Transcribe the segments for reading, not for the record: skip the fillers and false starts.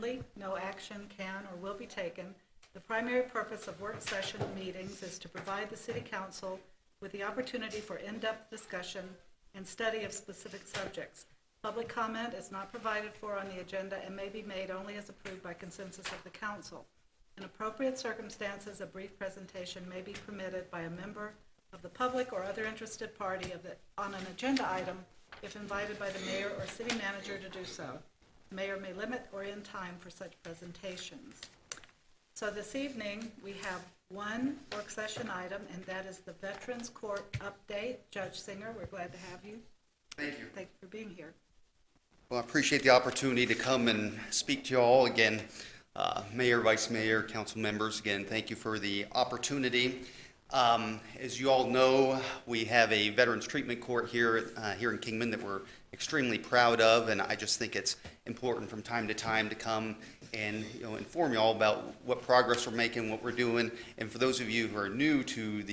only. No action can or will be taken. The primary purpose of work session meetings is to provide the City Council with the opportunity for in-depth discussion and study of specific subjects. Public comment is not provided for on the agenda and may be made only as approved by consensus of the council. In appropriate circumstances, a brief presentation may be permitted by a member of the public or other interested party on an agenda item if invited by the mayor or city manager to do so. The mayor may limit or end time for such presentations. So this evening, we have one work session item, and that is the Veterans Court update. Judge Singer, we're glad to have you. Thank you. Thank you for being here. Well, I appreciate the opportunity to come and speak to you all again. Mayor, Vice Mayor, council members, again, thank you for the opportunity. As you all know, we have a Veterans Treatment Court here in Kingman that we're extremely proud of, and I just think it's important from time to time to come and inform you all about what progress we're making, what we're doing. And for those of you who are new to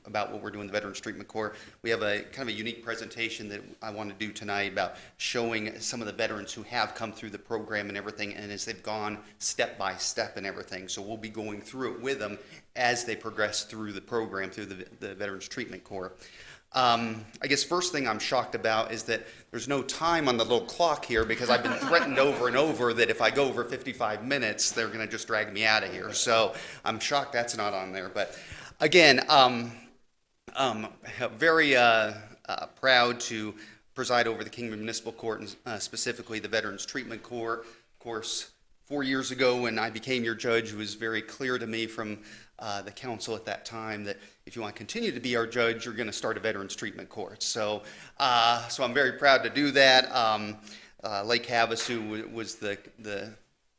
about what we're doing in the Veterans Treatment Court, we have a kind of a unique presentation that I want to do tonight about showing some of the veterans who have come through the program and everything, and as they've gone step by step and everything. So we'll be going through it with them as they progress through the program, through the Veterans Treatment Court. I guess first thing I'm shocked about is that there's no time on the little clock here, because I've been threatened over and over that if I go over 55 minutes, they're going to just drag me out of here. So I'm shocked that's not on there. But again, very proud to preside over the Kingman Municipal Court, and specifically the Veterans Treatment Court. Of course, 4 years ago when I became your judge, it was very clear to me from the council at that time that if you want to continue to be our judge, you're going to start a Veterans Treatment Court. So I'm very proud to do that. Lake Havasu was the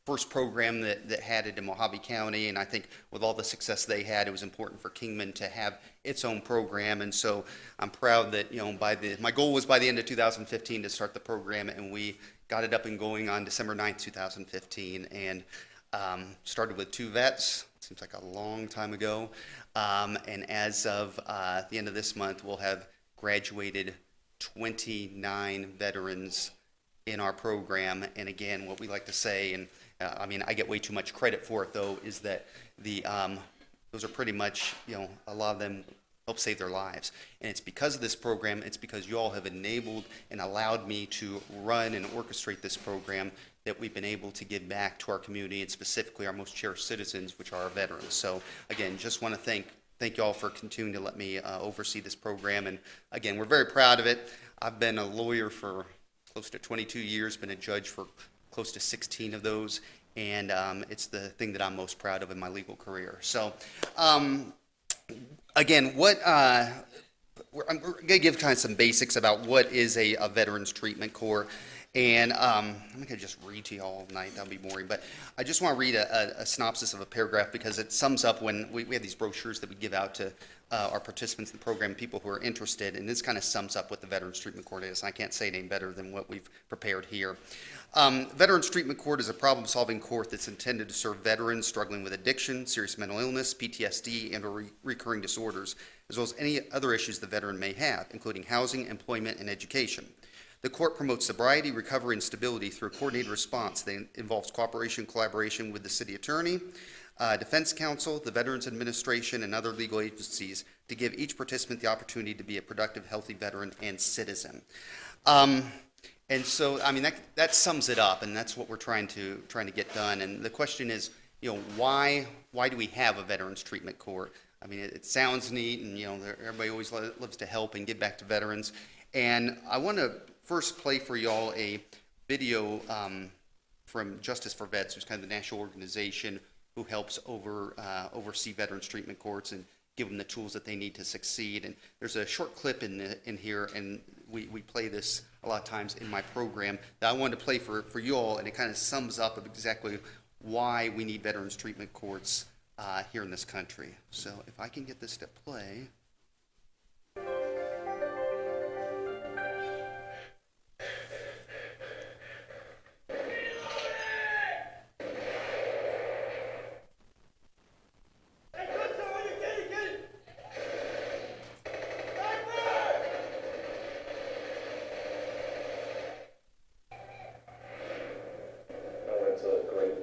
first program that had it in Mojave County, and I think with all the success they had, it was important for Kingman to have its own program. And so I'm proud that my goal was by the end of 2015 to start the program, and we got it up and going on December 9th, 2015, and started with 2 vets. Seems like a long time ago. And as of the end of this month, we'll have graduated 29 veterans in our program. And again, what we like to say, and I get way too much credit for it though, is that those are pretty much, a lot of them help save their lives. And it's because of this program, it's because you all have enabled and allowed me to run and orchestrate this program that we've been able to give back to our community, and specifically our most cherished citizens, which are our veterans. So again, just want to thank you all for continuing to let me oversee this program. And again, we're very proud of it. I've been a lawyer for close to 22 years, been a judge for close to 16 of those, and it's the thing that I'm most proud of in my legal career. So again, I'm going to give kind of some basics about what is a Veterans Treatment Court. And I'm not going to just read to you all night, that'll be boring, but I just want to read a synopsis of a paragraph, because it sums up when we have these brochures that we give out to our participants in the program, people who are interested, and this kind of sums up what the Veterans Treatment Court is. I can't say it any better than what we've prepared here. Veterans Treatment Court is a problem-solving court that's intended to serve veterans struggling with addiction, serious mental illness, PTSD, and or recurring disorders, as well as any other issues the veteran may have, including housing, employment, and education. The court promotes sobriety, recovery, and stability through a coordinated response that involves cooperation and collaboration with the city attorney, defense counsel, the Veterans Administration, and other legal agencies to give each participant the opportunity to be a productive, healthy veteran and citizen. And so, that sums it up, and that's what we're trying to get done. And the question is, why do we have a Veterans Treatment Court? It sounds neat, and everybody always loves to help and give back to veterans. And I want to first play for y'all a video from Justice for Vets, who's kind of the national organization who helps oversee Veterans Treatment Courts and give them the tools that they need to succeed. And there's a short clip in here, and we play this a lot of times in my program that I wanted to play for you all, and it kind of sums up exactly why we need Veterans Treatment Courts here in this country. So if I can get this to play. It's a great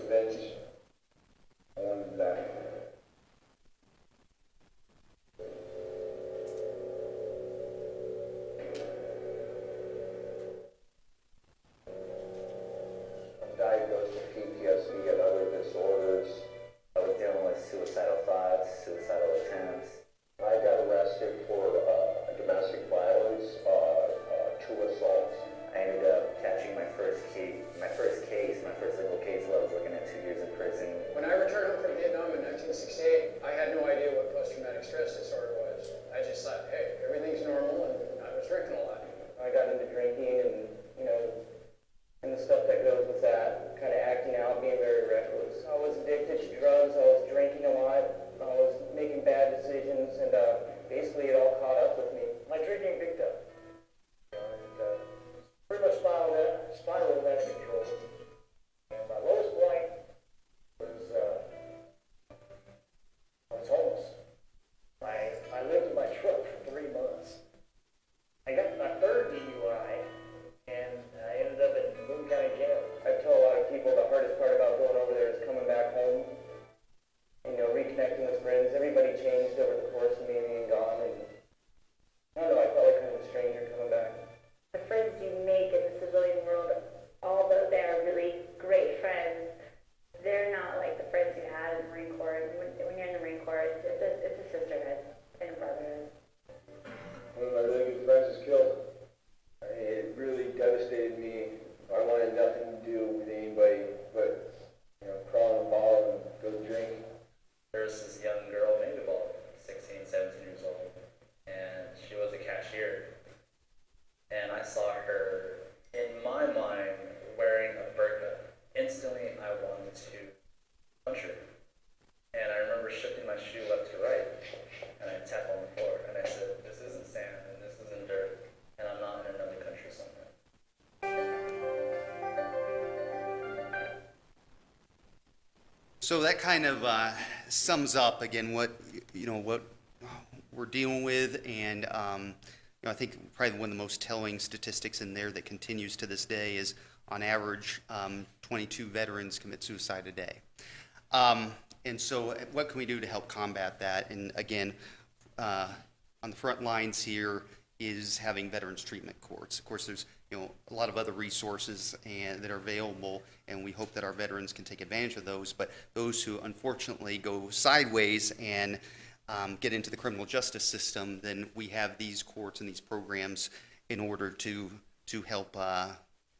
revenge on that. I'm diagnosed with PTSD and other disorders. I was dealing with suicidal thoughts, suicidal attempts. I got arrested for domestic violence, two assaults. I ended up catching my first case, my first legal case where I was looking at 2 years in prison. When I returned home from Vietnam in 1968, I had no idea what post-traumatic stress disorder was. I just thought, hey, everything's normal, and I was drinking a lot. I got into drinking and, and the stuff that goes with that, kind of acting out, being very reckless. I was addicted to drugs, I was drinking a lot, I was making bad decisions, and basically it all caught up with me. My drinking picked up. And pretty much spiraled out of control. And my lowest point was I was homeless. I lived in my truck for 3 months. I got my third DUI, and I ended up in Boone County Jail. I tell a lot of people the hardest part about going over there is coming back home. Reconnecting with friends. Everybody changed over the course of me being gone, and I don't know, I felt like kind of a stranger coming back. The friends you make in the civilian world, although they're really great friends, they're not like the friends you had in the Marine Corps. When you're in the Marine Corps, it's a sisterhood and a brotherhood. One of my really good friends was killed. It really devastated me. I wanted nothing to do with anybody but, crawl in a ball and go drink. There was this young girl, maybe about 16, 17 years old, and she was a cashier. And I saw her, in my mind, wearing a burqa. Instantly, I wanted to punch her. And I remember shifting my shoe left to right, and I tapped on the floor, and I said, this isn't sand, and this isn't dirt, and I'm not in another country somewhere. So that kind of sums up again what we're dealing with, and I think probably one of the most telling statistics in there that continues to this day is on average 22 veterans commit suicide a day. And so what can we do to help combat that? And again, on the front lines here is having veterans treatment courts. Of course, there's a lot of other resources that are available, and we hope that our veterans can take advantage of those. But those who unfortunately go sideways and get into the criminal justice system, then we have these courts and these programs in order to help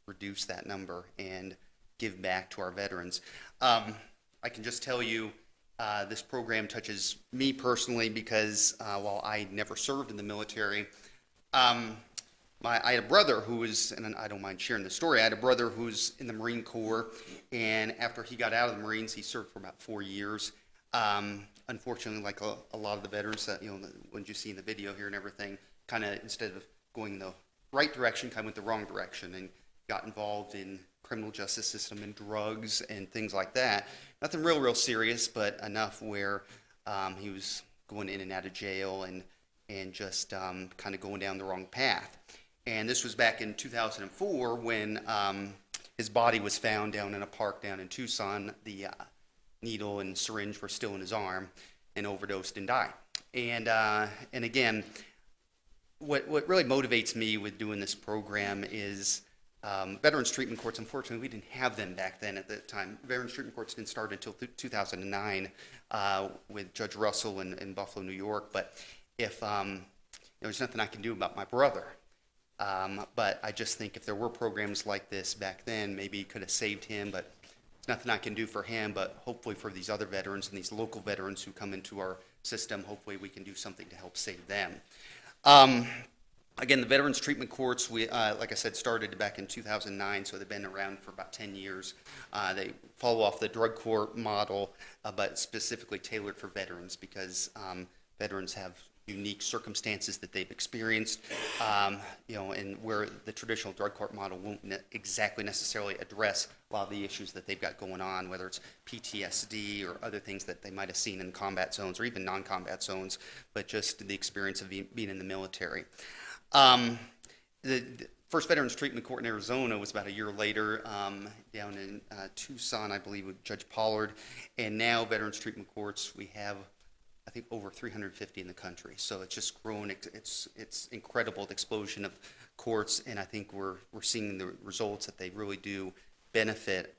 reduce that number and give back to our veterans. I can just tell you this program touches me personally because while I never served in the military, I had a brother who was, and I don't mind sharing the story, I had a brother who's in the Marine Corps, and after he got out of the Marines, he served for about 4 years. Unfortunately, like a lot of the veterans that, when you see in the video here and everything, kind of instead of going the right direction, kind of went the wrong direction and got involved in criminal justice system and drugs and things like that. Nothing real serious, but enough where he was going in and out of jail and just kind of going down the wrong path. And this was back in 2004 when his body was found down in a park down in Tucson. The needle and syringe were still in his arm, and overdosed and died. And again, what really motivates me with doing this program is veterans treatment courts. Unfortunately, we didn't have them back then at the time. Veterans treatment courts didn't start until 2009 with Judge Russell in Buffalo, New York. But if there's nothing I can do about my brother. But I just think if there were programs like this back then, maybe it could have saved him, but there's nothing I can do for him, but hopefully for these other veterans and these local veterans who come into our system, hopefully we can do something to help save them. Again, the Veterans Treatment Courts, we, like I said, started back in 2009, so they've been around for about 10 years. They follow off the drug court model, but specifically tailored for veterans because veterans have unique circumstances that they've experienced, and where the traditional drug court model won't exactly necessarily address a lot of the issues that they've got going on, whether it's PTSD or other things that they might have seen in combat zones or even non-combat zones, but just the experience of being in the military. first Veterans Treatment Court in Arizona was about a year later, down in Tucson, I believe, with Judge Pollard. And now Veterans Treatment Courts, we have, I think, over 350 in the country. So it's just grown. It's incredible, the explosion of courts, and I think we're seeing the results that they really do benefit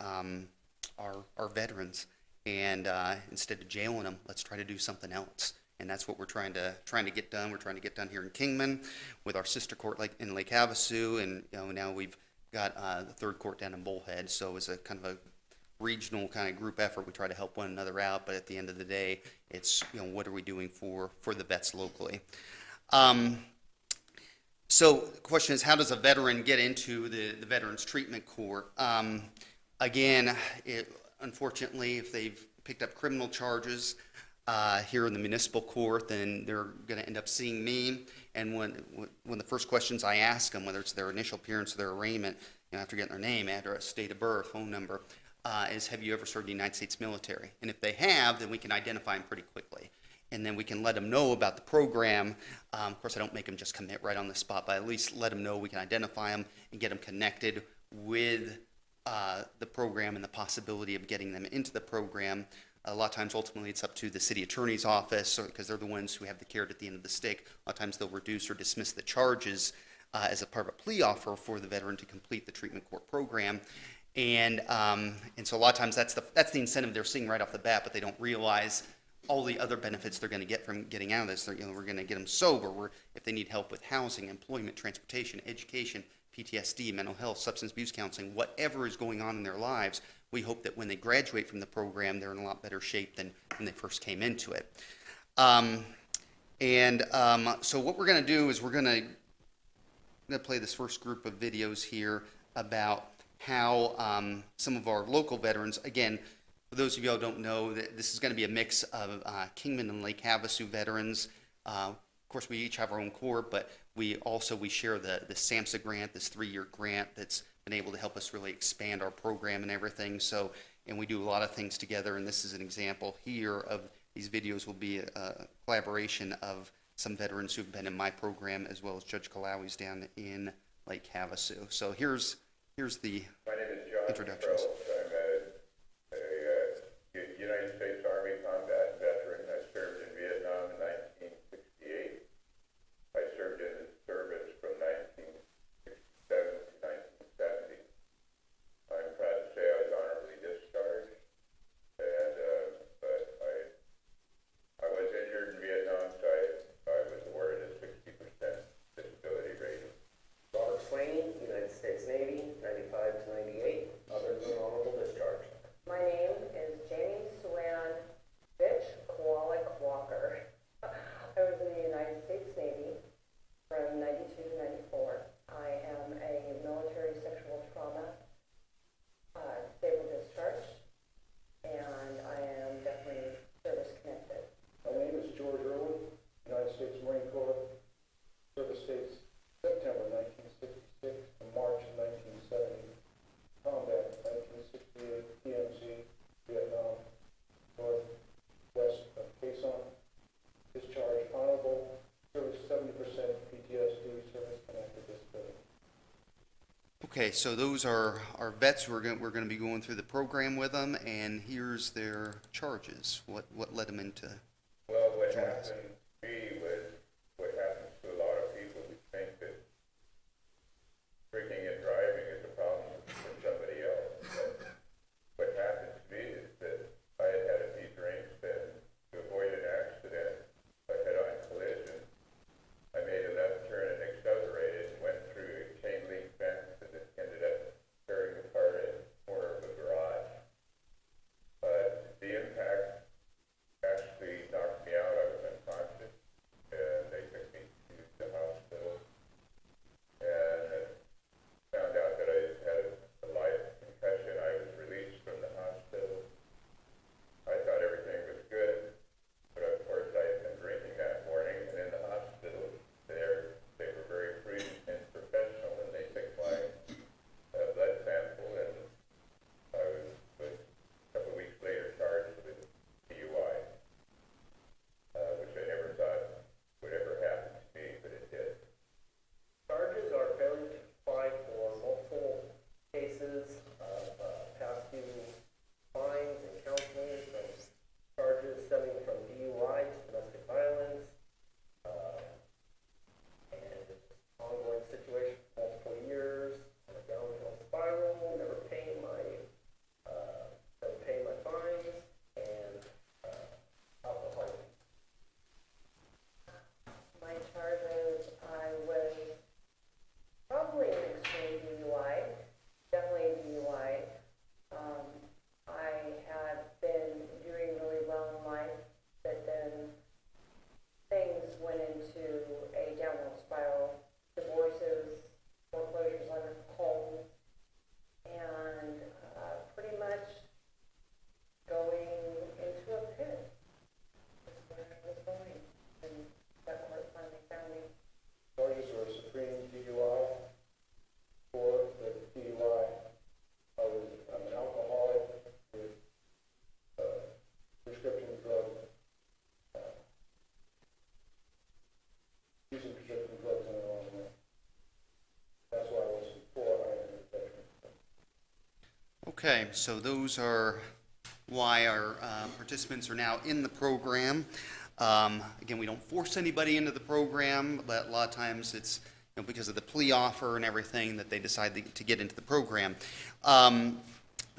our veterans. And instead of jailing them, let's try to do something else. And that's what we're trying to get done. We're trying to get done here in Kingman with our sister court in Lake Havasu, and now we've got the third court down in Bullhead. So it's a kind of a regional kind of group effort. We try to help one another out, but at the end of the day, it's what are we doing for the vets locally? So the question is, how does a veteran get into the Veterans Treatment Court? Again, unfortunately, if they've picked up criminal charges here in the municipal court, then they're going to end up seeing me. And when the first questions I ask them, whether it's their initial appearance or their arraignment, after getting their name, address, date of birth, phone number, is have you ever served in the United States military? And if they have, then we can identify them pretty quickly. And then we can let them know about the program. Of course, I don't make them just commit right on the spot, but at least let them know we can identify them and get them connected with the program and the possibility of getting them into the program. A lot of times, ultimately, it's up to the city attorney's office because they're the ones who have the carrot at the end of the stick. A lot of times, they'll reduce or dismiss the charges as a part of a plea offer for the veteran to complete the treatment court program. And so a lot of times, that's the incentive they're seeing right off the bat, but they don't realize all the other benefits they're going to get from getting out of this. We're going to get them sober. If they need help with housing, employment, transportation, education, PTSD, mental health, substance abuse counseling, whatever is going on in their lives, we hope that when they graduate from the program, they're in a lot better shape than when they first came into it. So what we're going to do is we're going to play this first group of videos here about how some of our local veterans, again, for those of you who don't know, this is going to be a mix of Kingman and Lake Havasu veterans. Of course, we each have our own court, but we share the SAMHSA grant, this 3-year grant that's been able to help us really expand our program and everything. So, and we do a lot of things together, and this is an example here of these videos will be a collaboration of some veterans who've been in my program, as well as Judge Kalaui's down in Lake Havasu. So here's the My name is John introductions. Strauss. I'm a United States Army combat veteran. I served in Vietnam in 1968. I served in the service from 1967 to 1970. I'm proud to say I was honorably discharged, and but I was injured in Vietnam, so I was awarded a 60% disability rating. Robert Swain, United States Navy, 95 to 98. Other than honorable discharge. My name is Jamie Swan Bitch Kowalik Walker. I was in the United States Navy from 92 to 94. I am a military sexual trauma disabled discharge, and I am definitely service connected. My name is George Irwin, United States Marine Corps, service dates September 1966 to March 1970, combat 1968, PMC, Vietnam, northwest of Quezon, discharge honorable, service 70% PTSD, service connected disability. Okay, so those are our vets. We're going to be going through the program with them, and here's their charges. What led them into? Well, what happened to me was what happens to a lot of people who think that drinking and driving is a problem for somebody else. But what happened to me is that I had had a few drinks, and to avoid an accident, a head-on collision, I made a left turn and accelerated and went through a chain link fence, and it ended up tearing apart a corner of a garage. But the impact actually knocked me out. I was unconscious Okay, so those are why our participants are now in the program. Again, we don't force anybody into the program, but a lot of times it's because of the plea offer and everything that they decide to get into the program.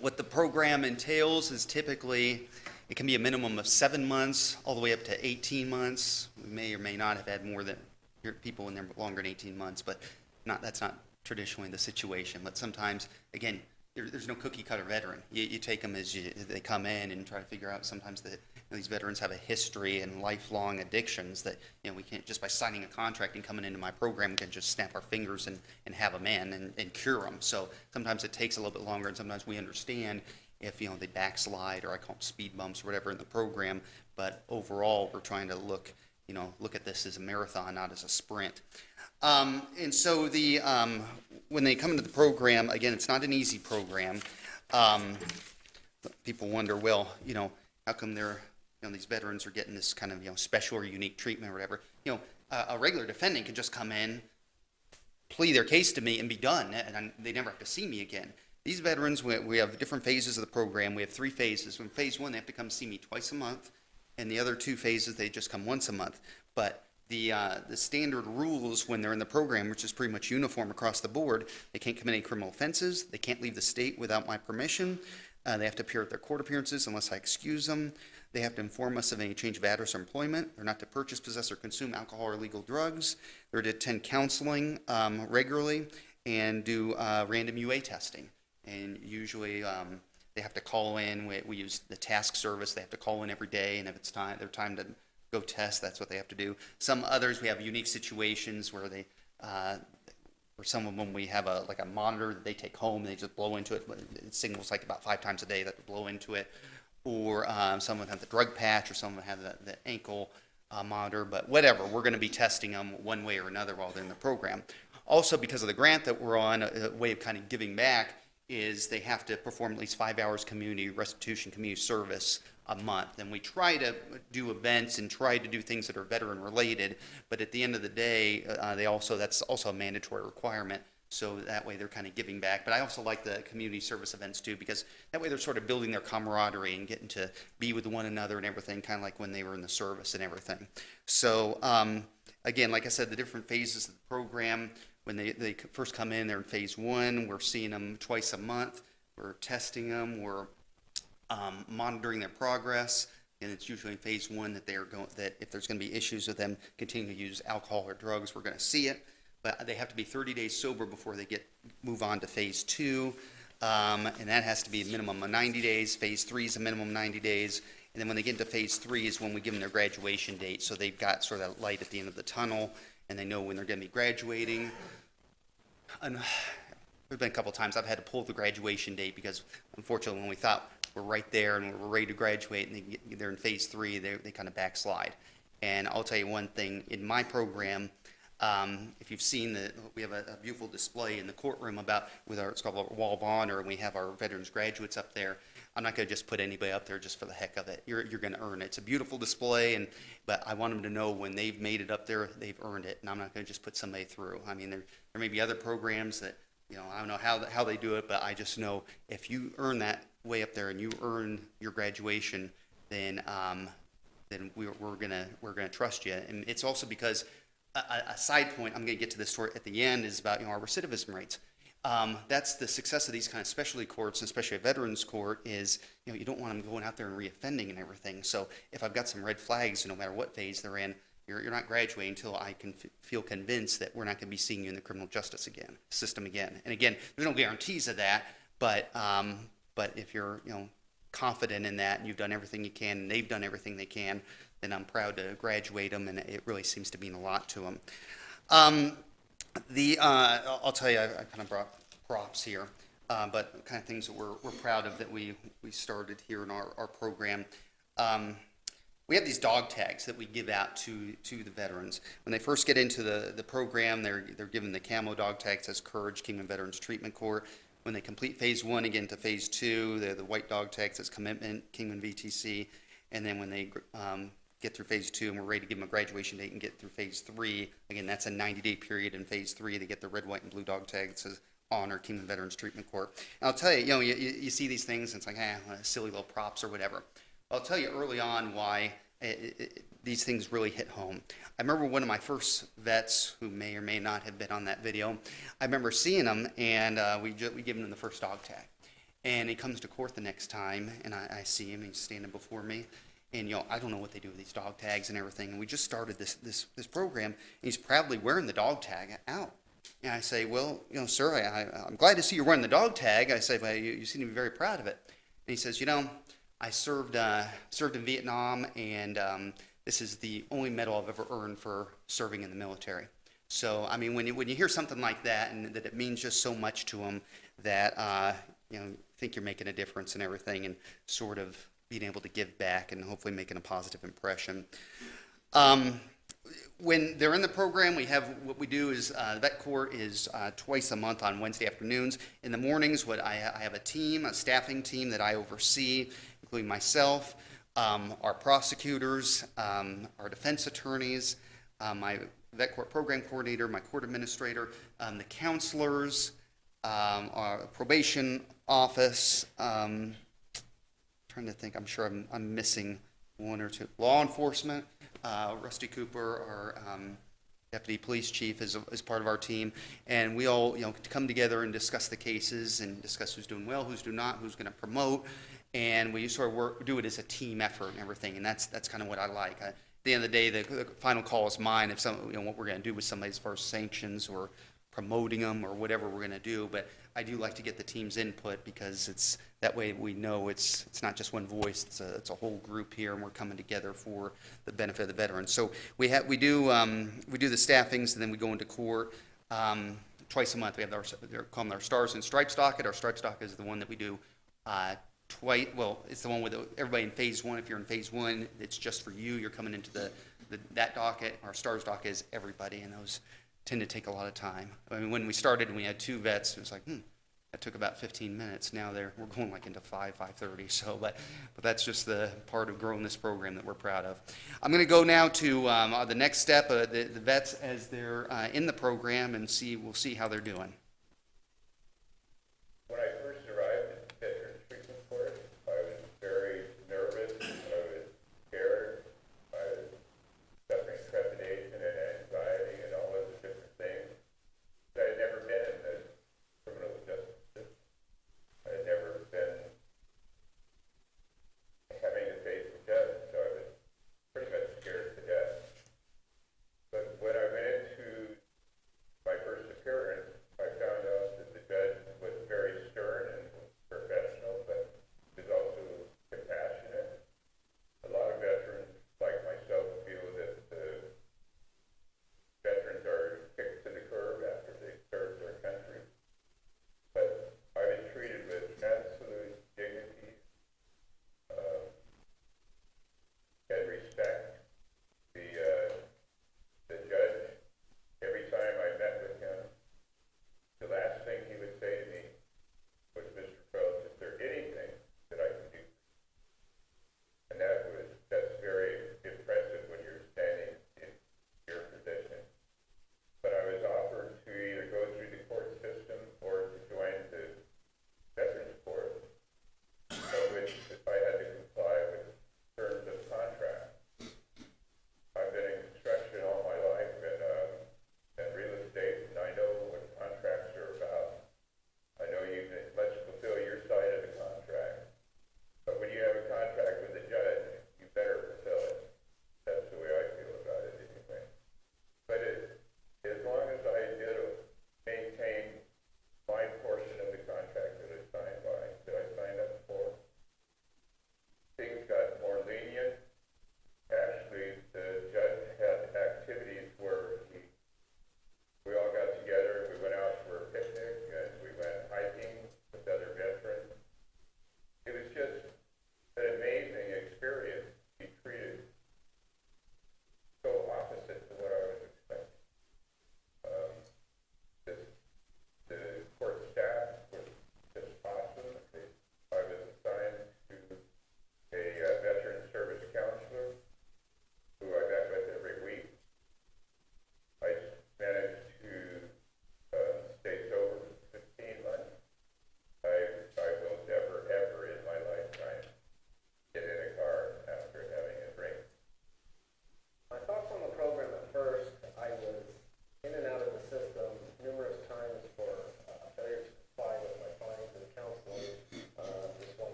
What the program entails is typically, it can be a minimum of 7 months all the way up to 18 months. We may or may not have had more than people in there longer than 18 months, but that's not traditionally the situation. But sometimes, again, there's no cookie cutter veteran. You take them as they come in and try to figure out sometimes that these veterans have a history and lifelong addictions that we can't just by signing a contract and coming into my program we can just snap our fingers and have them in and cure them. So sometimes it takes a little bit longer, and sometimes we understand if they backslide, or I call them speed bumps or whatever in the program. But overall, we're trying to look at this as a marathon, not as a sprint. And so when they come into the program, again, it's not an easy program. People wonder, well, how come these veterans are getting this kind of special or unique treatment or whatever. A regular defendant can just come in, plea their case to me, and be done, and they never have to see me again. These veterans, we have different phases of the program. We have 3 phases. In phase 1, they have to come see me twice a month, and the other 2 phases, they just come once a month. But the standard rules when they're in the program, which is pretty much uniform across the board, they can't commit any criminal offenses, they can't leave the state without my permission, they have to appear at their court appearances unless I excuse them, they have to inform us of any change of address or employment, they're not to purchase, possess, or consume alcohol or illegal drugs, they're to attend counseling regularly, and do random UA testing. And usually they have to call in. We use the task service. They have to call in every day, and if it's their time to go test, that's what they have to do. Some others, we have unique situations where for some of them, we have a monitor that they take home. They just blow into it. It signals about 5 times a day that they blow into it. Or some of them have the drug patch, or some of them have the ankle monitor. But whatever, we're going to be testing them one way or another while they're in the program. Also, because of the grant that we're on, a way of kind of giving back is they have to perform at least 5 hours community restitution, community service a month. And we try to do events and try to do things that are veteran related, but at the end of the day, that's also a mandatory requirement. So that way they're kind of giving back. But I also like the community service events too, because that way they're sort of building their camaraderie and getting to be with one another and everything, kind of like when they were in the service and everything. So again, like I said, the different phases of the program, when they first come in, they're in phase 1. We're seeing them twice a month. We're testing them. We're monitoring their progress. And it's usually in phase 1 that if there's going to be issues with them continuing to use alcohol or drugs, we're going to see it. But they have to be 30 days sober before they move on to phase 2. And that has to be a minimum of 90 days. Phase 3 is a minimum of 90 days. And then when they get into phase 3 is when we give them their graduation date. So they've got sort of that light at the end of the tunnel, and they know when they're going to be graduating. And there's been a couple times I've had to pull the graduation date because, unfortunately, when we thought we're right there and we're ready to graduate and they're in phase 3, they kind of backslide. And I'll tell you one thing, in my program, if you've seen we have a beautiful display in the courtroom it's called our Wall of Honor, and we have our veterans graduates up there. I'm not going to just put anybody up there just for the heck of it. You're going to earn it. It's a beautiful display, but I want them to know when they've made it up there, they've earned it, and I'm not going to just put somebody through. I mean, there may be other programs that, I don't know how they do it, but I just know if you earn that way up there and you earn your graduation, then we're gonna trust you. And it's also because a side point, I'm going to get to this at the end, is about our recidivism rates. That's the success of these kind of specialty courts, and especially a veterans court, is you don't want them going out there and reoffending and everything. So if I've got some red flags, no matter what phase they're in, you're not graduating until I can feel convinced that we're not going to be seeing you in the criminal justice system again. And again, there's no guarantees of that, but if you're confident in that and you've done everything you can and they've done everything they can, then I'm proud to graduate them, and it really seems to mean a lot to them. I'll tell you, I kind of brought props here, but kind of things that we're proud of that we started here in our program. We have these dog tags that we give out to the veterans. When they first get into the program, they're given the camo dog tag that says Courage, Kingman Veterans Treatment Corps. When they complete phase 1 and get into phase 2, they're the white dog tag that says Commitment, Kingman VTC. And then when they get through phase 2 and we're ready to give them a graduation date and get through phase 3, again, that's a 90-day period in phase 3. They get the red, white, and blue dog tag that says honor Kingman Veterans Treatment Corps. And I'll tell you, you see these things, and it's like, silly little props or whatever. I'll tell you early on why these things really hit home. I remember one of my first vets, who may or may not have been on that video, I remember seeing him, and we give him the first dog tag. And he comes to court the next time, and I see him, he's standing before me, and I don't know what they do with these dog tags and everything, and we just started this program, and he's proudly wearing the dog tag out. And I say, well, sir, I'm glad to see you're wearing the dog tag. I say, well, you seem to be very proud of it. And he says, I served in Vietnam, and this is the only medal I've ever earned for serving in the military. So, I mean, when you hear something like that, and that it means just so much to them, that think you're making a difference and everything, and sort of being able to give back and hopefully making a positive impression. When they're in the program, what we do is Vet Court is twice a month on Wednesday afternoons. In the mornings, I have a staffing team that I oversee, including myself, our prosecutors, our defense attorneys, my Vet Court program coordinator, my court administrator, the counselors, our probation office. Trying to think, I'm sure I'm missing one or two. Law enforcement. Rusty Cooper, our deputy police chief, is part of our team, and we all come together and discuss the cases and discuss who's doing well, who's doing not, who's going to promote, and we sort of do it as a team effort and everything, and that's kind of what I like. At the end of the day, the final call is mine. If what we're going to do with somebody as far as sanctions or promoting them or whatever we're going to do, but I do like to get the team's input, because it's that way we know it's not just one voice, it's a whole group here, and we're coming together for the benefit of the veterans. So we do the staffings, and then we go into court twice a month. We have they're called our Stars and Stripes docket. Our Stripes docket is the one that we do twice. Well, it's the one with everybody in phase one. If you're in phase one, it's just for you. You're coming into that docket. Our Stars docket is everybody, and those tend to take a lot of time. I mean, when we started and we had 2 vets, it was like, that took about 15 minutes. Now we're going like into 5:30. So, but that's just the part of growing this program that we're proud of. I'm going to go now to the next step, the vets as they're in the program, and we'll see how they're doing. When I first arrived at Veterans Treatment Court, I was very nervous. I was scared. I was suffering trepidation and anxiety and all those different things. I had never been in the criminal justice system. I had never been having to face a judge, so I was pretty much scared to death. But when I went into my first appearance, I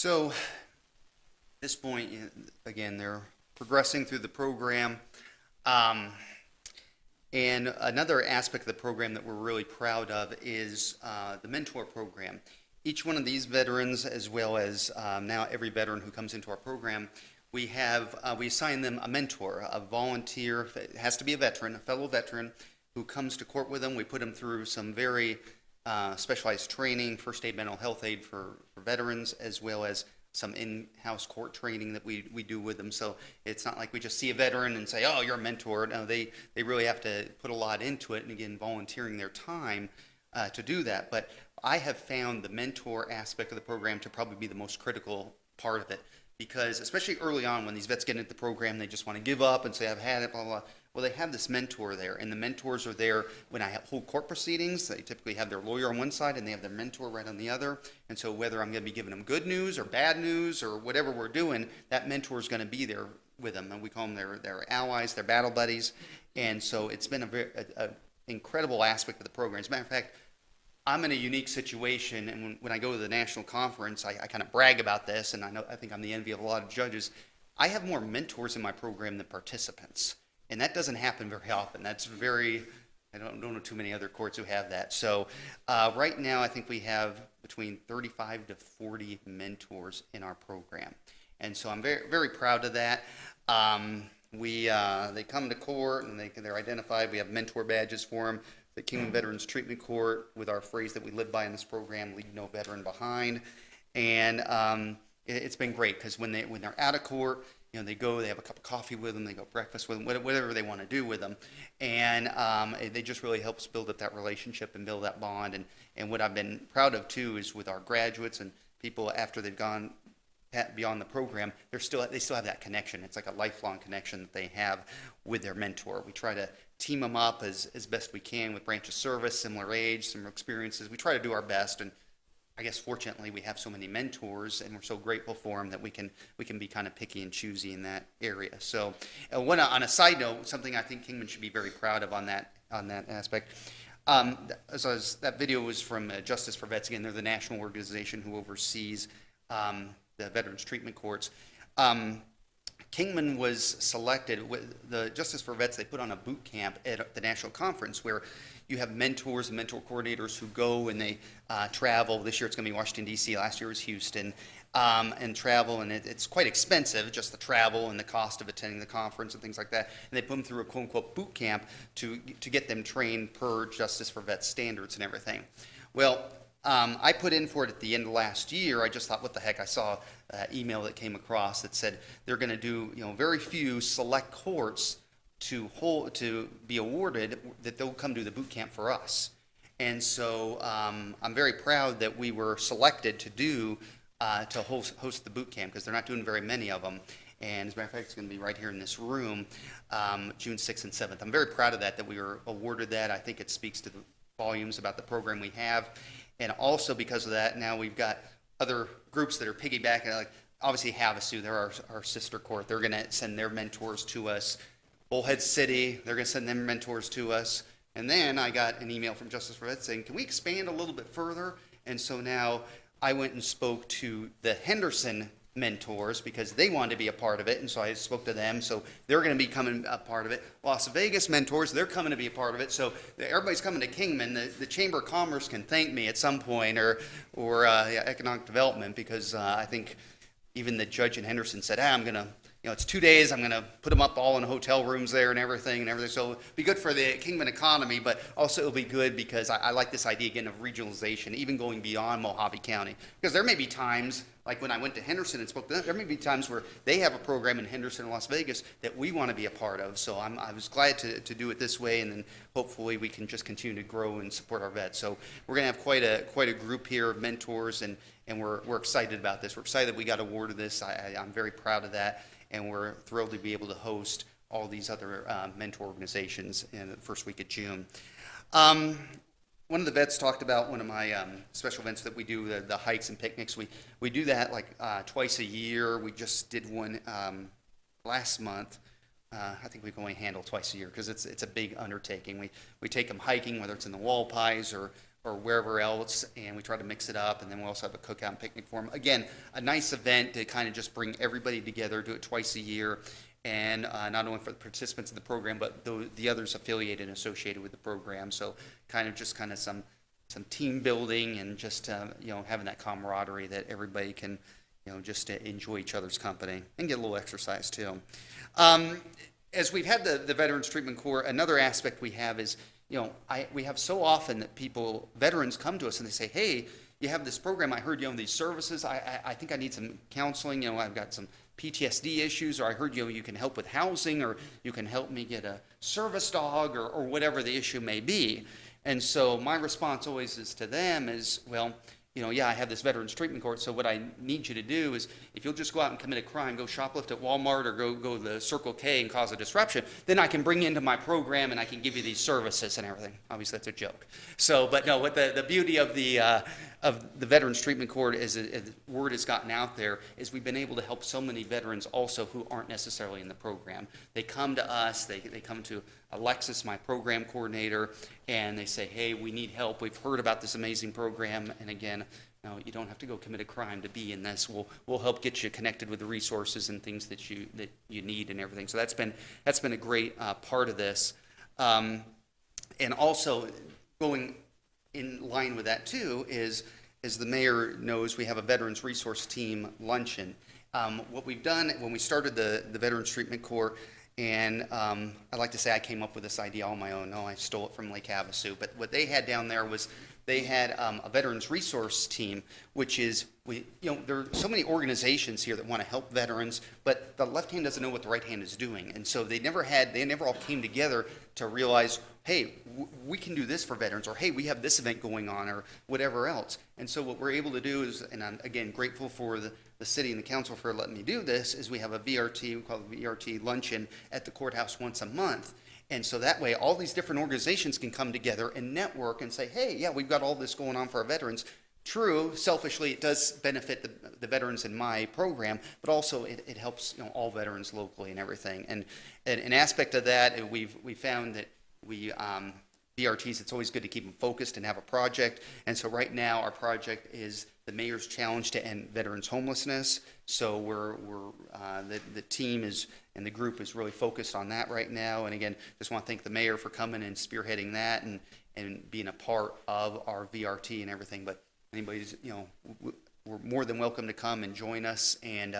So, at this point, again, they're progressing through the program. And another aspect of the program that we're really proud of is the mentor program. Each one of these veterans, as well as now every veteran who comes into our program, we assign them a mentor, a volunteer. It has to be a veteran, a fellow veteran, who comes to court with them. We put them through some very specialized training, first aid, mental health aid for veterans, as well as some in-house court training that we do with them. So it's not like we just see a veteran and say, oh, you're a mentor. No, they really have to put a lot into it, and again, volunteering their time to do that. But I have found the mentor aspect of the program to probably be the most critical part of it, because especially early on when these vets get into the program, they just want to give up and say, I've had it, blah, blah, blah. Well, they have this mentor there, and the mentors are there when I hold court proceedings. They typically have their lawyer on one side, and they have their mentor right on the other. And so whether I'm going to be giving them good news or bad news or whatever we're doing, that mentor is going to be there with them. And we call them their allies, their battle buddies. And so it's been a incredible aspect of the program. As a matter of fact, I'm in a unique situation, and when I go to the national conference, I kind of brag about this, and I think I'm the envy of a lot of judges. I have more mentors in my program than participants, and that doesn't happen very often. That's I don't know too many other courts who have that. So right now, I think we have between 35 to 40 mentors in our program, and so I'm very, very proud of that. They come to court, and they're identified. We have mentor badges for them. The Kingman Veterans Treatment Court, with our phrase that we live by in this program, leave no veteran behind. And it's been great, because when they're out of court, they go, they have a cup of coffee with them, they go breakfast with them, whatever they want to do with them. And they just really helps build up that relationship and build that bond. And what I've been proud of, too, is with our graduates and people after they've gone beyond the program, they still have that connection. It's like a lifelong connection that they have with their mentor. We try to team them up as best we can with branch of service, similar age, similar experiences. We try to do our best, and I guess fortunately we have so many mentors, and we're so grateful for them that we can be kind of picky and choosy in that area. So, on a side note, something I think Kingman should be very proud of on that aspect. That video was from Justice for Vets. Again, they're the national organization who oversees the Veterans Treatment Courts. Kingman was selected with the Justice for Vets. They put on a boot camp at the national conference where you have mentors and mentor coordinators who go and they travel. This year it's going to be Washington, D.C. Last year was Houston, and travel. And it's quite expensive, just the travel and the cost of attending the conference and things like that. And they put them through a quote-unquote boot camp to get them trained per Justice for Vets standards and everything. Well, I put in for it at the end of last year. I just thought, what the heck? I saw an email that came across that said they're going to do, very few select courts to be awarded that they'll come do the boot camp for us. And so I'm very proud that we were selected to host the boot camp, because they're not doing very many of them. And as a matter of fact, it's going to be right here in this room, June 6th and 7th. I'm very proud of that we were awarded that. I think it speaks to the volumes about the program we have. And also because of that, now we've got other groups that are piggybacking, like obviously Havasu, they're our sister court. They're going to send their mentors to us. Bullhead City, they're going to send their mentors to us. And then I got an email from Justice for Vets saying, can we expand a little bit further? And so now I went and spoke to the Henderson mentors because they wanted to be a part of it, and so I spoke to them. So they're going to be coming a part of it. Las Vegas mentors, they're coming to be a part of it. So everybody's coming to Kingman. The Chamber of Commerce can thank me at some point, or economic development, because I think even the judge in Henderson said, I'm going to, it's 2 days. I'm going to put them up all in hotel rooms there and everything. So it'll be good for the Kingman economy, but also it'll be good because I like this idea again of regionalization, even going beyond Mojave County. Because there may be times, like when I went to Henderson and spoke to them, there may be times where they have a program in Henderson and Las Vegas that we want to be a part of. So I was glad to do it this way, and then hopefully we can just continue to grow and support our vets. So we're going to have quite a group here of mentors, and we're excited about this. We're excited that we got awarded this. I'm very proud of that. And we're thrilled to be able to host all these other mentor organizations in the first week of June. One of the vets talked about one of my special events that we do, the hikes and picnics. We do that like twice a year. We just did one last month. I think we can only handle twice a year because it's a big undertaking. We take them hiking, whether it's in the Walpies or wherever else, and we try to mix it up, and then we also have a cookout and picnic for them. Again, a nice event to kind of just bring everybody together, do it twice a year, and not only for the participants of the program, but the others affiliated and associated with the program. So kind of some team building and just, having that camaraderie that everybody can, just enjoy each other's company and get a little exercise too. As we've had the Veterans Treatment Corps, another aspect we have is, we have so often that veterans come to us and they say, hey, you have this program, I heard you own these services, I think I need some counseling, I've got some PTSD issues, or I heard you can help with housing, or you can help me get a service dog, or whatever the issue may be. And so my response always is to them is, well, I have this Veterans Treatment Court, so what I need you to do is, if you'll just go out and commit a crime, go shoplift at Walmart or go to the Circle K and cause a disruption, then I can bring you into my program and I can give you these services and everything. Obviously, that's a joke. So, but no, what the beauty of the Veterans Treatment Court is, word has gotten out there, is we've been able to help so many veterans also who aren't necessarily in the program. They come to us, they come to Alexis, my program coordinator, and they say, hey, we need help. We've heard about this amazing program, and again, no, you don't have to go commit a crime to be in this. We'll help get you connected with the resources and things that you need and everything. So that's been a great part of this, and also going in line with that too is, as the mayor knows, we have a Veterans Resource Team luncheon. What we've done when we started the Veterans Treatment Corps, and I like to say I came up with this idea on my own. No, I stole it from Lake Havasu. But what they had down there was they had a Veterans Resource Team, which is, there are so many organizations here that want to help veterans, but the left hand doesn't know what the right hand is doing. And so they never all came together to realize, hey, we can do this for veterans, or hey, we have this event going on, or whatever else. And so what we're able to do is, and I'm again grateful for the city and the council for letting me do this, is we have a VRT, we call it VRT luncheon at the courthouse once a month. And so that way, all these different organizations can come together and network and say, hey, yeah, we've got all this going on for our veterans. True, selfishly, it does benefit the veterans in my program, but also it helps all veterans locally and everything. And an aspect of that, we found that VRTs, it's always good to keep them focused and have a project. And so right now, our project is the Mayor's Challenge to End Veterans Homelessness. So the team is, and the group is really focused on that right now. And again, just want to thank the mayor for coming and spearheading that and being a part of our VRT and everything. But anybody's, we're more than welcome to come and join us. And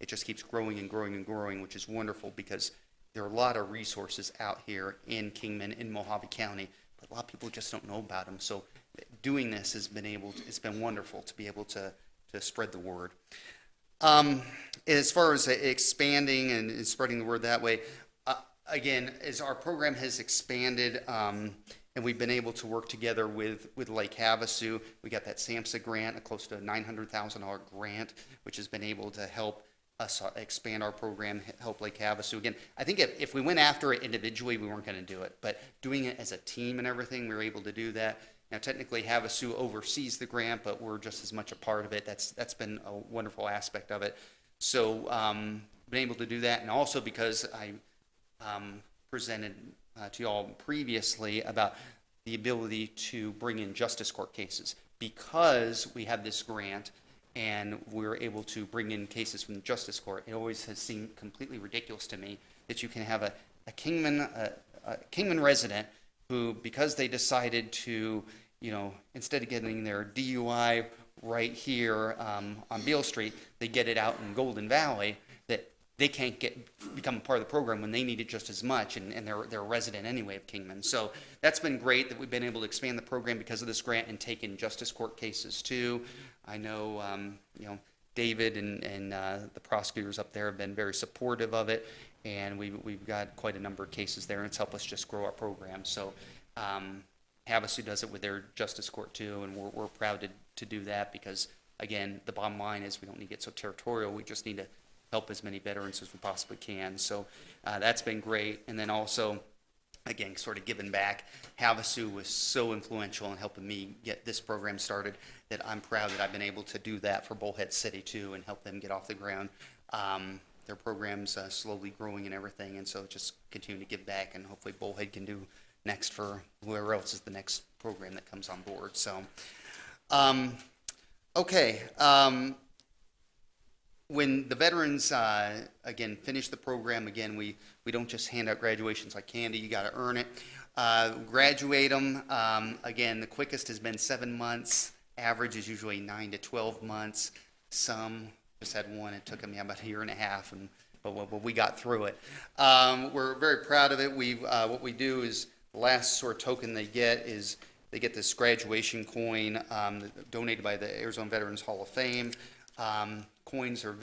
it just keeps growing and growing and growing, which is wonderful because there are a lot of resources out here in Kingman, in Mojave County, but a lot of people just don't know about them. So doing this it's been wonderful to be able to spread the word. As far as expanding and spreading the word that way, again, as our program has expanded, and we've been able to work together with Lake Havasu, we got that SAMHSA grant, a close to a $900,000 grant, which has been able to help us expand our program, help Lake Havasu. Again, I think if we went after it individually, we weren't going to do it, but doing it as a team and everything, we were able to do that. Now, technically, Havasu oversees the grant, but we're just as much a part of it. That's been a wonderful aspect of it. So, been able to do that, and also because I presented to you all previously about the ability to bring in justice court cases. Because we have this grant and we're able to bring in cases from the justice court, it always has seemed completely ridiculous to me that you can have a Kingman resident who, because they decided to, instead of getting their DUI right here on Beale Street, they get it out in Golden Valley, that they can't become a part of the program when they need it just as much, and they're a resident anyway of Kingman. So that's been great that we've been able to expand the program because of this grant and take in justice court cases too. I know, David and the prosecutors up there have been very supportive of it, and we've got quite a number of cases there, and it's helped us just grow our program. So Havasu does it with their justice court too, and we're proud to do that because, again, the bottom line is we don't need to get so territorial. We just need to help as many veterans as we possibly can. So that's been great. And then also, again, sort of giving back, Havasu was so influential in helping me get this program started that I'm proud that I've been able to do that for Bullhead City too and help them get off the ground. Their program's slowly growing and everything, and so just continue to give back, and hopefully Bullhead can do next for whoever else is the next program that comes on board. So, okay. When the veterans, again, finish the program, again, we don't just hand out graduations like candy. You got to earn it. Graduate them. Again, the quickest has been 7 months. Average is usually 9 to 12 months. Some just had one. It took me about a year and a half, but we got through it. We're very proud of it. What we do is the last sort of token they get is they get this graduation coin donated by the Arizona Veterans Hall of Fame. Coins are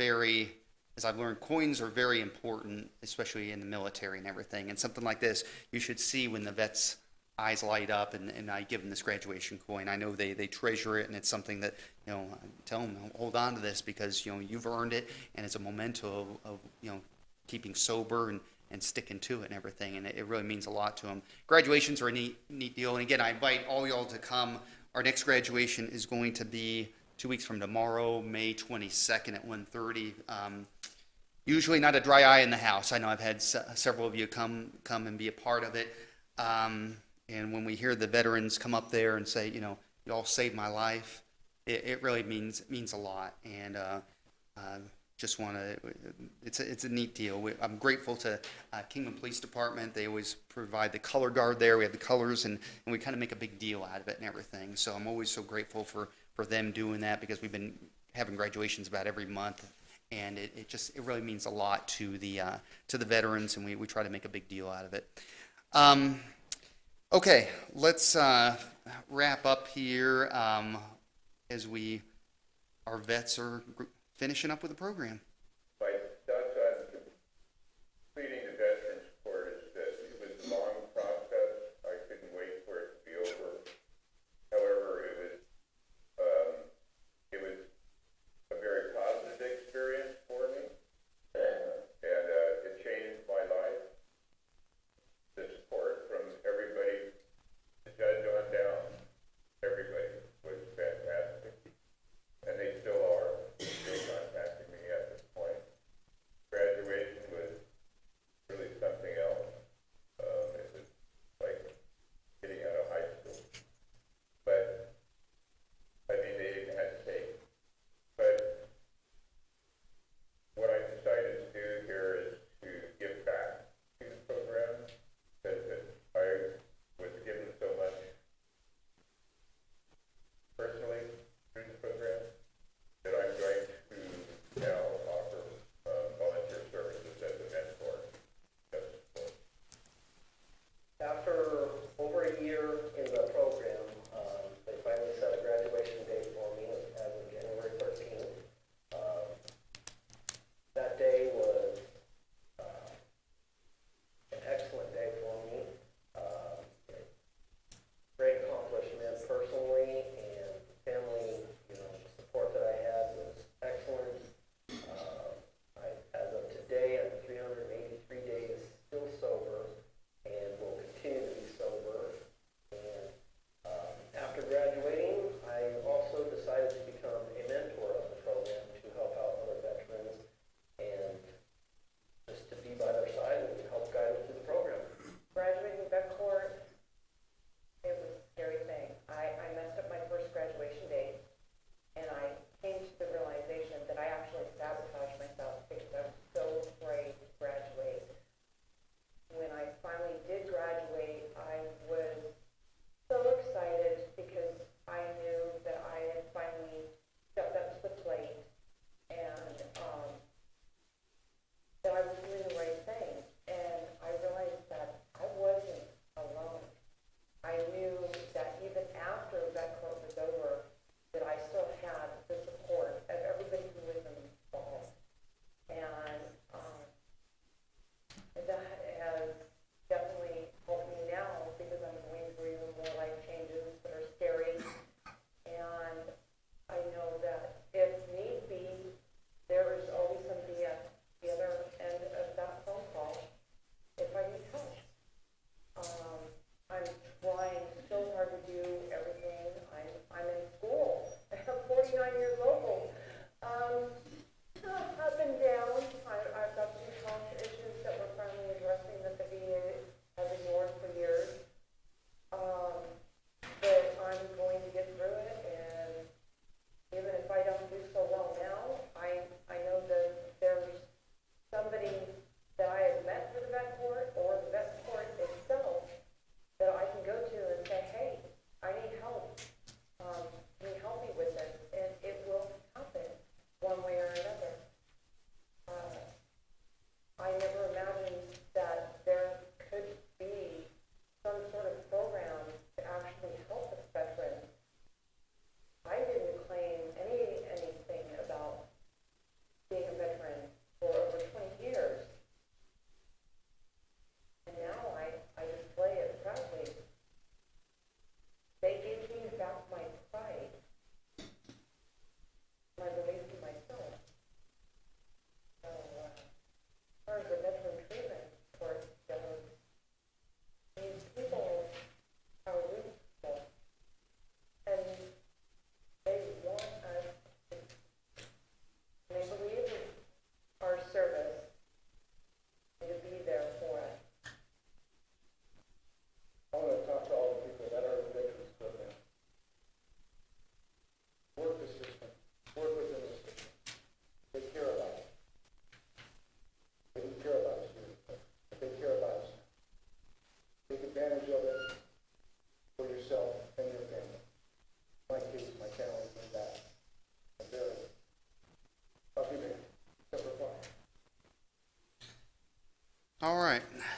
as I've learned, coins are very important, especially in the military and everything. And something like this, you should see when the vets' eyes light up and I give them this graduation coin. I know they treasure it, and it's something that, I tell them, hold on to this because, you've earned it, and it's a memento of keeping sober and sticking to it and everything, and it really means a lot to them. Graduations are a neat deal, and again, I invite all y'all to come. Our next graduation is going to be 2 weeks from tomorrow, May 22nd at 1:30. Usually not a dry eye in the house. I know I've had several of you come and be a part of it. And when we hear the veterans come up there and say, you all saved my life, it really means a lot. And just want to, it's a neat deal. I'm grateful to Kingman Police Department. They always provide the color guard there. We have the colors, and we kind of make a big deal out of it and everything. So I'm always so grateful for them doing that because we've been having graduations about every month, and it really means a lot to the veterans, and we try to make a big deal out of it. Okay, let's wrap up here as our vets are finishing up with the program. My thoughts on completing the Veterans Court is that it was a long process. I couldn't wait for it to be over. However, it was a very positive experience for me, and it changed my life. The support from everybody, the judge on down, everybody was fantastic, and they still are. They're still contacting me after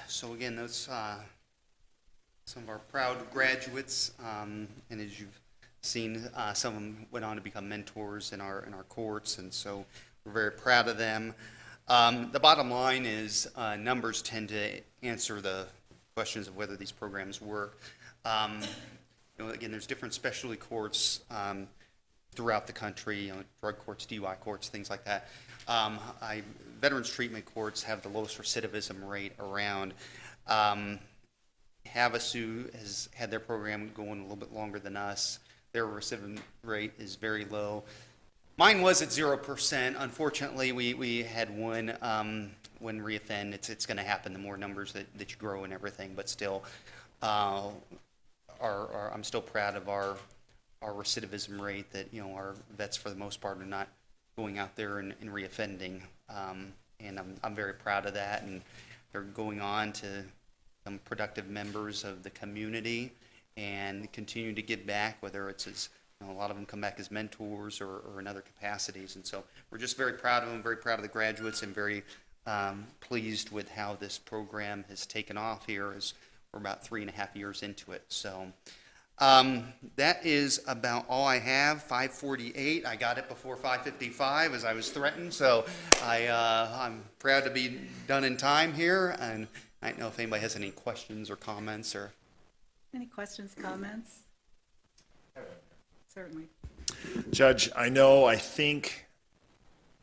So again, those some of our proud graduates, and as you've seen, some of them went on to become mentors in our courts, and so we're very proud of them. The bottom line is numbers tend to answer the questions of whether these programs work. Again, there's different specialty courts throughout the country, drug courts, DUI courts, things like that. Veterans treatment courts have the lowest recidivism rate around. Havasu has had their program going a little bit longer than us. Their recidivism rate is very low. Mine was at 0%. Unfortunately, we had one reoffend. It's going to happen the more numbers that you grow and everything, but still, I'm still proud of our recidivism rate, that our vets for the most part are not going out there and reoffending, and I'm very proud of that, and they're going on to become productive members of the community and continue to give back, whether it's as a lot of them come back as mentors or in other capacities. And so we're just very proud of them, very proud of the graduates, and very pleased with how this program has taken off here, as we're about 3.5 years into it. So that is about all I have. 5:48. I got it before 5:55 as I was threatened. So I'm proud to be done in time here. And I don't know if anybody has any questions or comments or. Any questions, comments? Certainly. Judge, I think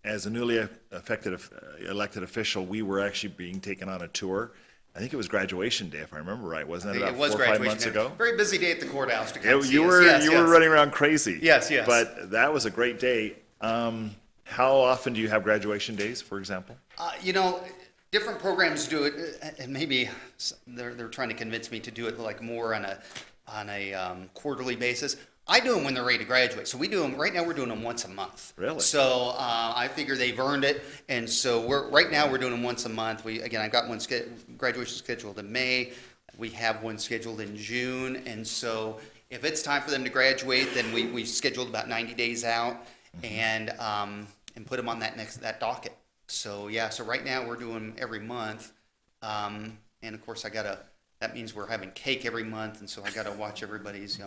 as a newly elected official, we were actually being taken on a tour. I think it was graduation day, if I remember right. Wasn't it about 4 or 5 months ago? Very busy day at the courthouse to come see You us. were Yes, you yes. were running around crazy. Yes, yes. But that was a great day. How often do you have graduation days, for example? Different programs do it, and maybe they're trying to convince me to do it like more on a quarterly basis. I do them when they're ready to graduate. So we do them, right now we're doing them once a month. Really? So I figure they've earned it. And so right now we're doing them once a month. I've got one graduation scheduled in May. We have one scheduled in June. And so if it's time for them to graduate, then we scheduled about 90 days out and put them on that docket. So yeah, so right now we're doing every month. And of course that means we're having cake every month. And so I got to watch everybody's,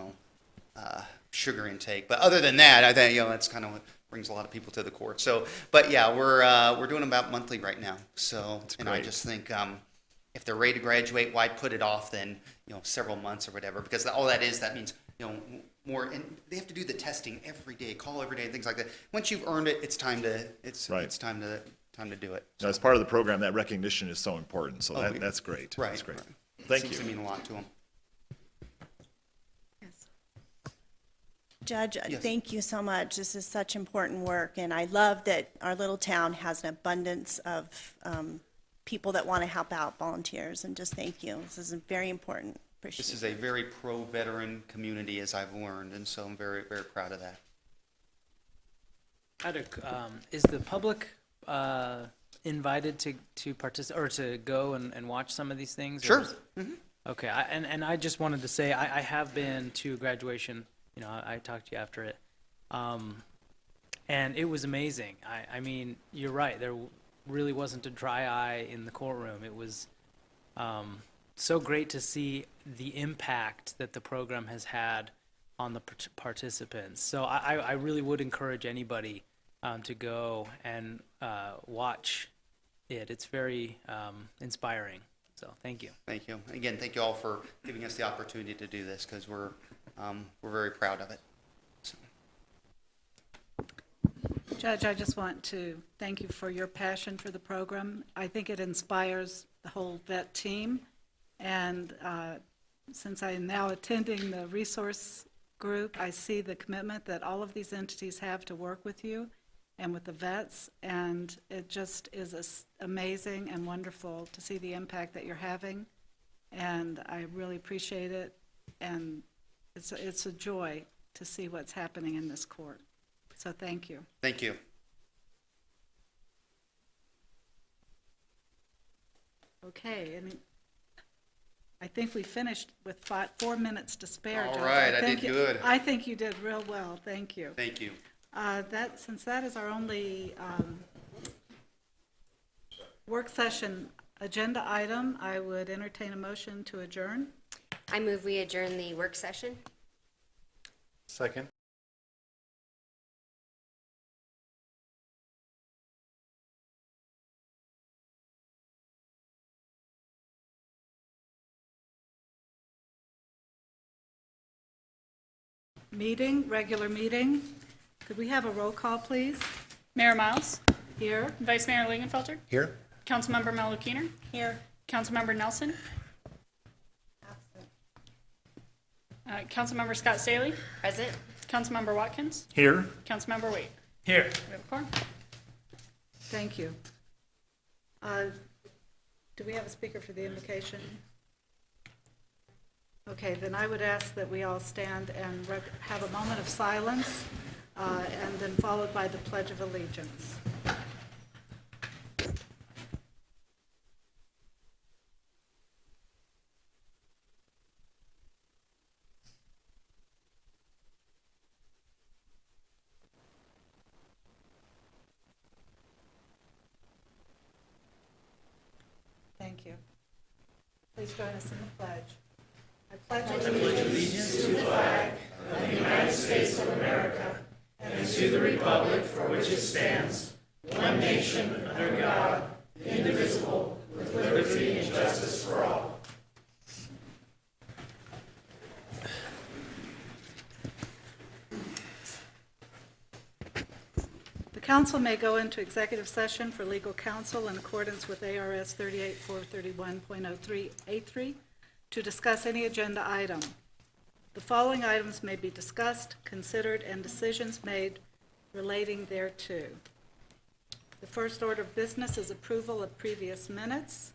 sugar intake. But other than that, I think, that's kind of what brings a lot of people to the court. So, but yeah, we're doing about monthly right now. So, and I just think, if they're ready to graduate, why put it off then, several months or whatever? Because that means, more, and they have to do the testing every day, call every day, things like that. Once you've earned it, it's time to do it. So as part of the program, that recognition is so important. So that's great. Right. That's great. Right. Thank Seems you. to mean a lot to them. Judge, Yes. Thank you so much. This is such important work, and I love that our little town has an abundance of people that want to help out, volunteers, and just thank you. This is very important. Appreciate This it. is a very pro-veteran community, as I've learned, and so I'm very, very proud of that. Is the public invited to participate or to go and watch some of these things? Sure. Mm-hmm. Okay, and I just wanted to say I have been to graduation. I talked to you after it, and it was amazing. I mean, you're right. There really wasn't a dry eye in the courtroom. It was so great to see the impact that the program has had on the participants. So I really would encourage anybody to go and watch it. It's very inspiring. So thank you. Thank you. Again, thank you all for giving us the opportunity to do this, because we're very proud of it. So. Judge, I just want to thank you for your passion for the program. I think it inspires the whole vet team. And since I am now attending the resource group, I see the commitment that all of these entities have to work with you and with the vets. And it just is amazing and wonderful to see the impact that you're having. And I really appreciate it. And it's a joy to see what's happening in this court. So thank you. Thank you. Okay, and I think we finished with 4 minutes to spare. All Judge. right, I did good. I think you did real well. Thank you. Thank you. Since that is our only work session agenda item, I would entertain a motion to adjourn. I move we adjourn the work session. Second. Regular meeting. Could we have a roll call, please? Mayor Miles, Here. Vice Mayor Lingenfelter, Here. Councilmember Malukiner, Here. Councilmember Nelson, Councilmember Scott Staley, Present? Councilmember Watkins, Here? Councilmember Waite. Here. We have a quorum. Thank you. Do we have a speaker for the invocation? Okay, then I would ask that we all stand and have a moment of silence, and then followed by the Pledge of Allegiance. Thank you. Please join us in the pledge. I pledge allegiance to the flag of the United States of America and to the republic for which it stands, one nation under God, indivisible, with liberty and justice for all. The council may go into executive session for legal counsel in accordance with ARS 38431.03A3 to discuss any agenda item. The following items may be discussed, considered, and decisions made relating thereto. The first order of business is approval of previous minutes.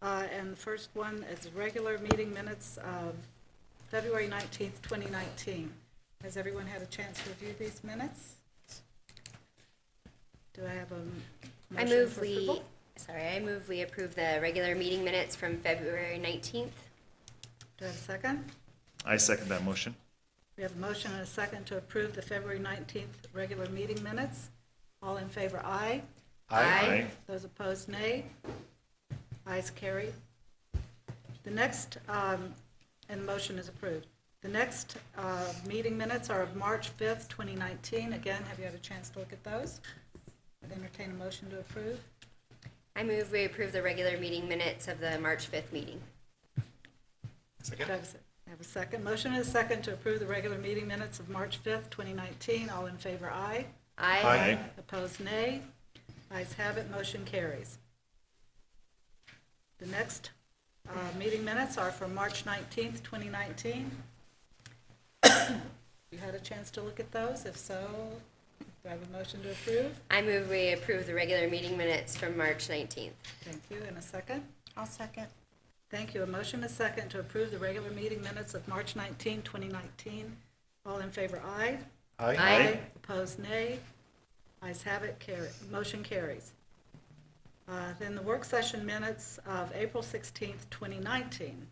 And the first one is regular meeting minutes of February 19th, 2019. Has everyone had a chance to review these minutes? Do I have a motion for approval? I move we approve the regular meeting minutes from February 19th. Do I have a second? I second that motion. We have a motion and a second to approve the February 19th regular meeting minutes. All in favor, aye. Aye. Those opposed, nay. Ayes carried. The next, and the motion is approved. The next meeting minutes are of March 5th, 2019. Again, have you had a chance to look at those? I'd entertain a motion to approve. I move we approve the regular meeting minutes of the March 5th meeting. Do I have a second? Motion and a second to approve the regular meeting minutes of March 5th, 2019. All in favor, aye. Aye. Opposed, nay. Ayes have it, motion carries. The next meeting minutes are for March 19th, 2019. You had a chance to look at those? If so, do I have a motion to approve? I move we approve the regular meeting minutes from March 19th. Thank you. And a second? I'll second. Thank you. A motion and a second to approve the regular meeting minutes of March 19, 2019. All in favor, aye. Aye. Opposed, nay. Ayes have it, motion carries. Then the work session minutes of April 16th, 2019.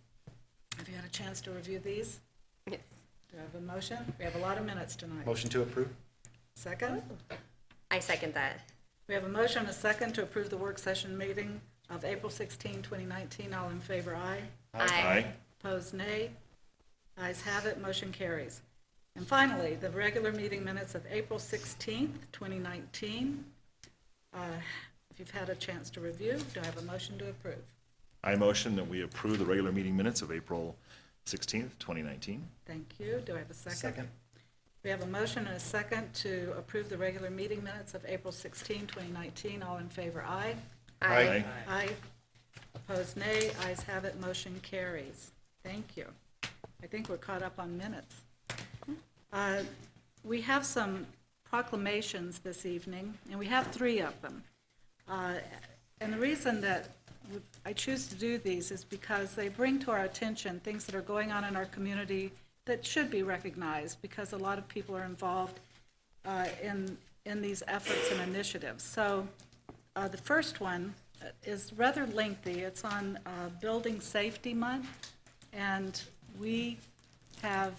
Have you had a chance to review these? Yes. Do I have a motion? We have a lot of minutes tonight. Motion to approve? Second? I second that. We have a motion and a second to approve the work session meeting of April 16, 2019. All in favor, aye. Aye. Opposed, nay. Ayes have it, motion carries. And finally, the regular meeting minutes of April 16th, 2019. If you've had a chance to review, do I have a motion to approve? I motion that we approve the regular meeting minutes of April 16th, 2019. Thank you. Do I have a second? Second. We have a motion and a second to approve the regular meeting minutes of April 16, 2019. All in favor, aye. Aye. Aye. Opposed, nay. Ayes have it, motion carries. Thank you. I think we're caught up on minutes. We have some proclamations this evening, and we have 3 of them. And the reason that I choose to do these is because they bring to our attention things that are going on in our community that should be recognized, because a lot of people are involved in these efforts and initiatives. So the first one is rather lengthy. It's on Building Safety Month, and we have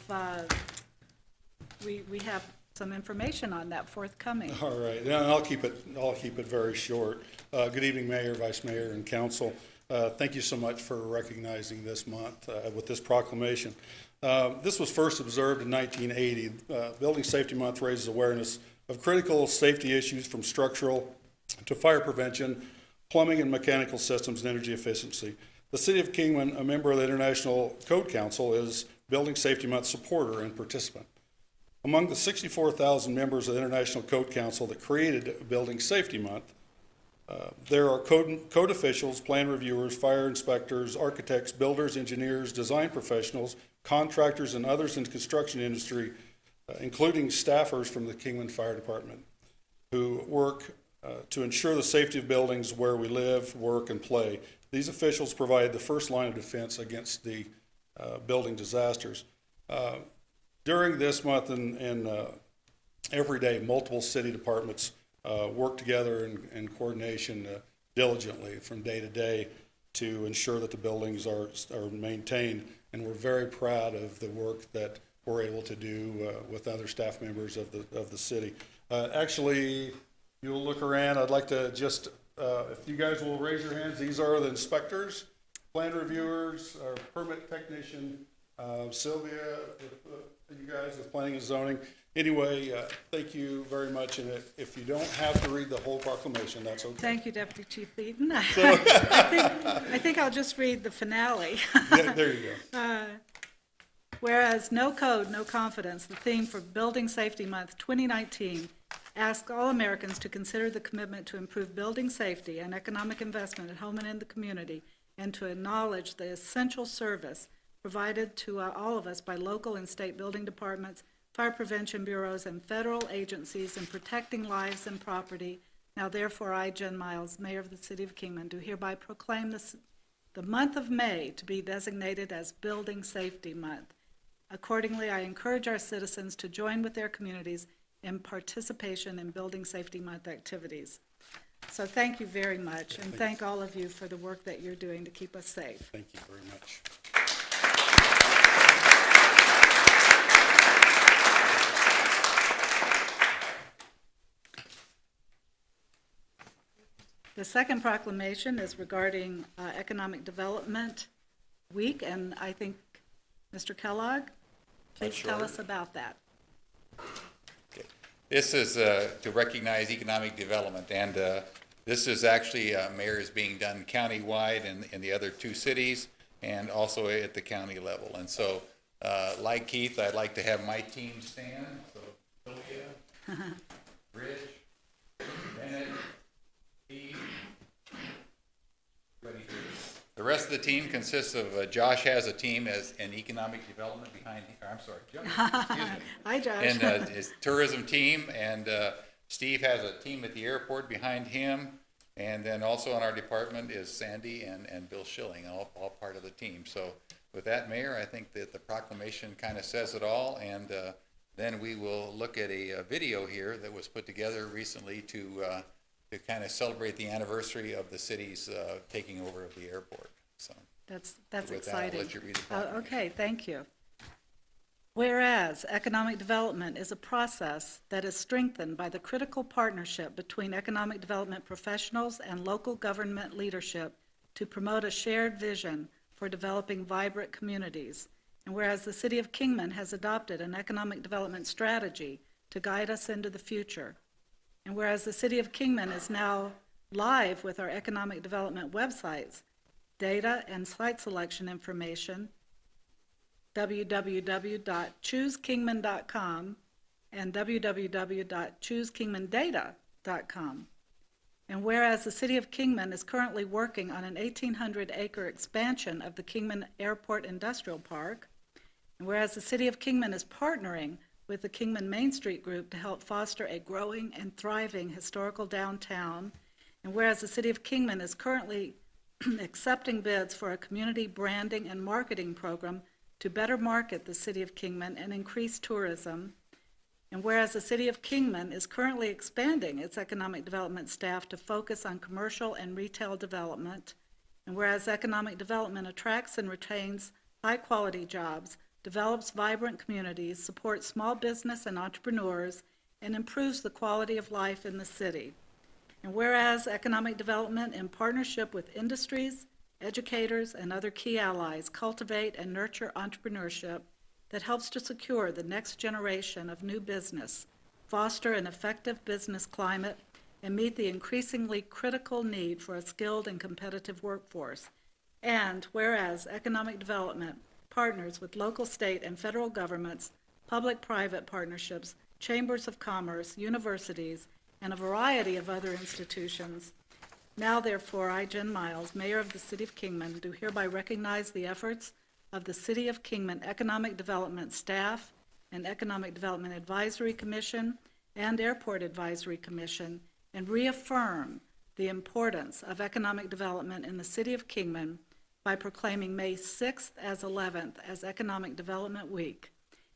some information on that forthcoming. All right, and I'll keep it very short. Good evening, Mayor, Vice Mayor, and Council. Thank you so much for recognizing this month with this proclamation. This was first observed in 1980. Building Safety Month raises awareness of critical safety issues from structural to fire prevention, plumbing and mechanical systems, and energy efficiency. The City of Kingman, a member of the International Code Council, is Building Safety Month supporter and participant. Among the 64,000 members of the International Code Council that created Building Safety Month, there are code officials, plan reviewers, fire inspectors, architects, builders, engineers, design professionals, contractors, and others in the construction industry, including staffers from the Kingman Fire Department, who work to ensure the safety of buildings where we live, work, and play. These officials provide the first line of defense against the building disasters. During this month and every day, multiple city departments work together in coordination diligently from day to day to ensure that the buildings are maintained. And we're very proud of the work that we're able to do with other staff members of the city. Actually, you'll look around. I'd like to just, if you guys will raise your hands, these are the inspectors, plan reviewers, our permit technician, Sylvia, you guys with planning and zoning. Anyway, thank you very much. And if you don't have to read the whole proclamation, that's okay. Thank you, Deputy Chief Eaton. I think I'll just read the finale. Yeah, there you go. Whereas No Code, No Confidence, the theme for Building Safety Month 2019, asks all Americans to consider the commitment to improve building safety and economic investment at home and in the community, and to acknowledge the essential service provided to all of us by local and state building departments, fire prevention bureaus, and federal agencies in protecting lives and property. Now therefore, I, Jen Miles, Mayor of the City of Kingman, do hereby proclaim the month of May to be designated as Building Safety Month. Accordingly, I encourage our citizens to join with their communities in participation in Building Safety Month activities. So thank you very much, and thank all of you for the work that you're doing to keep us safe. Thank you very much. The second proclamation is regarding Economic Development Week, and I think, Mr. Kellogg, please tell us about that. Okay. This is to recognize economic development, and this is actually, Mayor, is being done countywide in the other two cities and also at the county level. And so, like Keith, I'd like to have my team stand. So, Sylvia, Rich, Bennett, Steve, the rest of the team consists of, Josh has a team as an economic development behind, or I'm sorry, Josh, excuse me. Hi, Josh. And his tourism team, and Steve has a team at the airport behind him. And then also in our department is Sandy and Bill Schilling, all part of the team. So with that, Mayor, I think that the proclamation kind of says it all. And then we will look at a video here that was put together recently to kind of celebrate the anniversary of the city's taking over of the airport. So That's with exciting. that, I'll let you read the proclamation. Okay, thank you. Whereas economic development is a process that is strengthened by the critical partnership between economic development professionals and local government leadership to promote a shared vision for developing vibrant communities. And whereas the City of Kingman has adopted an economic development strategy to guide us into the future. And whereas the City of Kingman is now live with our economic development websites, data and site selection information, www.choosekingman.com and www.choosekingmandata.com. And whereas the City of Kingman is currently working on an 1,800-acre expansion of the Kingman Airport Industrial Park, and whereas the City of Kingman is partnering with the Kingman Main Street Group to help foster a growing and thriving historical downtown, and whereas the City of Kingman is currently accepting bids for a community branding and marketing program to better market the City of Kingman and increase tourism, and whereas the City of Kingman is currently expanding its economic development staff to focus on commercial and retail development, and whereas economic development attracts and retains high-quality jobs, develops vibrant communities, supports small business and entrepreneurs, and improves the quality of life in the city. And whereas economic development in partnership with industries, educators, and other key allies cultivate and nurture entrepreneurship that helps to secure the next generation of new business, foster an effective business climate, and meet the increasingly critical need for a skilled and competitive workforce. And whereas economic development partners with local, state, and federal governments, public-private partnerships, chambers of commerce, universities, and a variety of other institutions. Now, therefore, I, Jen Miles, Mayor of the City of Kingman, do hereby recognize the efforts of the City of Kingman Economic Development staff and Economic Development Advisory Commission and Airport Advisory Commission, and reaffirm the importance of economic development in the City of Kingman by proclaiming May 6th as 11th as Economic Development Week.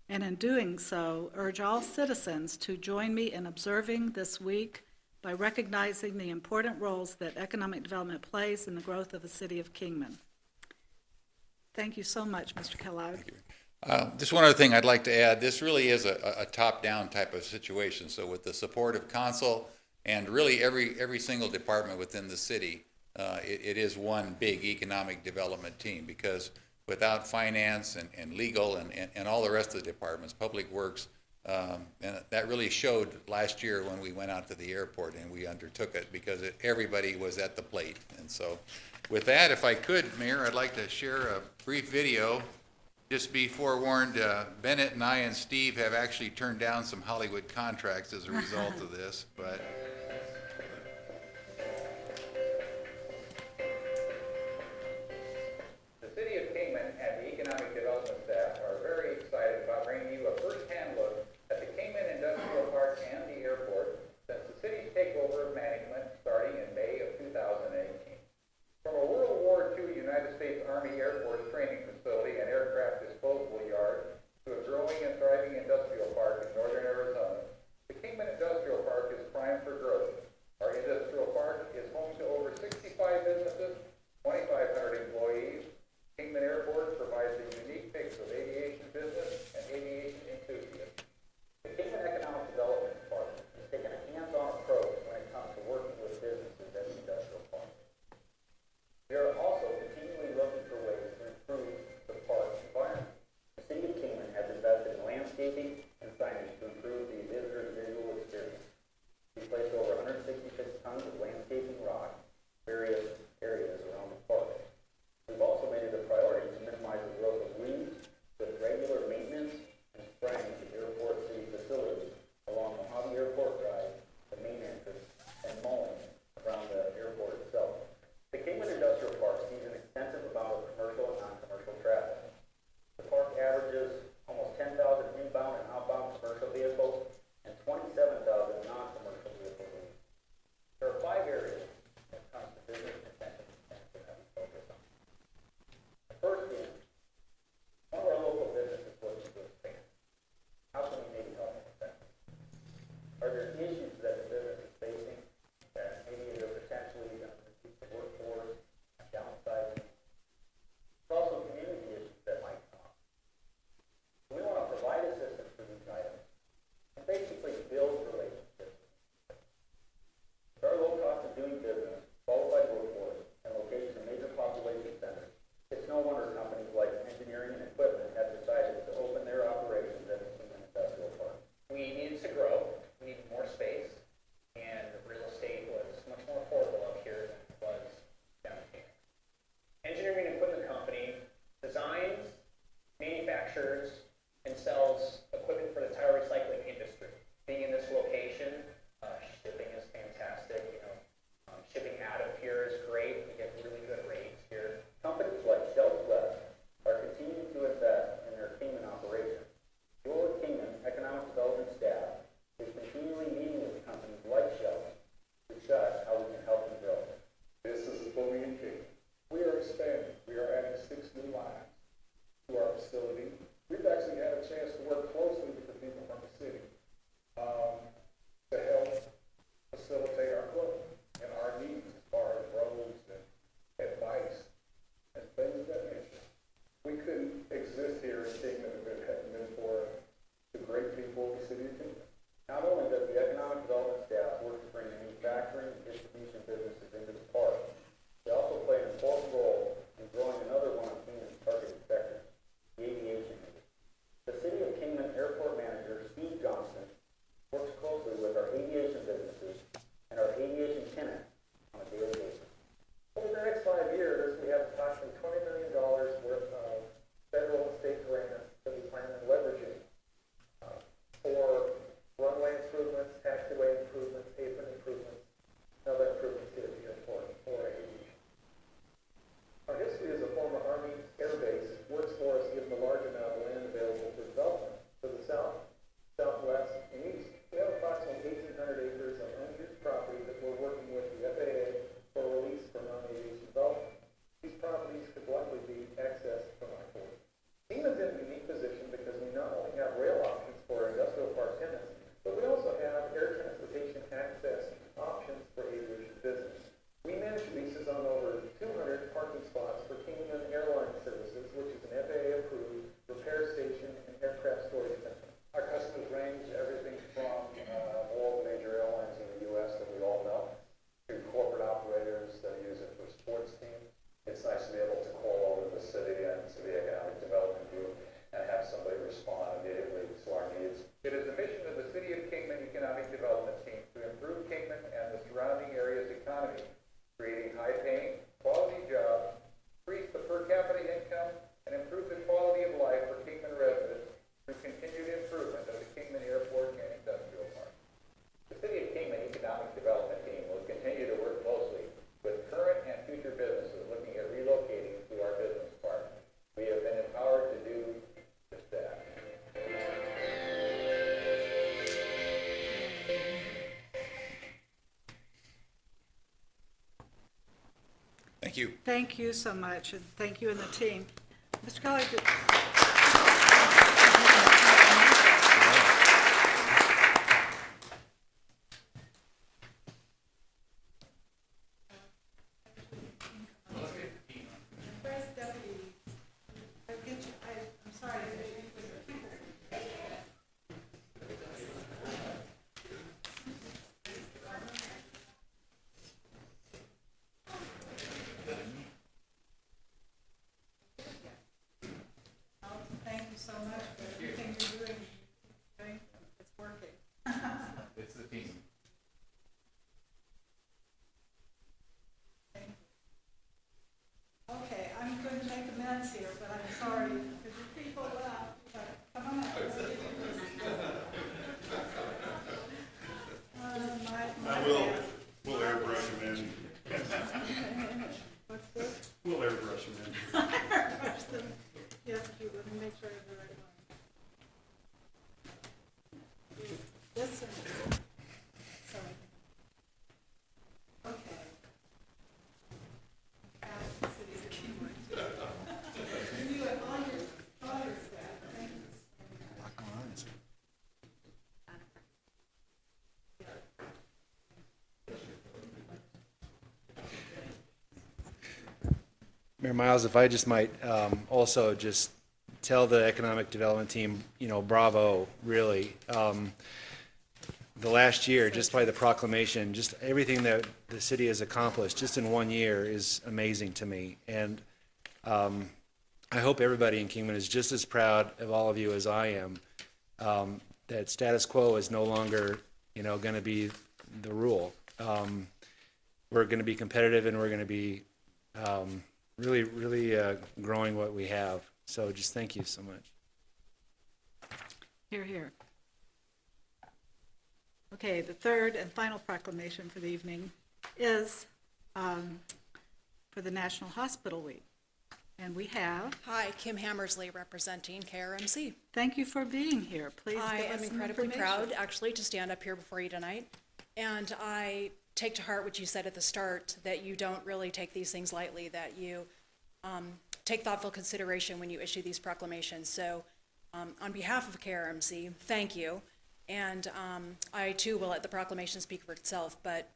And in doing so, urge all citizens to join me in observing this week by recognizing the important roles that economic development plays in the growth of the City of Kingman. Thank you so much, Mr. Kellogg. Just one other thing I'd like to add. This really is a top-down type of situation. So with the support of council and really every single department within the city, it is one big economic development team, because without finance and legal and all the rest of the departments, public works, and that really showed last year when we went out to the airport and we undertook it, because everybody was at the plate. And so with that, if I could, Mayor, I'd like to share a brief video. Just be forewarned, Bennett and I and Steve have actually turned down some Hollywood contracts as a result of this, but. The City of Kingman and the Economic Development staff are very excited about bringing you a first-hand look at the Kingman Industrial Park and the airport since the city's takeover of management starting in May of 2018. From a World War II United States Army Air Force training facility and aircraft disposal yard to a growing and thriving industrial park in northern Arizona, the Kingman Industrial Park is primed for growth. Our industrial park is home to over 65 businesses, 2,500 employees. Kingman Airport provides a unique mix of aviation business and aviation enthusiasts. The Kingman Economic Development Department has taken a hands-on approach when it comes to working with businesses at the industrial park. We are also continually looking for ways to improve the park's environment. The City of Kingman has invested in landscaping and signage to improve the visitor's visual experience. We placed over 166 tons of landscaping rock in various areas around the park. We've also made it a priority to minimize the growth of weeds with regular maintenance and spraying of the airport city facilities along Mojave Airport Drive, the main entrance, and mowing around the airport itself. The Kingman Industrial Park sees an extensive amount of commercial and non-commercial traffic. The park averages almost 10,000 inbound and outbound commercial vehicles and 27,000 non-commercial vehicles. There are 5 areas manufacturing and distribution businesses into the park. They also play an important role in growing another one of Kingman's targeted sectors, the aviation industry. The City of Kingman Airport Manager, Steve Johnson, works closely with our aviation businesses and our aviation tenants on a daily basis. Over the next 5 years, we have approximately $20 million worth of federal and state grants that we plan on leveraging for runway improvements, taxiway improvements, apron improvements, and other improvements here at the airport for aviation. Our history as a former Army air base works for us given the large amount of land available for development to the south, southwest, and east. We have approximately 1,800 acres of unused property that we're working with the FAA for release for non-aviation development. These properties could likely be accessed from our port. Kingman's in a unique position because we not only have rail options for our industrial park tenants, but we also have air transportation access options for aviation business. We manage leases on over 200 parking spots for Kingman Airline Services, which is an FAA-approved repair station and aircraft storage center. Our customers range everything from all the major airlines in the U.S. that we all know, to corporate operators that use it for sports teams. It's nice to be able to call over the city and to the economic development group and have somebody respond immediately to our needs. It is the mission of the City of Kingman Economic Development Team to improve Kingman and the surrounding area's economy, creating high-paying, quality jobs, increase the per capita income, and improve the quality of life for Kingman residents through continued improvement of the Kingman Airport and Industrial Park. The City of Kingman Economic Development Team will continue to work closely with current and future businesses looking at relocating to our business park. We have been empowered to do just that. Thank you. Thank you so much, and thank you and the team. Mr. Keller, First Deputy, I'm sorry. Thank you so much for everything you're doing. Okay? It's working. It's the team. Okay, I'm going to make amends here, but I'm sorry, because your people left, but come on up. We'll airbrush him in. What's this? We'll airbrush him in. Yes, if you would, make sure I have the right one. This one. Sorry. Okay. The city of Kingman. You and all your staff, thank you. Mayor Miles, if I just might also just tell the economic development team, bravo, really. The last year, just by the proclamation, just everything that the city has accomplished just in 1 year is amazing to me. And I hope everybody in Kingman is just as proud of all of you as I am, that status quo is no longer, going to be the rule. We're going to be competitive, and we're going to be really growing what we have. So just thank you so much. Here, here. Okay, the third and final proclamation for the evening is for the National Hospital Week. And we have... Hi, Kim Hammersley representing KRMC. Thank you for being here. Please I give us am some incredibly information. proud, actually, to stand up here before you tonight. And I take to heart what you said at the start, that you don't really take these things lightly, that you take thoughtful consideration when you issue these proclamations. So on behalf of KRMC, thank you. And I, too, will let the proclamation speak for itself. But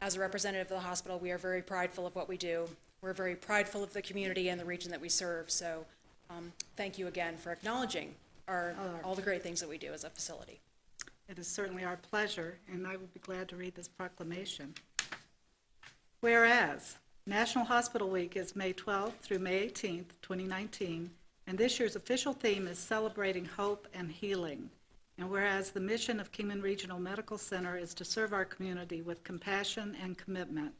as a representative of the hospital, we are very prideful of what we do. We're very prideful of the community and the region that we serve. So thank you again for acknowledging all the great things that we do as a facility. It is certainly our pleasure, and I would be glad to read this proclamation. Whereas National Hospital Week is May 12th through May 18th, 2019, and this year's official theme is Celebrating Hope and Healing. And whereas the mission of Kingman Regional Medical Center is to serve our community with compassion and commitment,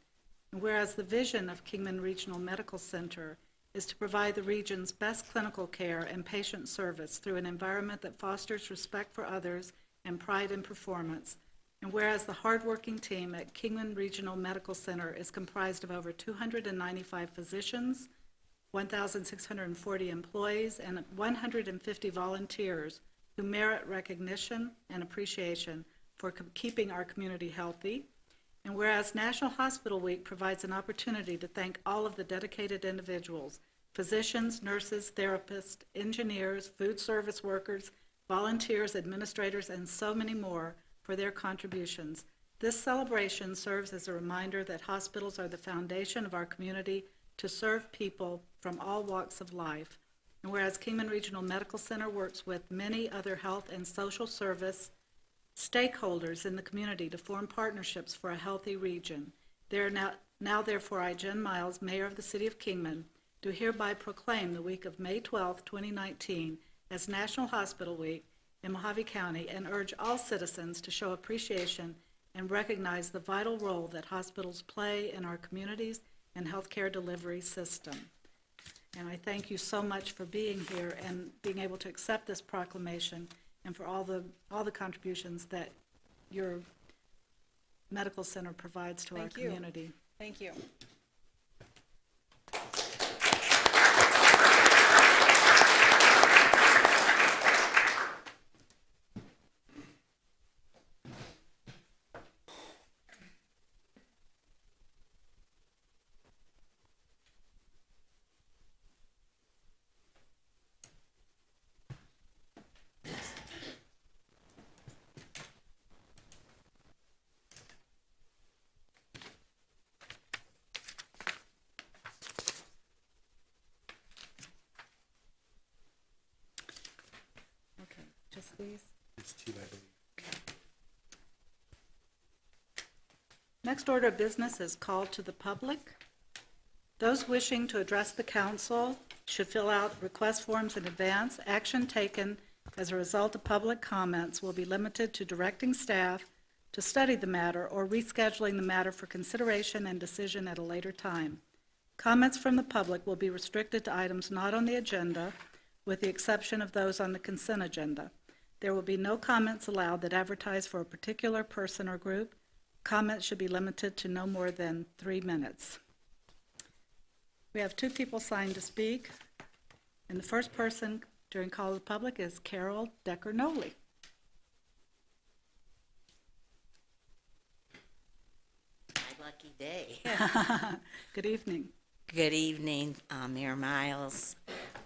and whereas the vision of Kingman Regional Medical Center is to provide the region's best clinical care and patient service through an environment that fosters respect for others and pride in performance. And whereas the hardworking team at Kingman Regional Medical Center is comprised of over 295 physicians, 1,640 employees, and 150 volunteers who merit recognition and appreciation for keeping our community healthy. And whereas National Hospital Week provides an opportunity to thank all of the dedicated individuals, physicians, nurses, therapists, engineers, food service workers, volunteers, administrators, and so many more for their contributions. This celebration serves as a reminder that hospitals are the foundation of our community to serve people from all walks of life. And whereas Kingman Regional Medical Center works with many other health and social service stakeholders in the community to form partnerships for a healthy region, therefore I, Jen Miles, Mayor of the City of Kingman, do hereby proclaim the week of May 12, 2019 as National Hospital Week in Mojave County and urge all citizens to show appreciation and recognize the vital role that hospitals play in our communities and healthcare delivery system. And I thank you so much for being here and being able to accept this proclamation and for all the contributions that your medical center provides to our community. Thank you. Okay, just these. It's two, I believe. Next order of business is call to the public. Those wishing to address the council should fill out request forms in advance. Action taken as a result of public comments will be limited to directing staff to study the matter or rescheduling the matter for consideration and decision at a later time. Comments from the public will be restricted to items not on the agenda, with the exception of those on the consent agenda. There will be no comments allowed that advertise for a particular person or group. Comments should be limited to no more than 3 minutes. We have 2 people signed to speak, and the first person during call to the public is Carol Decker-Noley. My lucky day. Good evening. Good evening, Mayor Miles,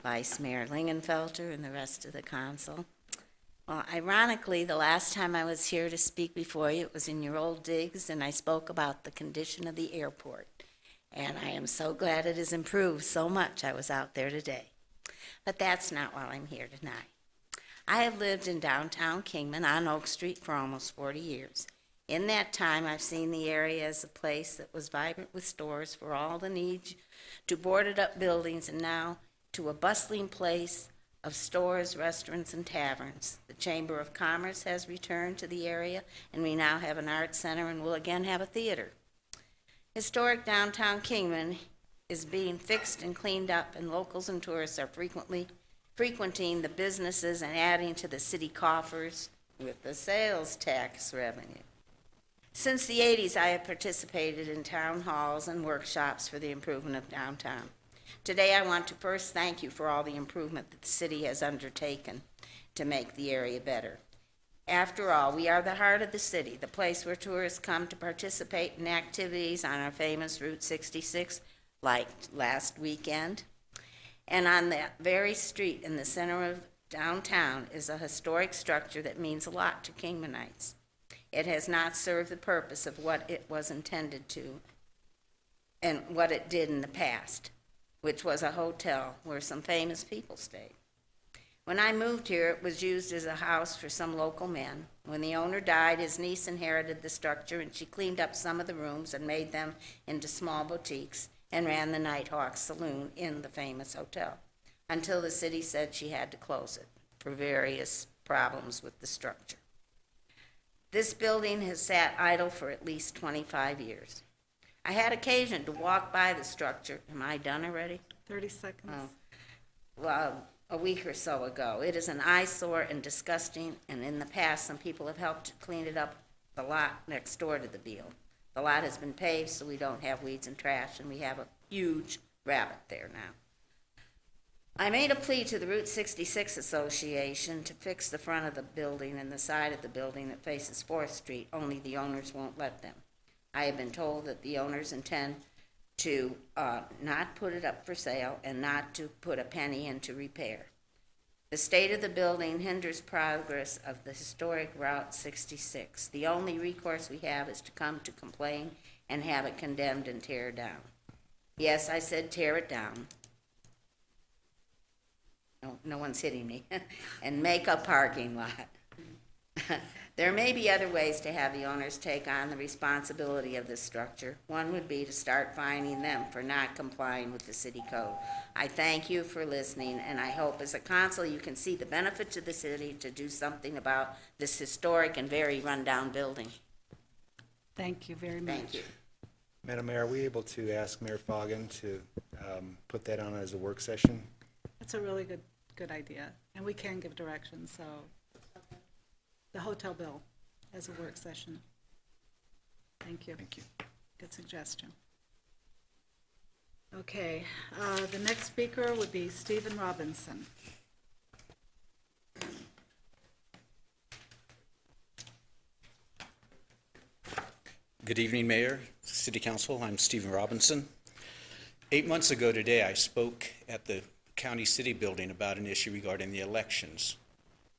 Vice Mayor Lingenfelter, and the rest of the council. Well, ironically, the last time I was here to speak before you, it was in your old digs, and I spoke about the condition of the airport. And I am so glad it has improved so much. I was out there today. But that's not why I'm here tonight. I have lived in downtown Kingman on Oak Street for almost 40 years. In that time, I've seen the area as a place that was vibrant with stores for all the needs, to boarded up buildings, and now to a bustling place of stores, restaurants, and taverns. The Chamber of Commerce has returned to the area, and we now have an art center and will again have a theater. Historic downtown Kingman is being fixed and cleaned up, and locals and tourists are frequenting the businesses and adding to the city coffers with the sales tax revenue. Since the 80s, I have participated in town halls and workshops for the improvement of downtown. Today, I want to first thank you for all the improvement that the city has undertaken to make the area better. After all, we are the heart of the city, the place where tourists come to participate in activities on our famous Route 66, like last weekend. And on that very street in the center of downtown is a historic structure that means a lot to Kingmanites. It has not served the purpose of what it was intended to and what it did in the past, which was a hotel where some famous people stayed. When I moved here, it was used as a house for some local men. When the owner died, his niece inherited the structure, and she cleaned up some of the rooms and made them into small boutiques and ran the Nighthawk Saloon in the famous hotel, until the city said she had to close it for various problems with the structure. This building has sat idle for at least 25 years. I had occasion to walk by the structure. Am I done already? 30 seconds. Oh. Well, a week or so ago. It is an eyesore and disgusting, and in the past, some people have helped to clean it up the lot next door to the deal. The lot has been paved, so we don't have weeds and trash, and we have a huge rabbit there now. I made a plea to the Route 66 Association to fix the front of the building and the side of the building that faces 4th Street, only the owners won't let them. I have been told that the owners intend to not put it up for sale and not to put a penny into repair. The state of the building hinders progress of the historic Route 66. The only recourse we have is to come to complain and have it condemned and tear down. Yes, I said tear it down. No one's hitting me. And make a parking lot. There may be other ways to have the owners take on the responsibility of this structure. One would be to start fining them for not complying with the city code. I thank you for listening, and I hope as a council you can see the benefit to the city to do something about this historic and very rundown building. Thank you very much. Thank you. Madam Mayor, are we able to ask Mayor Foggin to put that on as a work session? That's a really good idea, and we can give direction, so the hotel bill as a work session. Thank you. Thank you. Good suggestion. Okay, the next speaker would be Stephen Robinson. Good evening, Mayor, City Council. I'm Stephen Robinson. 8 months ago today, I spoke at the County City Building about an issue regarding the elections.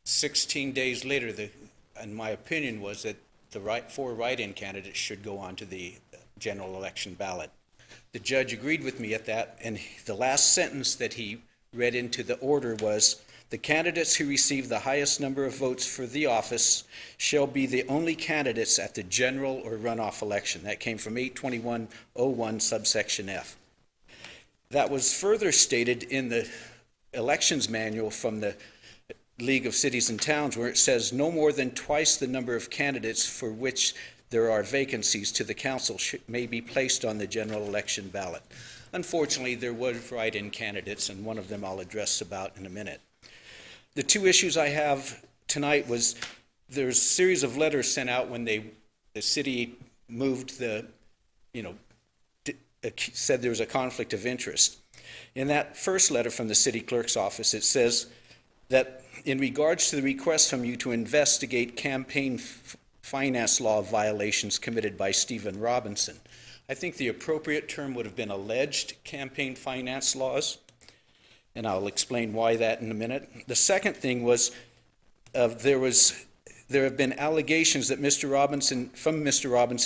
16 days later, and my opinion was that the four write-in candidates should go on to the general election ballot. The judge agreed with me at that, and the last sentence that he read into the order was, "The candidates who receive the highest number of votes for the office shall be the only candidates at the general or runoff election." That came from 82101 subsection F. That was further stated in the elections manual from the League of Cities and Towns, where it says no more than twice the number of candidates for which there are vacancies to the council may be placed on the general election ballot. Unfortunately, there were write-in candidates, and one of them I'll address about in a minute. The two issues I have tonight was there's a series of letters sent out when the city moved said there was a conflict of interest. In that first letter from the city clerk's office, it says that in regards to the request from you to investigate campaign finance law violations committed by Stephen Robinson, I think the appropriate term would have been alleged campaign finance laws, and I'll explain why that in a minute. The second thing was there have been allegations that Mr. Robinson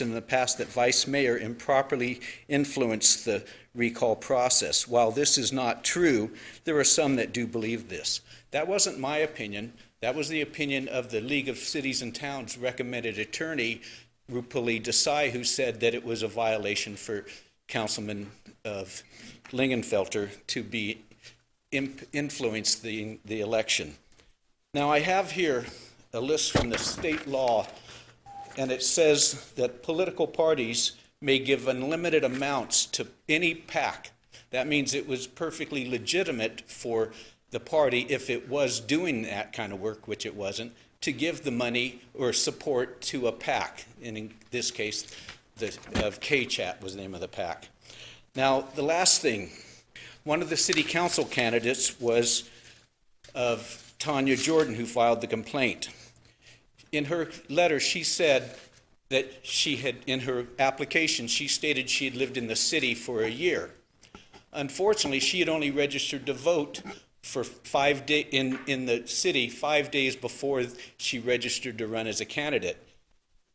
in the past that Vice Mayor improperly influenced the recall process. While this is not true, there are some that do believe this. That wasn't my opinion. That was the opinion of the League of Cities and Towns recommended attorney, Rupali Desai, who said that it was a violation for Councilman of Lingenfelter to be influence the election. Now I have here a list from the state law, and it says that political parties may give unlimited amounts to any PAC. That means it was perfectly legitimate for the party, if it was doing that kind of work, which it wasn't, to give the money or support to a PAC. And in this case, of KCHAT was the name of the PAC. Now, the last thing, one of the city council candidates was of Tanya Jordan, who filed the complaint. In her letter, she said that she had, in her application, she stated she had lived in the city for a year. Unfortunately, she had only registered to vote for 5 days in the city 5 days before she registered to run as a candidate.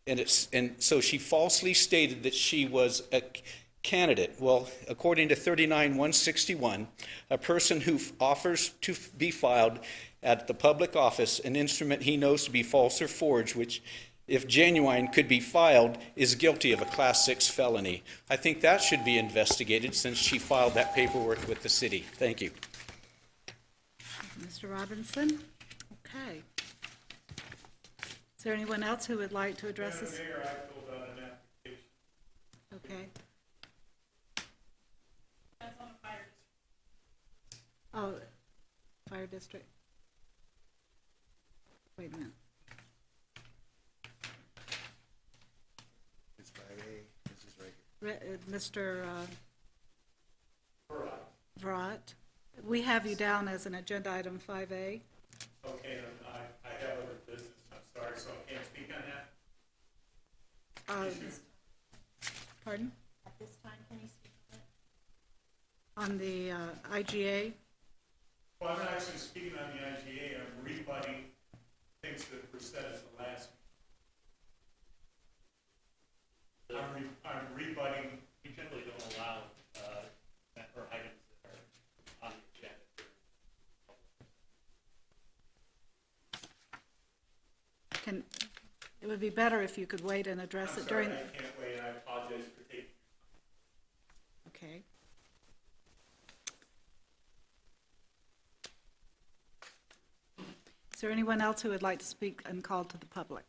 And so she falsely stated that she was a candidate. Well, according to 39-161, a person who offers to be filed at the public office an instrument he knows to be false or forged, which, if genuine, could be filed, is guilty of a Class 6 felony. I think that should be investigated since she filed that paperwork with the city. Thank you. Mr. Robinson? Okay. Is there anyone else who would like to address this? Madam Mayor, I filled out an application. Okay. That's on the fire district. Oh, fire district. Wait a minute. It's 5A, this is regular. Mr. Virat, we have you down as an agenda item 5A. Okay, I have other business, I'm sorry, so I can't speak on that. Pardon? At this time, can you speak On the IGA? Well, I'm not actually speaking on the IGA, I'm rebutting things that were said at the last meeting. I'm rebutting. We generally don't allow, or items that are on the agenda. It would be better if you could wait and address it during. I can't wait, I apologize for taking. Okay. Is there anyone else who would like to speak and call to the public?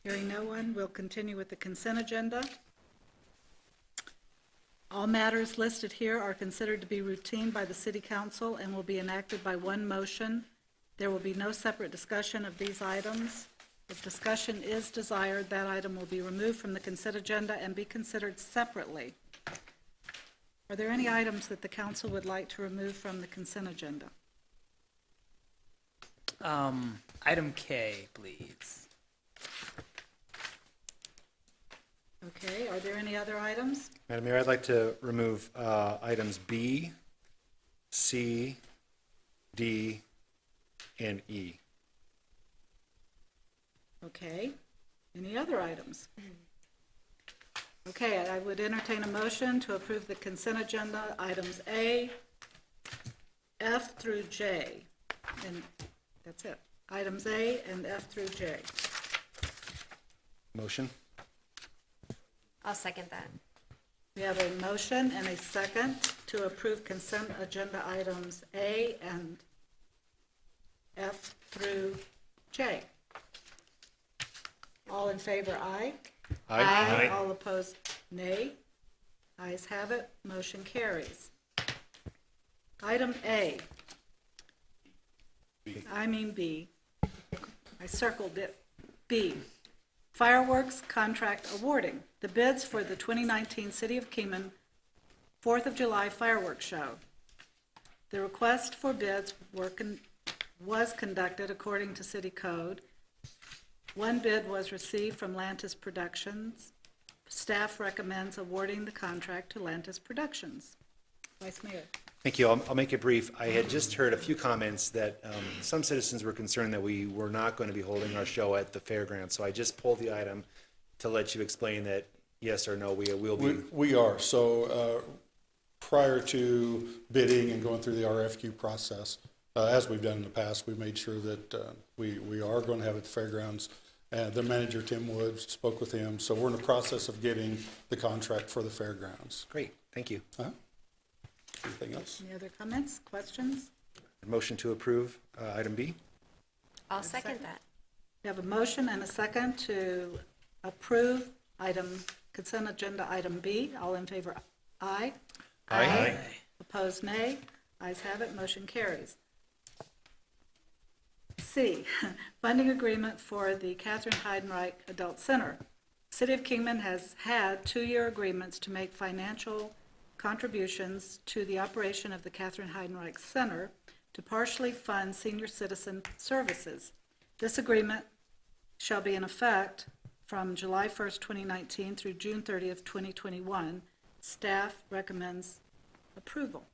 Hearing no one, we'll continue with the consent agenda. All matters listed here are considered to be routine by the City Council and will be enacted by one motion. There will be no separate discussion of these items. If discussion is desired, that item will be removed from the consent agenda and be considered separately. Are there any items that the council would like to remove from the consent agenda? Item K, please. Okay, are there any other items? Madam Mayor, I'd like to remove items B, C, D, and E. Okay, any other items? Okay, I would entertain a motion to approve the consent agenda, items A, F through J. And that's it. Items A and F through J. Motion? I'll second that. We have a motion and a second to approve consent agenda items A and F through J. All in favor, aye. Aye. Aye. All opposed, nay. Ayes have it, motion carries. Item A. B. I circled it. B. Fireworks contract awarding. The bids for the 2019 City of Kingman 4th of July fireworks show. The request for bids was conducted according to city code. One bid was received from Lantis Productions. Staff recommends awarding the contract to Lantis Productions. Vice Mayor. Thank you. I'll make it brief. I had just heard a few comments that some citizens were concerned that we were not going to be holding our show at the fairgrounds. So I just pulled the item to let you explain that yes or no, we will be. We are. So prior to bidding and going through the RFQ process, as we've done in the past, we made sure that we are going to have it at the fairgrounds. The manager, Tim Woods, spoke with him. So we're in the process of getting the contract for the fairgrounds. Great. Thank you. Anything else? Any other comments, questions? Motion to approve item B. I'll second that. We have a motion and a second to approve consent agenda item B. All in favor, aye. Aye. Opposed, nay. Ayes have it, motion carries. C, funding agreement for the Catherine Heidenreich Adult Center. City of Kingman has had 2-year agreements to make financial contributions to the operation of the Catherine Heidenreich Center to partially fund senior citizen services. This agreement shall be in effect from July 1st, 2019 through June 30th, 2021. Staff recommends approval.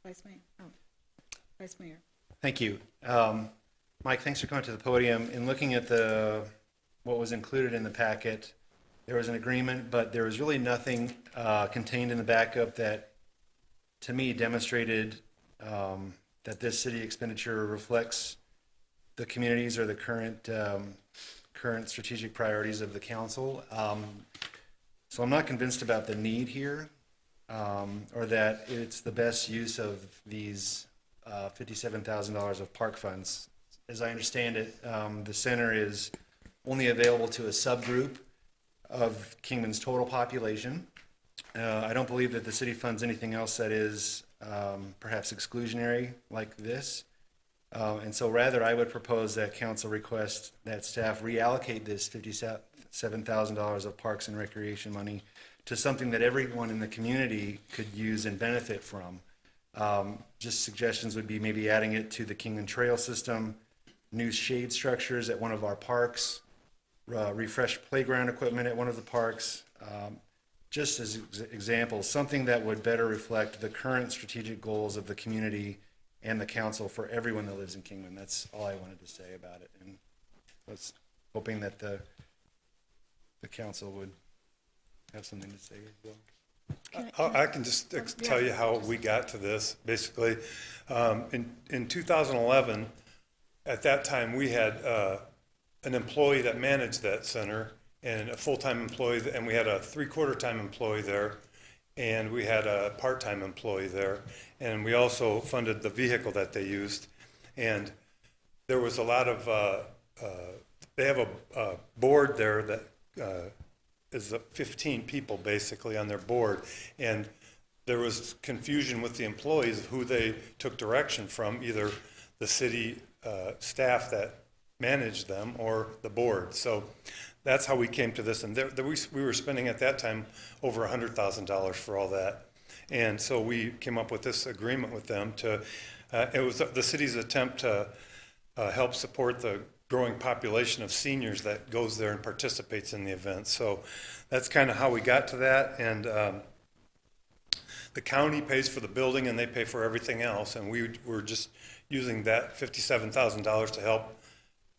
Vice Mayor. Thank you. Mike, thanks for coming to the podium. In looking at what was included in the packet, there was an agreement, but there was really nothing contained in the backup that, to me, demonstrated that this city expenditure reflects the communities or the current strategic priorities of the council. So I'm not convinced about the need here, or that it's the best use of these $57,000 of park funds. As I understand it, the center is only available to a subgroup of Kingman's total population. I don't believe that the city funds anything else that is perhaps exclusionary like this. And so rather, I would propose that council request that staff reallocate this $57,000 of parks and recreation money to something that everyone in the community could use and benefit from. Just suggestions would be maybe adding it to the Kingman Trail system, new shade structures at one of our parks, refreshed playground equipment at one of the parks, just as examples, something that would better reflect the current strategic goals of the community and the council for everyone that lives in Kingman. That's all I wanted to say about it, and I was hoping that the council would have something to say as well. I can just tell you how we got to this. Basically, in 2011, at that time, we had an employee that managed that center and a full-time employee, and we had a three-quarter-time employee there, and we had a part-time employee there, and we also funded the vehicle that they used. And there was a lot of, they have a board there that is 15 people basically on their board, and there was confusion with the employees of who they took direction from, either the city staff that managed them or the board. So that's how we came to this, and we were spending at that time over $100,000 for all that. And so we came up with this agreement with them to, it was the city's attempt to help support the growing population of seniors that goes there and participates in the event. So that's kind of how we got to that. And the county pays for the building and they pay for everything else. And we were just using that $57,000 to help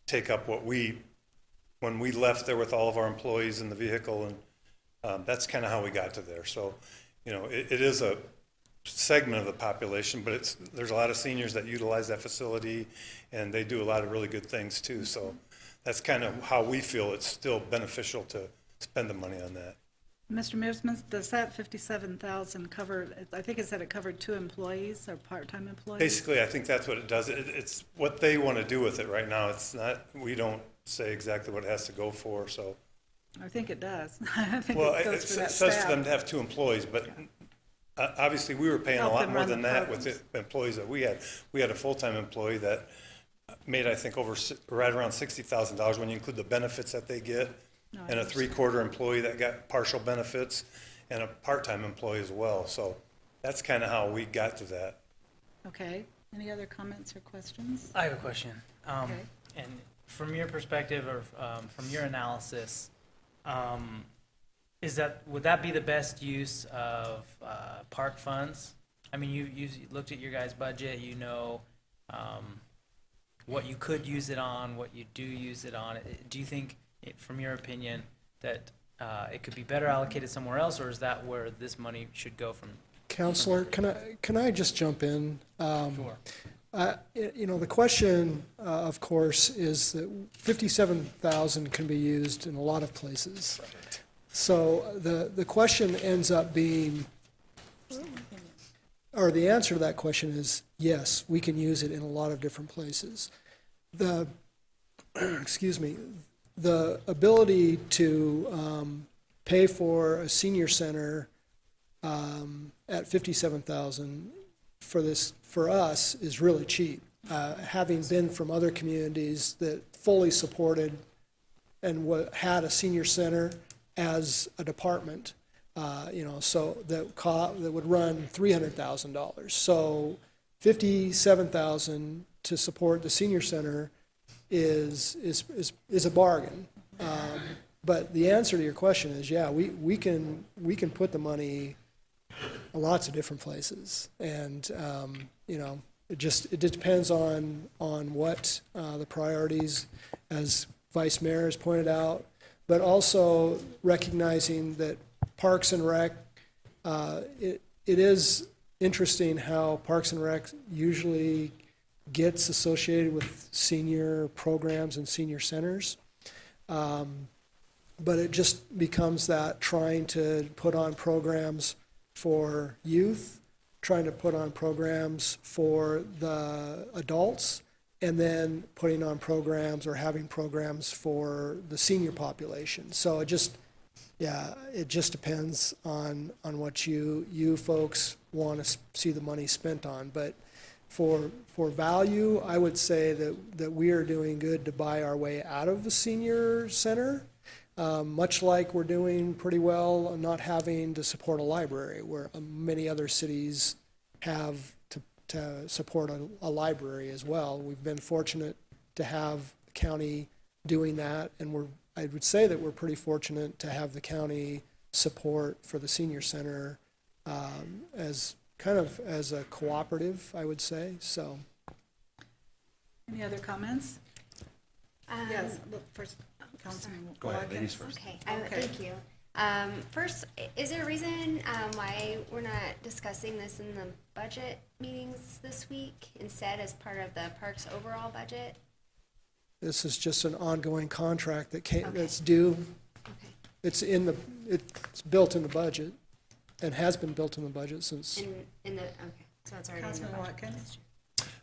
take up what when we left there with all of our employees in the vehicle. And that's kind of how we got to there. So, you know, it is a segment of the population, but there's a lot of seniors that utilize that facility, and they do a lot of really good things too. So that's kind of how we feel it's still beneficial to spend the money on that. Mr. Mearsman, does that 57,000 cover, I think it said it covered 2 employees or part-time employees? Basically, I think that's what it does. It's what they want to do with it right now. It's not, we don't say exactly what it has to go for, so. I think it does. I think Well, it it goes for that says staff. to them to have 2 employees, but obviously we were paying a Help lot them more run than the that with the employees that we had. We had a full-time employee that made, I think, right around $60,000 when you include the benefits that they get, and a three-quarter employee that got partial benefits, and a part-time employee as well. So that's kind of how we got to that. Okay. Any other comments or questions? I have a question. Okay. And from your perspective or from your analysis, would that be the best use of park funds? I mean, you looked at your guys' budget, you know what you could use it on, what you do use it on. Do you think, from your opinion, that it could be better allocated somewhere else, or is that where this money should go from? Counselor, can I just jump in? Sure. You know, the question, of course, is that 57,000 can be used in a lot of places. So the question ends up being, or the answer to that question is yes, we can use it in a lot of different places. Excuse me, the ability to pay for a senior center at 57,000 for us is really cheap. Having been from other communities that fully supported and had a senior center as a department, you know, so that would run $300,000. So 57,000 to support the senior center is a bargain. But the answer to your question is, yeah, we can put the money in lots of different places, and you know, it depends on what the priorities, as Vice Mayor has pointed out, but also recognizing that Parks and Rec, it is interesting how Parks and Rec usually gets associated with senior programs and senior centers. But it just becomes that trying to put on programs for youth, trying to put on programs for the adults, and then putting on programs or having programs for the senior population. So it just depends on what you folks want to see the money spent on. But for value, I would say that we are doing good to buy our way out of the senior center, much like we're doing pretty well on not having to support a library, where many other cities have to support a library as well. We've been fortunate to have the county doing that, and I would say that we're pretty fortunate to have the county support for the senior center as kind of as a cooperative, I would say. So, Any other comments? Yes, look, first, Councilman Go ahead, Watkins. ladies first. Okay, Okay. thank you. First, is there a reason why we're not discussing this in the budget meetings this week instead as part of the park's overall budget? this is just an ongoing contract that Okay. that's due. Okay. It's built in the budget and has been built in the budget since. In the, okay, so it's already in the Councilman budget. Watkins?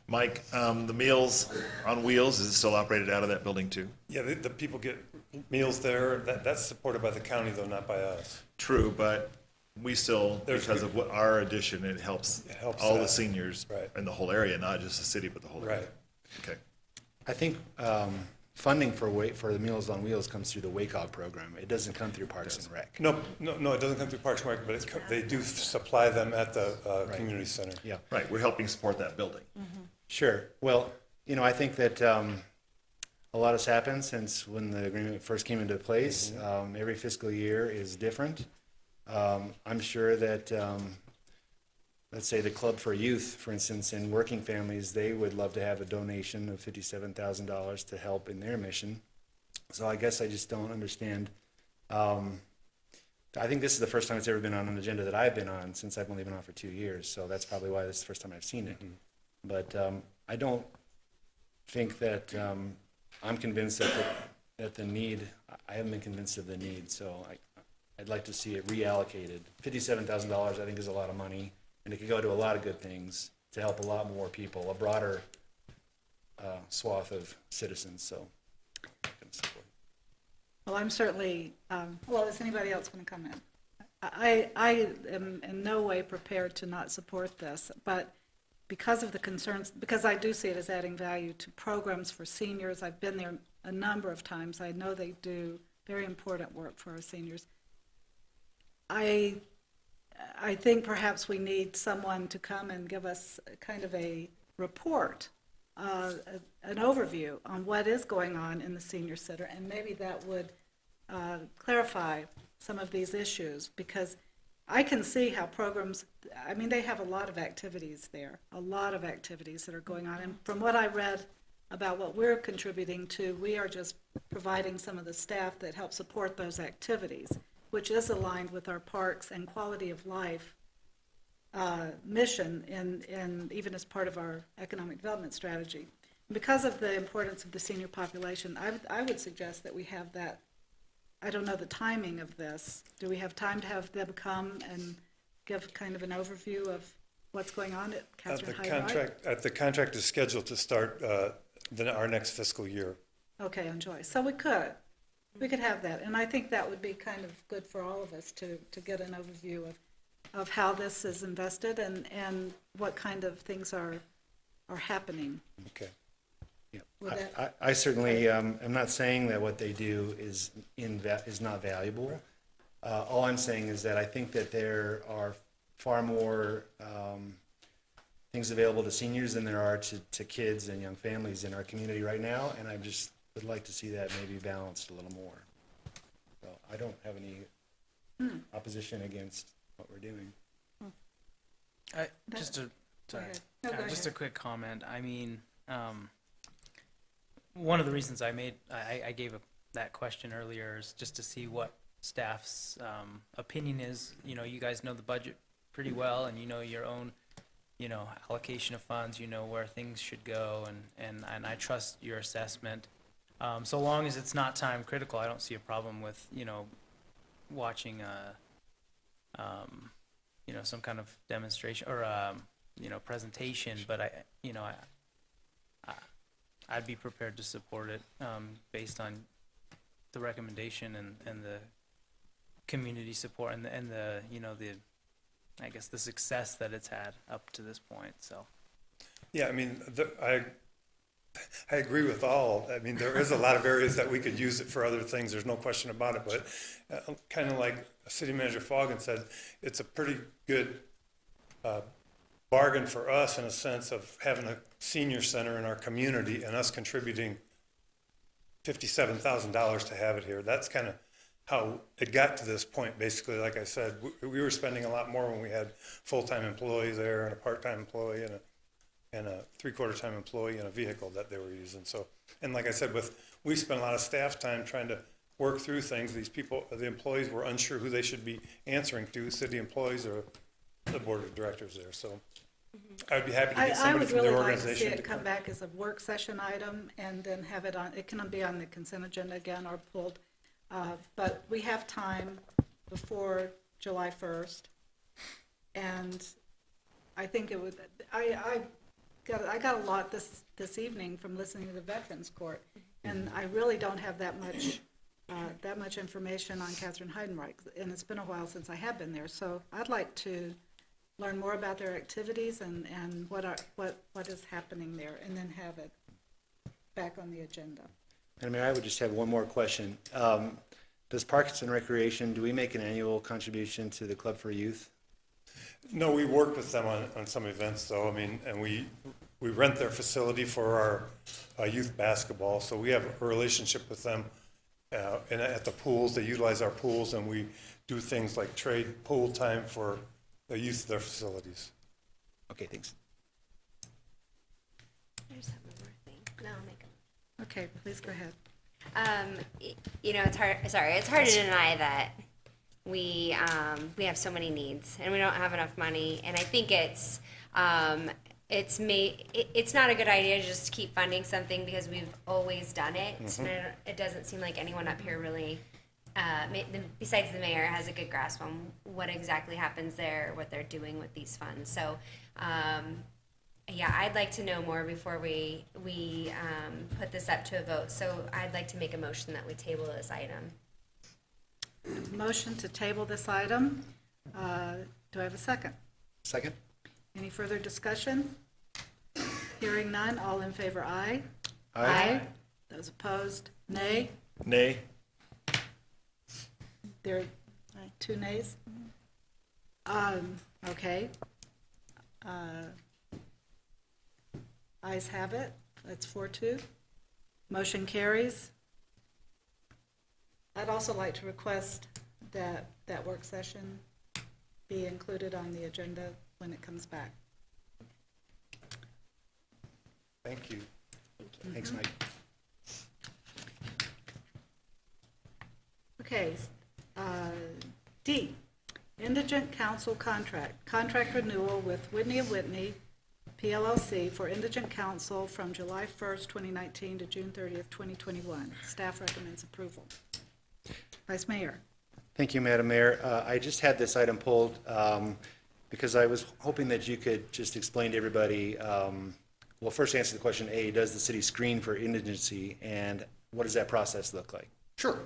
Mike, the Meals on Wheels, is it still operated out of that building too? Yeah, the people get meals there. That's supported by the county though, not by us. True, but we still, There's- because of what our addition, it helps all the seniors Right. in the whole area, not just the city, but the whole area. Right. Okay. I think funding for the Meals on Wheels comes through the WACOG program. It doesn't come through Parks and Rec. No, it doesn't come through Parks and Rec, but they do supply them at the community center. Yeah. Right, we're helping support that building. Sure. Well, I think that a lot has happened since when the agreement first came into place. Every fiscal year is different. I'm sure that, let's say the Club for Youth, for instance, in working families, they would love to have a donation of $57,000 to help in their mission. So I guess I just don't understand. I think this is the first time it's ever been on an agenda that I've been on since I've only been on for 2 years. So that's probably why this is the first time I've seen it. But I don't think that I'm convinced that the need, I haven't been convinced of the need, so I'd like to see it reallocated. $57,000 I think is a lot of money, and it could go to a lot of good things to help a lot more people, a broader swath of citizens, so I can support it. Well, I'm certainly, well, is anybody else going to comment? I am in no way prepared to not support this, but because of the concerns, because I do see it as adding value to programs for seniors. I've been there a number of times. I know they do very important work for our seniors. I think perhaps we need someone to come and give us kind of a report, an overview on what is going on in the senior center, and maybe that would clarify some of these issues, because I can see how programs, I mean, they have a lot of activities there, a lot of activities that are going on. And from what I read about what we're contributing to, we are just providing some of the staff that help support those activities, which is aligned with our parks and quality of life mission, and even as part of our economic development strategy. Because of the importance of the senior population, I would suggest that we have that. I don't know the timing of this. Do we have time to have them come and give kind of an overview of what's going on at Catherine Hyde Drive? The contract is scheduled to start our next fiscal year. Okay, on Joy. So we could have that. And I think that would be kind of good for all of us to get an overview of how this is invested and what kind of things are happening. Okay. Yeah. I certainly am not saying that what they do is not valuable. All I'm saying is that I think that there are far more things available to seniors than there are to kids and young families in our community right now, and I just would like to see that maybe balanced a little more. So I don't have any opposition against what we're doing. Just a Go ahead. just a quick comment. I mean, one of the reasons I gave that question earlier is just to see what staff's opinion is. You know, you guys know the budget pretty well, and you know your own allocation of funds, you know where things should go, and I trust your assessment. So long as it's not time critical, I don't see a problem with, watching some kind of demonstration or, presentation, but I'd be prepared to support it, based on the recommendation and the community support and the I guess the success that it's had up to this point, so. Yeah, I mean, I agree with all. I mean, there is a lot of areas that we could use it for other things, there's no question about it, but kind of like City Manager Foggin said, it's a pretty good bargain for us in a sense of having a senior center in our community and us contributing $57,000 to have it here. That's kind of how it got to this point, basically. Like I said, we were spending a lot more when we had full-time employees there and a part-time employee and a three-quarter-time employee and a vehicle that they were using. So, and like I said, we spent a lot of staff time trying to work through things. These people, the employees were unsure who they should be answering to, city employees or the board of directors there. So I'd be happy to get somebody from their I would really like to see organization. it come back as a work session item and then have it on, it can be on the consent agenda again or pulled. But we have time before July 1st. And I think it would, I got a lot this evening from listening to the Veterans Court. And I really don't have that much information on Catherine Heidenreich. And it's been a while since I have been there. So I'd like to learn more about their activities and what is happening there, and then have it back on the agenda. Madam Mayor, I would just have one more question. Does Parks and Recreation, do we make an annual contribution to the Club for Youth? No, we work with them on some events though. I mean, and we rent their facility for our youth basketball. So we have a relationship with them and at the pools. They utilize our pools, and we do things like trade pool time for the use of their facilities. Okay, thanks. I just have one more thing. No, I'll make a. Okay, please go ahead. It's hard. Sorry, it's hard to deny that we have so many needs and we don't have enough money. And I think it's not a good idea to just keep funding something because we've always done it. Mm-hmm. And it doesn't seem like anyone up here really, besides the mayor, has a good grasp on what exactly happens there, what they're doing with these funds. So. Yeah, I'd like to know more before we put this up to a vote. So I'd like to make a motion that we table this item. Motion to table this item. Do I have a second? Second. Any further discussion? Hearing none, all in favor, aye. Aye. Those opposed, nay. Nay. There are 2 nays. Okay. Ayes have it. That's 4-2. Motion carries. I'd also like to request that that work session be included on the agenda when it comes back. Thank you. Thanks, Mike. Okay. D, Indigent Council Contract renewal with Whitney & Whitney, PLLC for Indigent Council from July 1st, 2019 to June 30th, 2021. Staff recommends approval. Vice Mayor. Thank you, Madam Mayor. I just had this item pulled because I was hoping that you could just explain to everybody, well, first answer the question, A, does the city screen for indigency, and what does that process look like? Sure.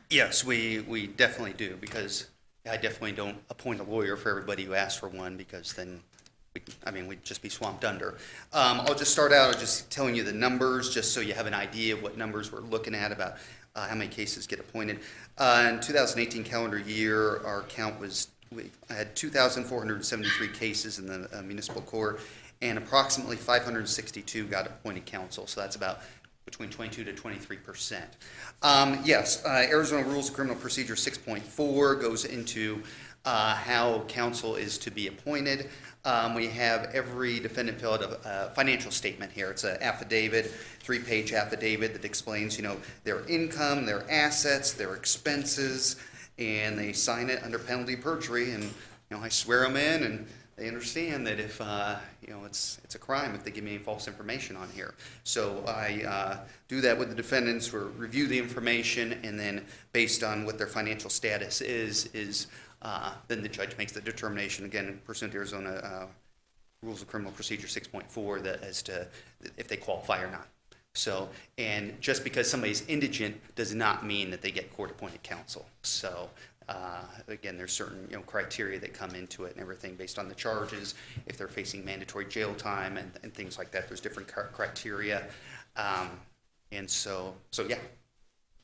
Yes, we definitely do, because I definitely don't appoint a lawyer for everybody who asks for one, because then we'd just be swamped under. I'll just start out just telling you the numbers, just so you have an idea of what numbers we're looking at about how many cases get appointed. In 2018 calendar year, our count was, we had 2,473 cases in the municipal court, and approximately 562 got appointed counsel. So that's about between 22 to 23%. Yes, Arizona Rules of Criminal Procedure 6.4 goes into how counsel is to be appointed. We have every defendant fill out a financial statement here. It's an affidavit, 3-page affidavit that explains, their income, their assets, their expenses, and they sign it under penalty of perjury. And I swear them in, and they understand that if, it's a crime if they give me any false information on here. So I do that with the defendants, or review the information, and then based on what their financial status is then the judge makes the determination, again, pursuant to Arizona Rules of Criminal Procedure 6.4, that as to if they qualify or not. So, and just because somebody's indigent does not mean that they get court-appointed counsel. So, again, there's certain, criteria that come into it and everything based on the charges, if they're facing mandatory jail time and things like that. There's different criteria. And so yeah.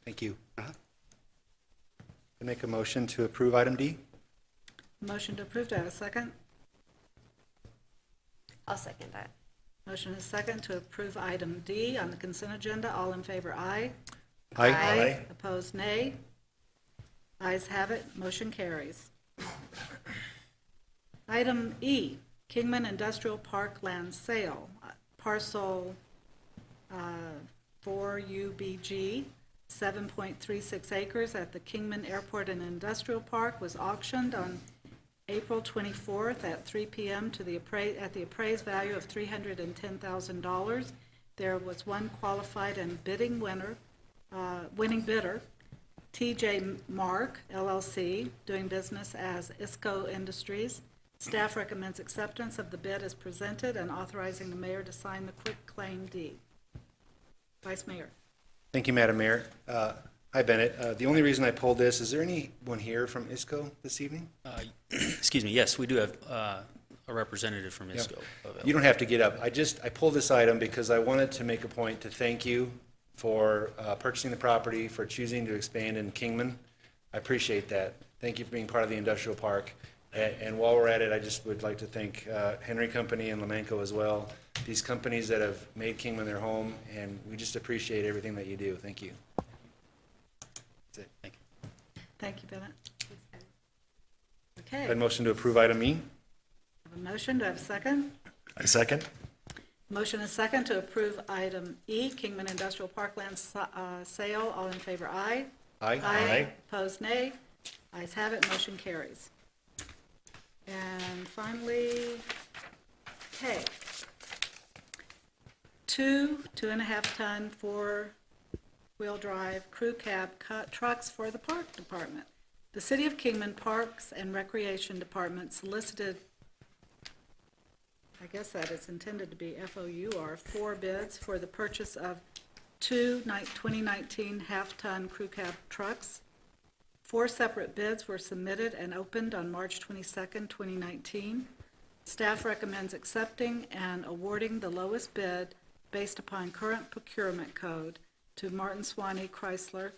Thank you. I make a motion to approve item D. Motion to approve, do I have a second? I'll second that. Motion is second to approve item D on the consent agenda. All in favor, aye. Aye. Aye. Opposed, nay. Ayes have it, motion carries. Item E, Kingman Industrial Park land sale, parcel 4UBG, 7.36 acres at the Kingman Airport and Industrial Park was auctioned on April 24th at 3 p.m. at the appraised value of $310,000. There was one qualified and winning bidder, TJ Mark, LLC, doing business as ISCO Industries. Staff recommends acceptance of the bid as presented and authorizing the mayor to sign the quitclaim deed. Vice Mayor. Thank you, Madam Mayor. Hi, Bennett. The only reason I pulled this, is there anyone here from ISCO this evening? Excuse me, yes, we do have a representative from Yeah. ISCO. You don't have to get up. I pulled this item because I wanted to make a point to thank you for purchasing the property, for choosing to expand in Kingman. I appreciate that. Thank you for being part of the industrial park. And while we're at it, I just would like to thank Henry Company and Lamenco as well. These companies that have made Kingman their home, and we just appreciate everything that you do. Thank you. That's it. Thank you. Thank you, Bennett. I Okay, had a motion to approve item E. have a motion, do I have a second? I second. Motion is second to approve item E, Kingman Industrial Parkland sale. All in favor, aye. Aye. Aye. Opposed, nay. Ayes have it, motion carries. And finally, K. 2.5-ton, four-wheel drive crew cab trucks for the park department. The City of Kingman Parks and Recreation Department solicited, I guess that is intended to be FOUR, 4 bids for the purchase of 2019 half-ton crew cab trucks. 4 separate bids were submitted and opened on March 22nd, 2019. Staff recommends accepting and awarding the lowest bid based upon current procurement code to Martin Swanee Chrysler,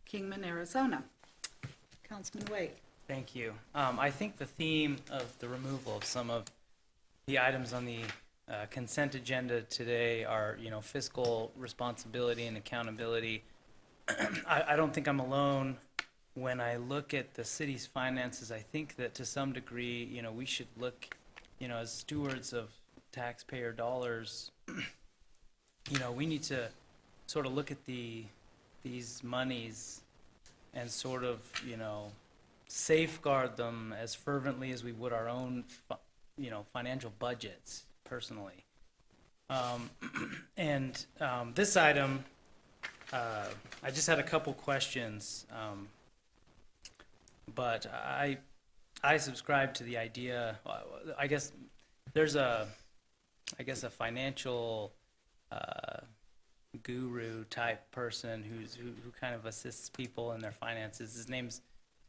Kingman, Arizona. Councilman Wade. Thank you. I think the theme of the removal of some of the items on the consent agenda today are, fiscal responsibility and accountability. I don't think I'm alone when I look at the city's finances. I think that to some degree, we should look, as stewards of taxpayer dollars, we need to sort of look at these monies and sort of, safeguard them as fervently as we would our own, financial budgets personally. This item, I just had a couple questions, but I subscribe to the idea. I guess there's a financial guru type person who kind of assists people in their finances. His name's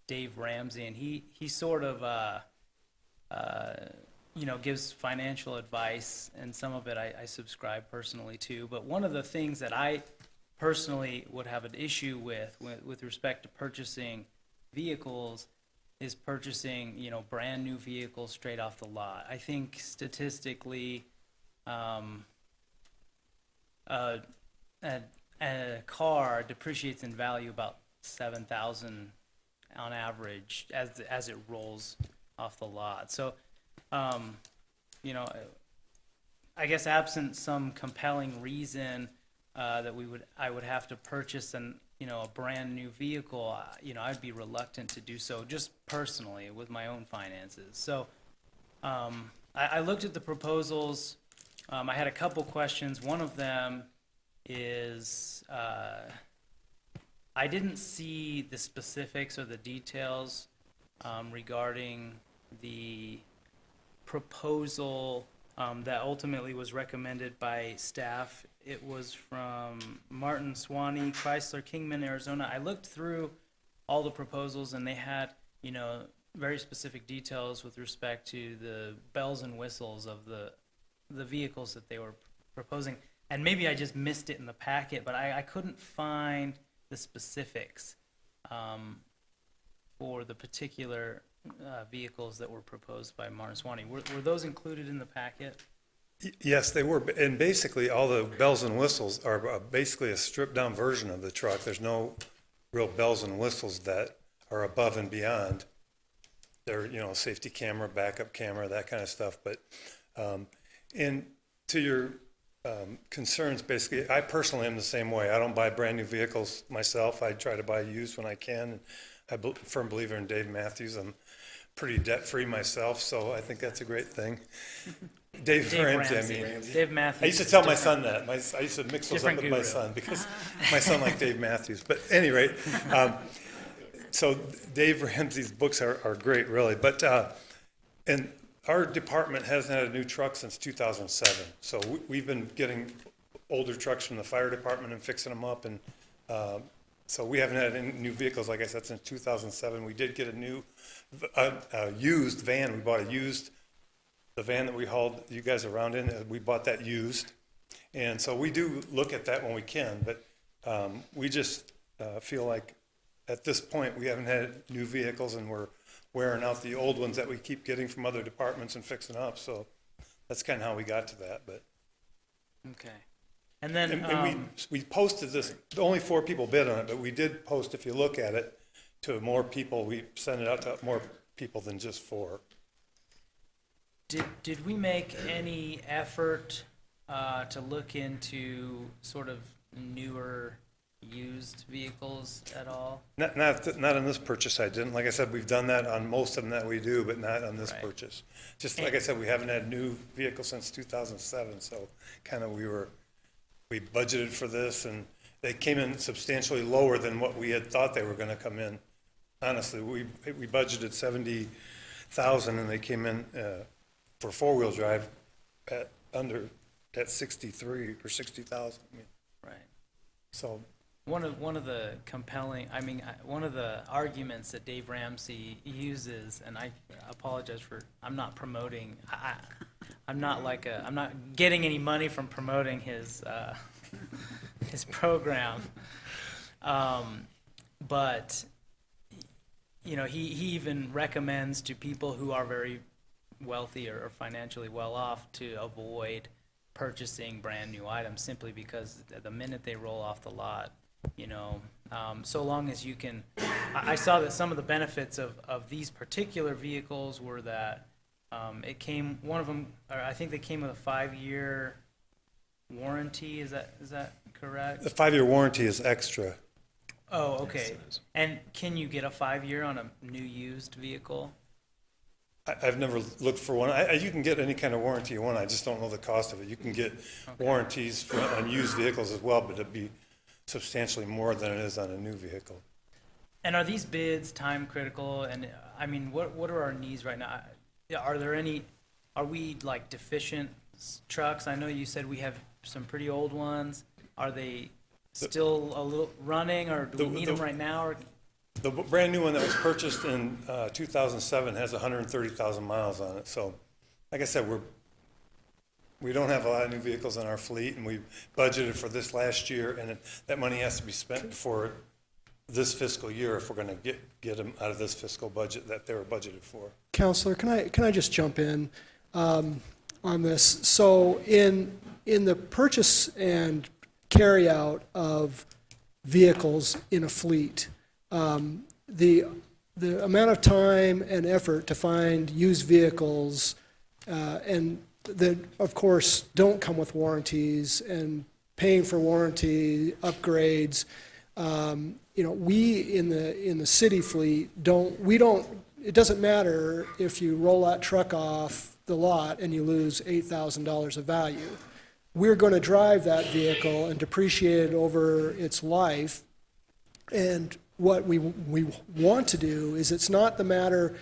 Dave Ramsey, and he sort of gives financial advice, and some of it I subscribe personally to. But one of the things that I personally would have an issue with respect to purchasing vehicles is purchasing, brand new vehicles straight off the lot. I think statistically, a car depreciates in value about $7,000 on average as it rolls off the lot. So, I guess absent some compelling reason that I would have to purchase a brand new vehicle, I'd be reluctant to do so just personally with my own finances. So, I looked at the proposals. I had a couple questions. One of them is, I didn't see the specifics or the details regarding the proposal that ultimately was recommended by staff. It was from Martin Swanee, Chrysler, Kingman, Arizona. I looked through all the proposals, and they had, very specific details with respect to the bells and whistles of the vehicles that they were proposing. And maybe I just missed it in the packet, but I couldn't find the specifics for the particular vehicles that were proposed by Martin Swanee. Were those included in the packet? Yes, they were, and basically all the bells and whistles are basically a stripped-down version of the truck. There's no real bells and whistles that are above and beyond. They're, safety camera, backup camera, that kind of stuff. But, and to your concerns, basically, I personally am the same way. I don't buy brand new vehicles myself. I try to buy used when I can. I'm a firm believer in Dave Matthews. I'm pretty debt-free myself, so I think that's a great thing. Dave Ramsey, I mean. Dave Matthews. I used to tell my son that. I used to mix those up with my son because my son liked Dave Matthews. But at any rate, so Dave Ramsey's books are great, really. But and our department hasn't had a new truck since 2007. So we've been getting older trucks from the fire department and fixing them up. And so we haven't had any new vehicles, like I said, since 2007. We did get a new used van. We bought the van that we hauled you guys around in, we bought that used. And so we do look at that when we can, but we just feel like at this point we haven't had new vehicles and we're wearing out the old ones that we keep getting from other departments and fixing up. So that's kind of how we got to that. But okay. And then and we posted this, only 4 people bid on it, but we did post, if you look at it, to more people. We sent it out to more people than just 4. Did we make any effort to look into sort of newer used vehicles at all? Not on this purchase, I didn't. Like I said, we've done that on most of them that we do, but not on this purchase. Just like I said, we haven't had new vehicles since 2007, so kind of we budgeted for this, and they came in substantially lower than what we had thought they were going to come in. Honestly, we budgeted $70,000, and they came in for 4-wheel drive at 63 or 60,000. I mean, right. So one of the compelling, one of the arguments that Dave Ramsey uses, and I apologize for, I'm not promoting, I'm not getting any money from promoting his program, but he even recommends to people who are very wealthy or financially well off to avoid purchasing brand new items simply because the minute they roll off the lot, so long as you can, I saw that some of the benefits of these particular vehicles were that it came, one of them, or I think they came with a 5-year warranty. Is that correct? the 5-year warranty is extra. Oh, okay. And can you get a 5-year on a new used vehicle? I've never looked for one. You can get any kind of warranty you want. I just don't know the cost of it. You can get warranties on used vehicles as well, but it'd be substantially more than it is on a new vehicle. And are these bids time critical? And what are our needs right now? Are we like deficient trucks? I know you said we have some pretty old ones. Are they still a little running, or do we need them right now? Or? The brand new one that was purchased in 2007 has 130,000 miles on it. So, like I said, we don't have a lot of new vehicles in our fleet, and we budgeted for this last year, and that money has to be spent before this fiscal year if we're going to get them out of this fiscal budget that they were budgeted for. Counselor, can I just jump in on this? So in the purchase and carry out of vehicles in a fleet, the amount of time and effort to find used vehicles and that, of course, don't come with warranties and paying for warranty upgrades. We in the city fleet don't. It doesn't matter if you roll that truck off the lot and you lose $8,000 of value. We're going to drive that vehicle and depreciate it over its life. And what we want to do is it's not a matter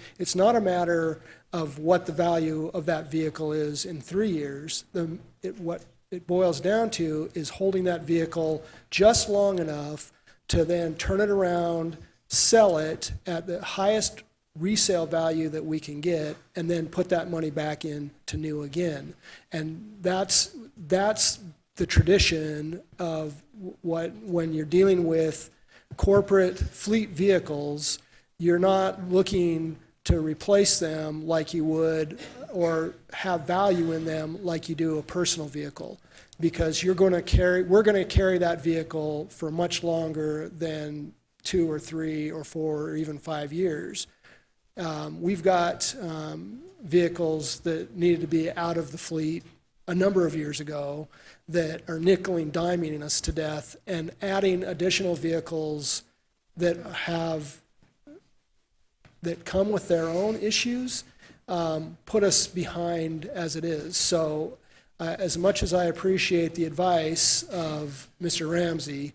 of what the value of that vehicle is in 3 years. What it boils down to is holding that vehicle just long enough to then turn it around, sell it at the highest resale value that we can get, and then put that money back into new again. And that's the tradition of when you're dealing with corporate fleet vehicles, you're not looking to replace them like you would or have value in them like you do a personal vehicle, because we're going to carry that vehicle for much longer than 2 or 3 or 4 or even 5 years. We've got vehicles that needed to be out of the fleet a number of years ago that are nickel and diming us to death, and adding additional vehicles that come with their own issues put us behind as it is. So as much as I appreciate the advice of Mr. Ramsey,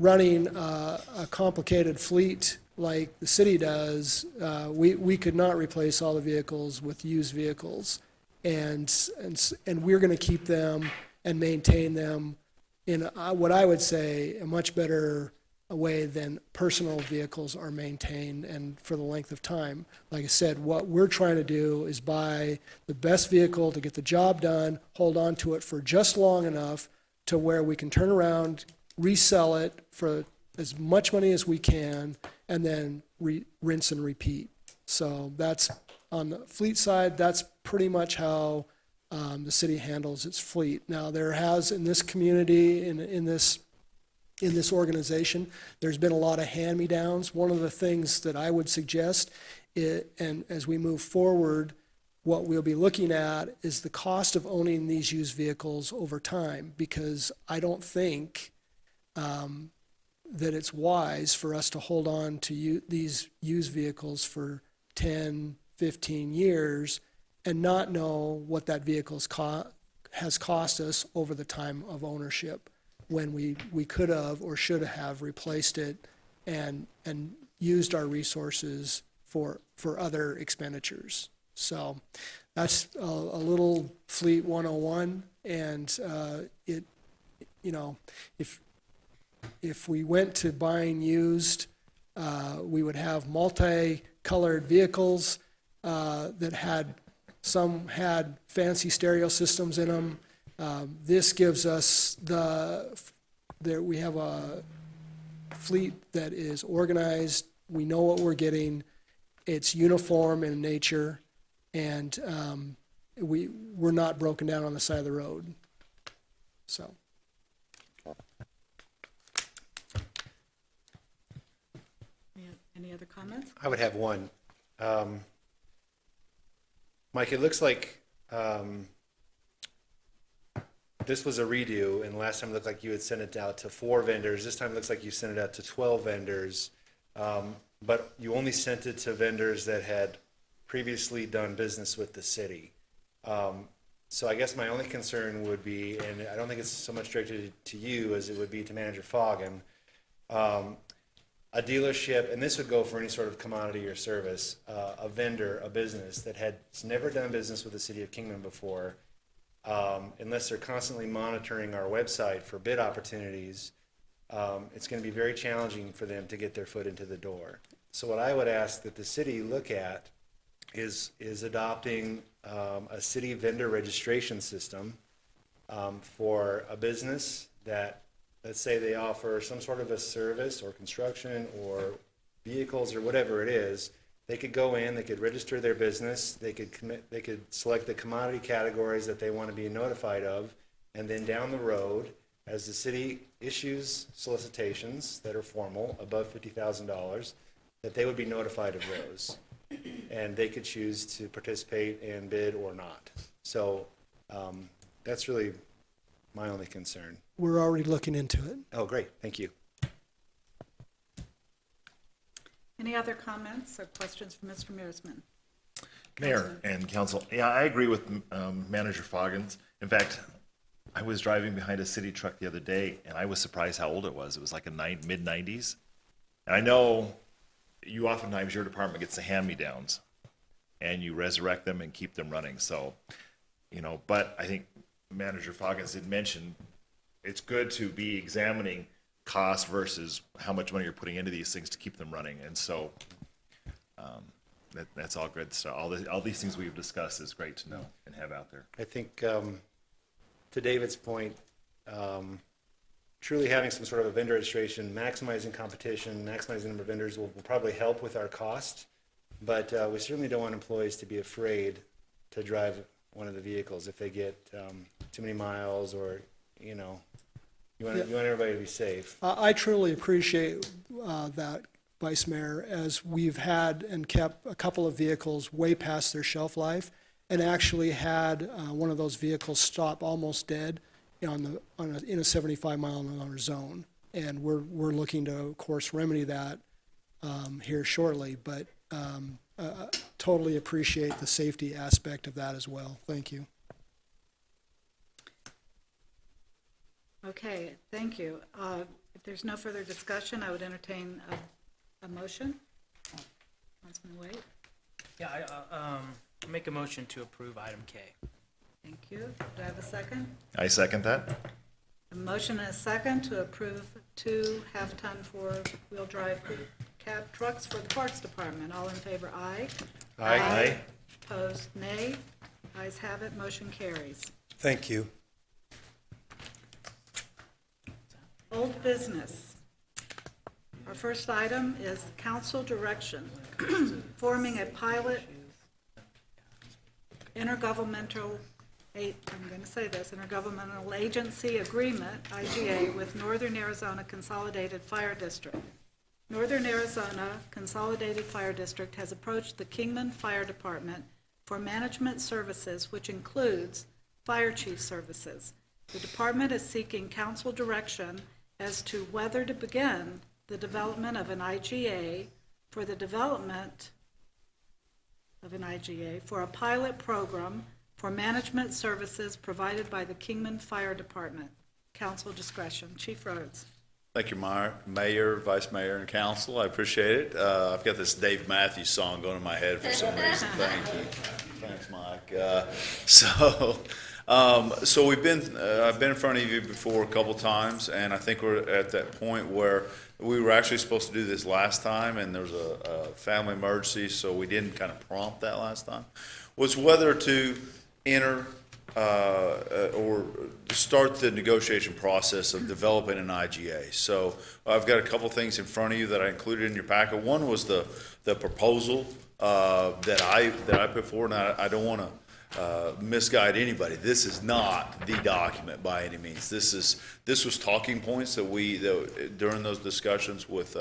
running a complicated fleet like the city does, we could not replace all the vehicles with used vehicles. And we're going to keep them and maintain them in what I would say a much better way than personal vehicles are maintained and for the length of time. Like I said, what we're trying to do is buy the best vehicle to get the job done, hold on to it for just long enough to where we can turn around, resell it for as much money as we can, and then rinse and repeat. So that's on the fleet side. That's pretty much how the city handles its fleet. Now, there has in this community, in this organization, there's been a lot of hand-me-downs. One of the things that I would suggest, and as we move forward, what we'll be looking at is the cost of owning these used vehicles over time, because I don't think that it's wise for us to hold on to these used vehicles for 10, 15 years and not know what that vehicle has cost us over the time of ownership, when we could have or should have replaced it and used our resources for other expenditures. So that's a little Fleet 101, and if we went to buying used, we would have multicolored vehicles that some had fancy stereo systems in them. This gives us we have a fleet that is organized. We know what we're getting. It's uniform in nature, and we're not broken down on the side of the road. So. Any other comments? I would have one. Mike, it looks like this was a redo, and last time it looked like you had sent it out to 4 vendors. This time it looks like you sent it out to 12 vendors, but you only sent it to vendors that had previously done business with the city. So I guess my only concern would be, and I don't think it's so much directed to you as it would be to Manager Foggin, a dealership, and this would go for any sort of commodity or service, a vendor, a business that has never done business with the city of Kingman before, unless they're constantly monitoring our website for bid opportunities, it's going to be very challenging for them to get their foot into the door. So what I would ask that the city look at is adopting a city vendor registration system for a business that, let's say they offer some sort of a service or construction or vehicles or whatever it is. They could go in, they could register their business, they could select the commodity categories that they want to be notified of, and then down the road, as the city issues solicitations that are formal, above $50,000, that they would be notified of those. And they could choose to participate and bid or not. So that's really my only concern. We're already looking into it. Oh, great. Thank you. Any other comments or questions for Mr. Mearsman? Mayor and council, yeah, I agree with Manager Foggins. In fact, I was driving behind a city truck the other day, and I was surprised how old it was. It was like a mid-90s. And I know you oftentimes, your department gets the hand-me-downs, and you resurrect them and keep them running. So, but I think Manager Foggins did mention it's good to be examining cost versus how much money you're putting into these things to keep them running. And so that's all good stuff. All these things we've discussed is great to know and have out there. I think, to David's point, truly having some sort of a vendor registration, maximizing competition, maximizing the number of vendors will probably help with our cost. But we certainly don't want employees to be afraid to drive one of the vehicles if they get too many miles or, you want everybody to be safe. I truly appreciate that, Vice Mayor, as we've had and kept a couple of vehicles way past their shelf life, and actually had one of those vehicles stop almost dead in a 75-mile-an-hour zone. And we're looking to, of course, remedy that here shortly. But totally appreciate the safety aspect of that as well. Thank you. Okay, thank you. If there's no further discussion, I would entertain a motion. Councilman Wade? Yeah, I make a motion to approve item K. Thank you. Do I have a second? I second that. A motion and a second to approve 2 half-ton four-wheel drive cab trucks for the Parks Department. All in favor, aye. Aye. Opposed, nay. Ayes have it, motion carries. Thank you. Old business. Our first item is council direction, forming a pilot intergovernmental agency agreement, IGA, with Northern Arizona Consolidated Fire District. Northern Arizona Consolidated Fire District has approached the Kingman Fire Department for management services, which includes fire chief services. The department is seeking council direction as to whether to begin the development of an IGA for the development of an IGA for a pilot program for management services provided by the Kingman Fire Department. Council discretion. Chief Rhodes. Thank you, Mayor, Vice Mayor, and Council. I appreciate it. I've got this Dave Matthews song going in my head for some reason. Thank you. Thanks, Mike. So we've been, I've been in front of you before a couple times, and I think we're at that point where we were actually supposed to do this last time, and there was a family emergency, so we didn't kind of prompt that last time. Was whether to enter or start the negotiation process of developing an IGA. So I've got a couple things in front of you that I included in your packet. One was the proposal that I put forward, and I don't want to misguide anybody. This is not the document by any means. This was talking points that during those discussions with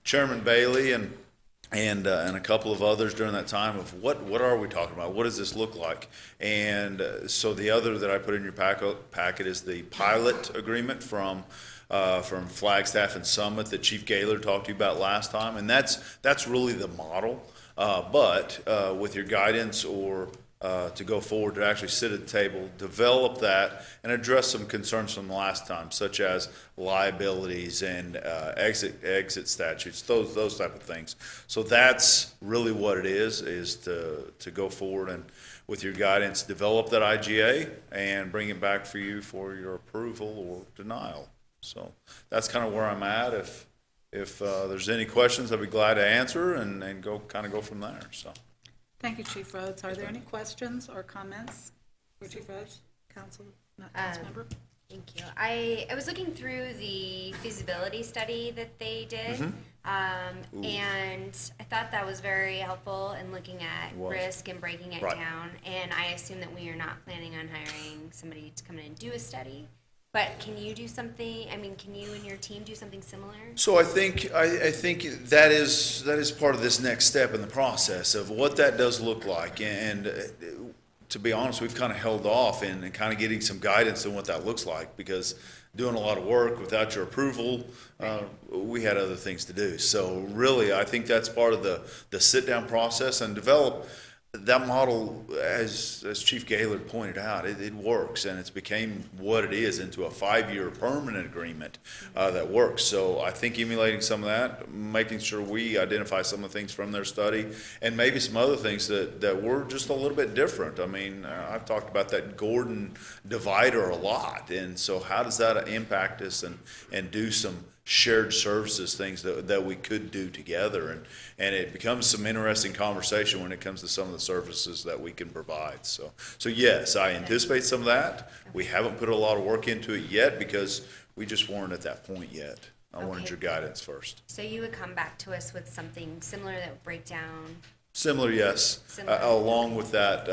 Chairman Bailey and a couple of others during that time of what are we talking about? What does this look like? And so the other that I put in your packet is the pilot agreement from Flagstaff and Summit that Chief Gaylor talked to you about last time, and that's really the model. But with your guidance or to go forward to actually sit at the table, develop that, and address some concerns from the last time, such as liabilities and exit statutes, those type of things. So that's really what it is to go forward and, with your guidance, develop that IGA and bring it back for you for your approval or denial. So that's kind of where I'm at. If there's any questions, I'd be glad to answer and go from there. So. Thank you, Chief Rhodes. Are there any questions or comments for Chief Rhodes? Council member? Thank you. I was looking through the feasibility study that they did, and I thought that was very helpful in looking at risk and breaking it down. And I assume that we are not planning on hiring somebody to come in and do a study. But can you do something? I mean, can you and your team do something similar? So I think that is part of this next step in the process of what that does look like. And to be honest, we've kind of held off in kind of getting some guidance on what that looks like, because doing a lot of work without your approval, we had other things to do. So really, I think that's part of the sit down process and develop that model, as Chief Gaylord pointed out, it works, and it's became what it is into a 5-year permanent agreement that works. So I think emulating some of that, making sure we identify some of the things from their study, and maybe some other things that were just a little bit different. I mean, I've talked about that Gordon divider a lot, and so how does that impact us and do some shared services, things that we could do together, and it becomes some interesting conversation when it comes to some of the services that we can provide. So yes, I anticipate some of that. We haven't put a lot of work into it yet because we just weren't at that point yet. I wanted your guidance first. So you would come back to us with something similar that would break down. Similar, yes. Similar. Along with that,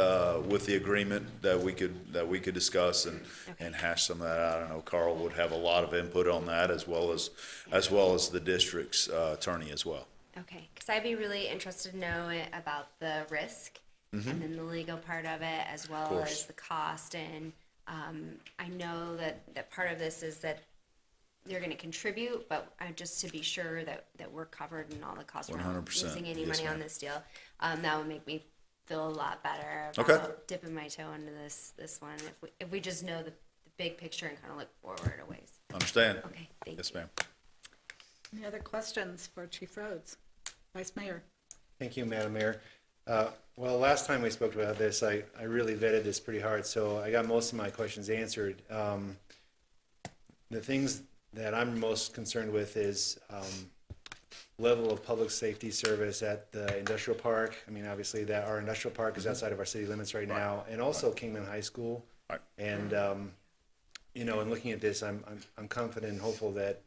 with the agreement that we could discuss and hash some of that out. I know Carl would have a lot of input on that, as well as the district's attorney as well. Okay, because I'd be really interested to know about the risk and then the legal part of it, as well as the cost. And I know that part of this is that they're going to contribute, but just to be sure that we're covered in all the costs. We're not losing any money on this deal. That would make me feel a lot better about dipping my toe into this one. If we just know the big picture and kind of look forward a ways. Understand? Okay, thank you. Yes, ma'am. Any other questions for Chief Rhodes? Vice Mayor? Thank you, Madam Mayor. Well, last time we spoke about this, I really vetted this pretty hard, so I got most of my questions answered. The things that I'm most concerned with is level of public safety service at the industrial park. I mean, obviously that our industrial park is outside of our city limits right now, and also Kingman High School. And you know, in looking at this, I'm confident and hopeful that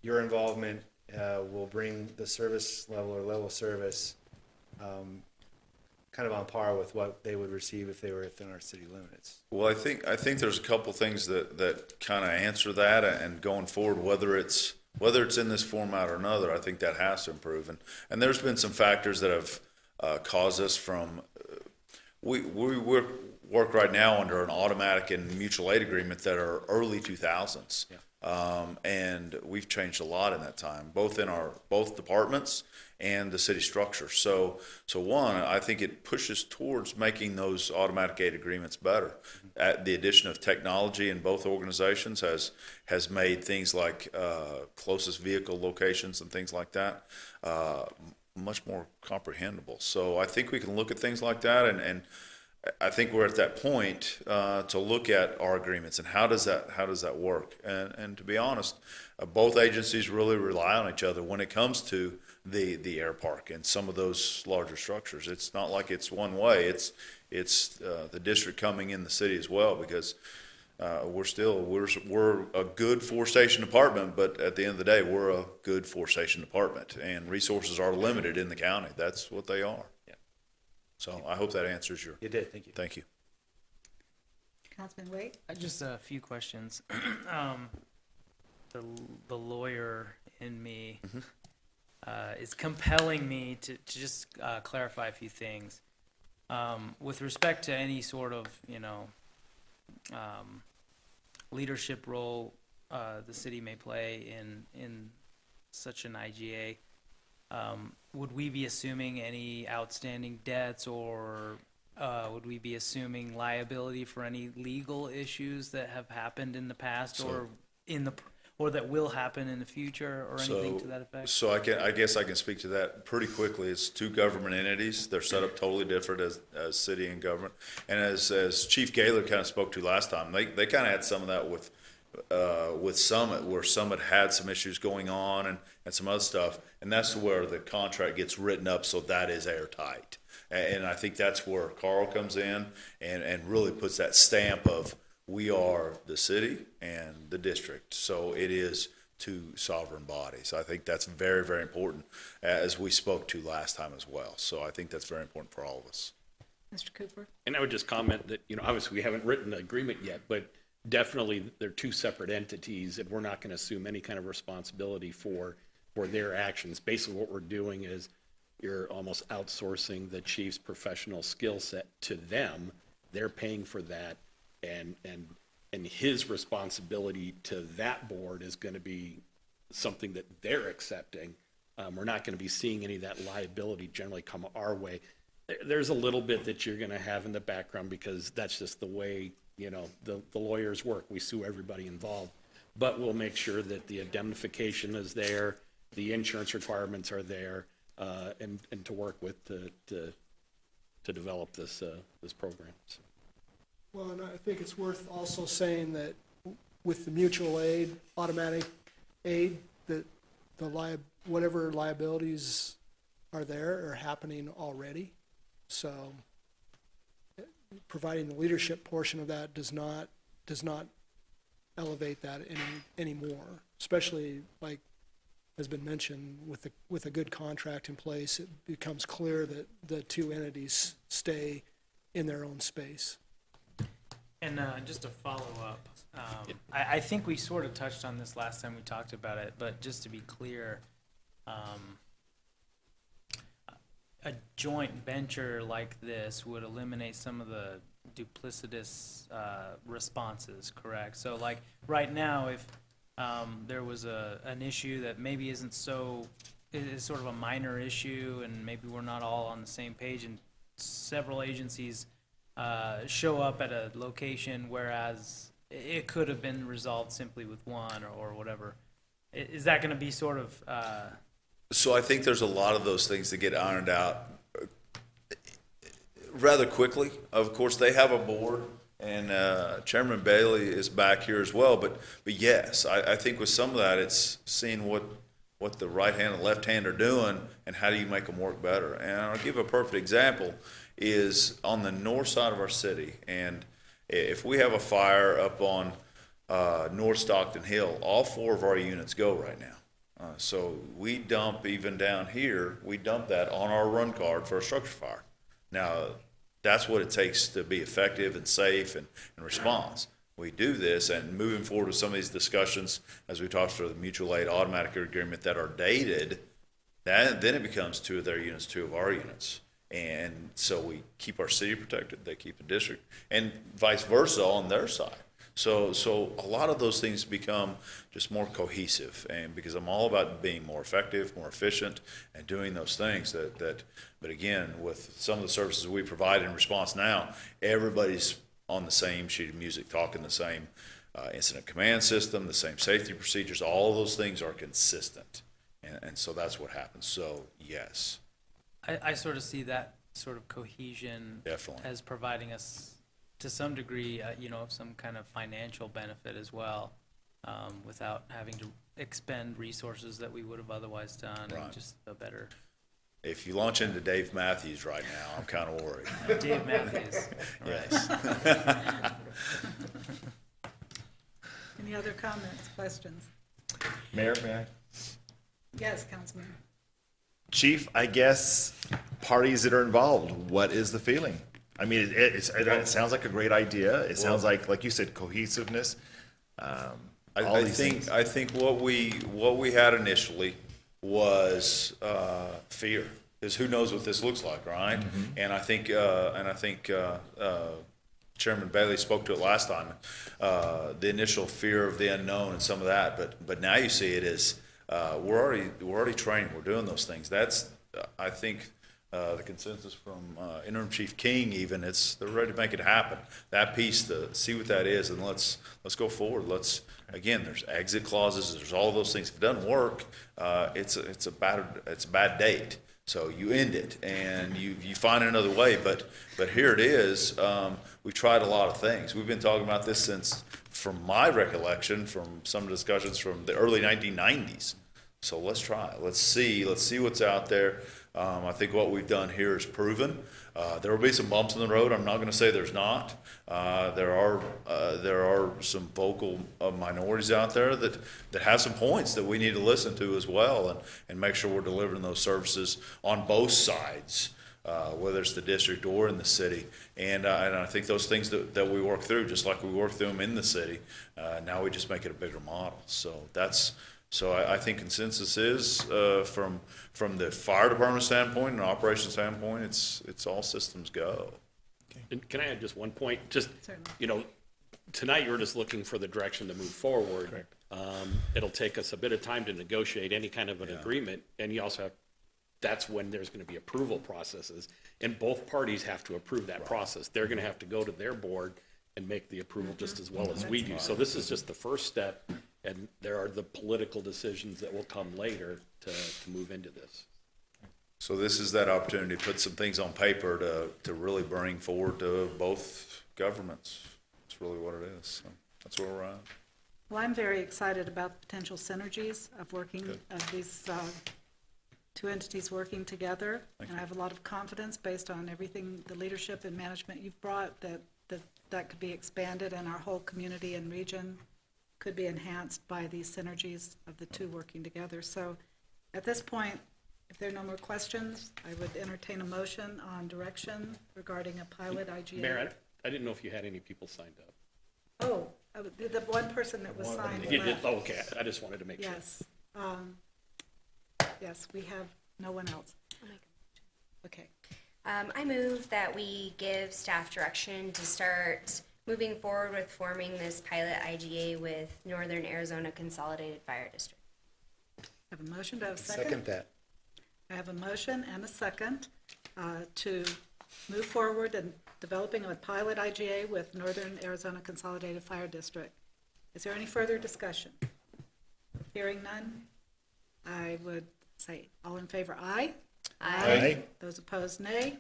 your involvement will bring the service level or level of service kind of on par with what they would receive if they were within our city limits. Well, I think there's a couple things that kind of answer that, and going forward, whether it's in this format or another, I think that has to improve. And there's been some factors that have caused us from we work right now under an automatic and mutual aid agreement that are early 2000s. Yeah. And we've changed a lot in that time, both in both departments and the city structure. So one, I think it pushes towards making those automatic aid agreements better. The addition of technology in both organizations has made things like closest vehicle locations and things like that much more comprehensible. So I think we can look at things like that, and I think we're at that point to look at our agreements and how does that work. And to be honest, both agencies really rely on each other when it comes to the air park and some of those larger structures. It's not like it's one way. It's the district coming in the city as well, because we're a good 4-station department, but at the end of the day, we're a good 4-station department, and resources are limited in the county. That's what they are. So I hope that answers your. It did. Thank you. Thank you. Councilman Wade? Just a few questions. The lawyer in me is compelling me to just clarify a few things. With respect to any sort of, leadership role the city may play in such an IGA, would we be assuming any outstanding debts, or would we be assuming liability for any legal issues that have happened in the past, or that will happen in the future, or anything to that effect? So I guess I can speak to that pretty quickly. It's two government entities. They're set up totally different as city and government. And as Chief Gaylord kind of spoke to last time, they kind of had some of that with Summit, where Summit had some issues going on and some other stuff, and that's where the contract gets written up, so that is airtight. And I think that's where Carl comes in and really puts that stamp of, we are the city and the district, so it is two sovereign bodies. I think that's very, very important, as we spoke to last time as well. So I think that's very important for all of us. Mr. Cooper? And I would just comment that, obviously we haven't written the agreement yet, but definitely they're two separate entities, and we're not going to assume any kind of responsibility for their actions. Basically what we're doing is you're almost outsourcing the chief's professional skill set to them. They're paying for that, and his responsibility to that board is going to be something that they're accepting. We're not going to be seeing any of that liability generally come our way. There's a little bit that you're gonna have in the background because that's just the way, you know, the lawyers work. We sue everybody involved. But we'll make sure that the indemnification is there, the insurance requirements are there, and to work with to develop this program. So. Well, and I think it's worth also saying that with the mutual aid, automatic aid, that whatever liabilities are there are happening already. So providing the leadership portion of that does not elevate that anymore, especially like has been mentioned with a good contract in place, it becomes clear that the two entities stay in their own space. And just to follow up, I think we sort of touched on this last time we talked about it, but just to be clear, a joint venture like this would eliminate some of the duplicitous responses, correct? So like right now, if there was an issue that maybe is sort of a minor issue and maybe we're not all on the same page and several agencies show up at a location, whereas it could have been resolved simply with one or whatever. Is that going to be sort of... So I think there's a lot of those things that get ironed out rather quickly. Of course, they have a board, and Chairman Bailey is back here as well. But yes, I think with some of that, it's seeing what the right hand and left hand are doing and how do you make them work better. And I'll give a perfect example is on the north side of our city. And if we have a fire up on North Stockton Hill, all 4 of our units go right now. So we dump, even down here, we dump that on our run card for a structure fire. Now, that's what it takes to be effective and safe and response. We do this, and moving forward with some of these discussions, as we talked for the mutual aid automatic agreement that are dated, then it becomes 2 of their units, 2 of our units. And so we keep our city protected, they keep the district, and vice versa on their side. So a lot of those things become just more cohesive, and because I'm all about being more effective, more efficient, and doing those things but again, with some of the services we provide in response now, everybody's on the same sheet of music, talking the same incident command system, the same safety procedures, all of those things are consistent. And so that's what happens. So yes. I sort of see that sort of cohesion Definitely. as providing us, to some degree, some kind of financial benefit as well, without having to expend resources that we would have otherwise done, Right. and just a better. If you launch into Dave Matthews right now, I'm kind of worried. Dave Matthews. Yes. Any other comments, questions? Mayor, may I? Yes, Councilman. Chief, I guess parties that are involved, what is the feeling? I mean, it sounds like a great idea. It sounds like you said, cohesiveness. I think what we had initially was fear. Is who knows what this looks like, right? Mm-hmm. And I think Chairman Bailey spoke to it last time. The initial fear of the unknown and some of that, but now you see it as we're already training. We're doing those things. That's I think. The consensus from Interim Chief King, even they're ready to make it happen. That piece, to see what that is, and let's go forward. There's exit clauses. There's all those things. If it doesn't work, it's a bad date. So you end it and you find another way. But here it is. We've tried a lot of things. We've been talking about this since, from my recollection, from some discussions from the early 1990s. So let's try it. Let's see what's out there. I think what we've done here is proven. There will be some bumps in the road. I'm not going to say there's not. There are some vocal minorities out there that have some points that we need to listen to as well, and make sure we're delivering those services on both sides, whether it's the district or in the city. And I think those things that we work through, just like we work through them in the city, now we just make it a bigger model. So I think consensus is from the fire department standpoint and operations standpoint, it's all systems go. And can I add just one point? Tonight you're just looking for the direction to move forward. Correct. It'll take us a bit of time to negotiate any kind of an agreement, and you also have that's when there's gonna be approval processes. And both parties have to approve that process. They're gonna have to go to their board and make the approval just as well as we do. So this is just the first step, and there are the political decisions that will come later to move into this. So this is that opportunity to put some things on paper to really bring forward to both governments. That's really what it is. So that's where we're at. Well, I'm very excited about the potential synergies of working, of these two entities working together. And I have a lot of confidence based on everything, the leadership and management you've brought, that could be expanded, and our whole community and region could be enhanced by these synergies of the two working together. So at this point, if there are no more questions, I would entertain a motion on direction regarding a pilot IGA. Mayor, I didn't know if you had any people signed up. Oh, the one person that was signed. You did, left. okay, I just wanted to make sure. Yes. Yes, we have no one else. Okay. I move that we give staff direction to start moving forward with forming this pilot IGA with Northern Arizona Consolidated Fire District. I have a motion, do I have a second? Second that. I have a motion and a second to move forward in developing a pilot IGA with Northern Arizona Consolidated Fire District. Is there any further discussion? Hearing none, I would say, all in favor, aye. Aye. Those opposed, nay.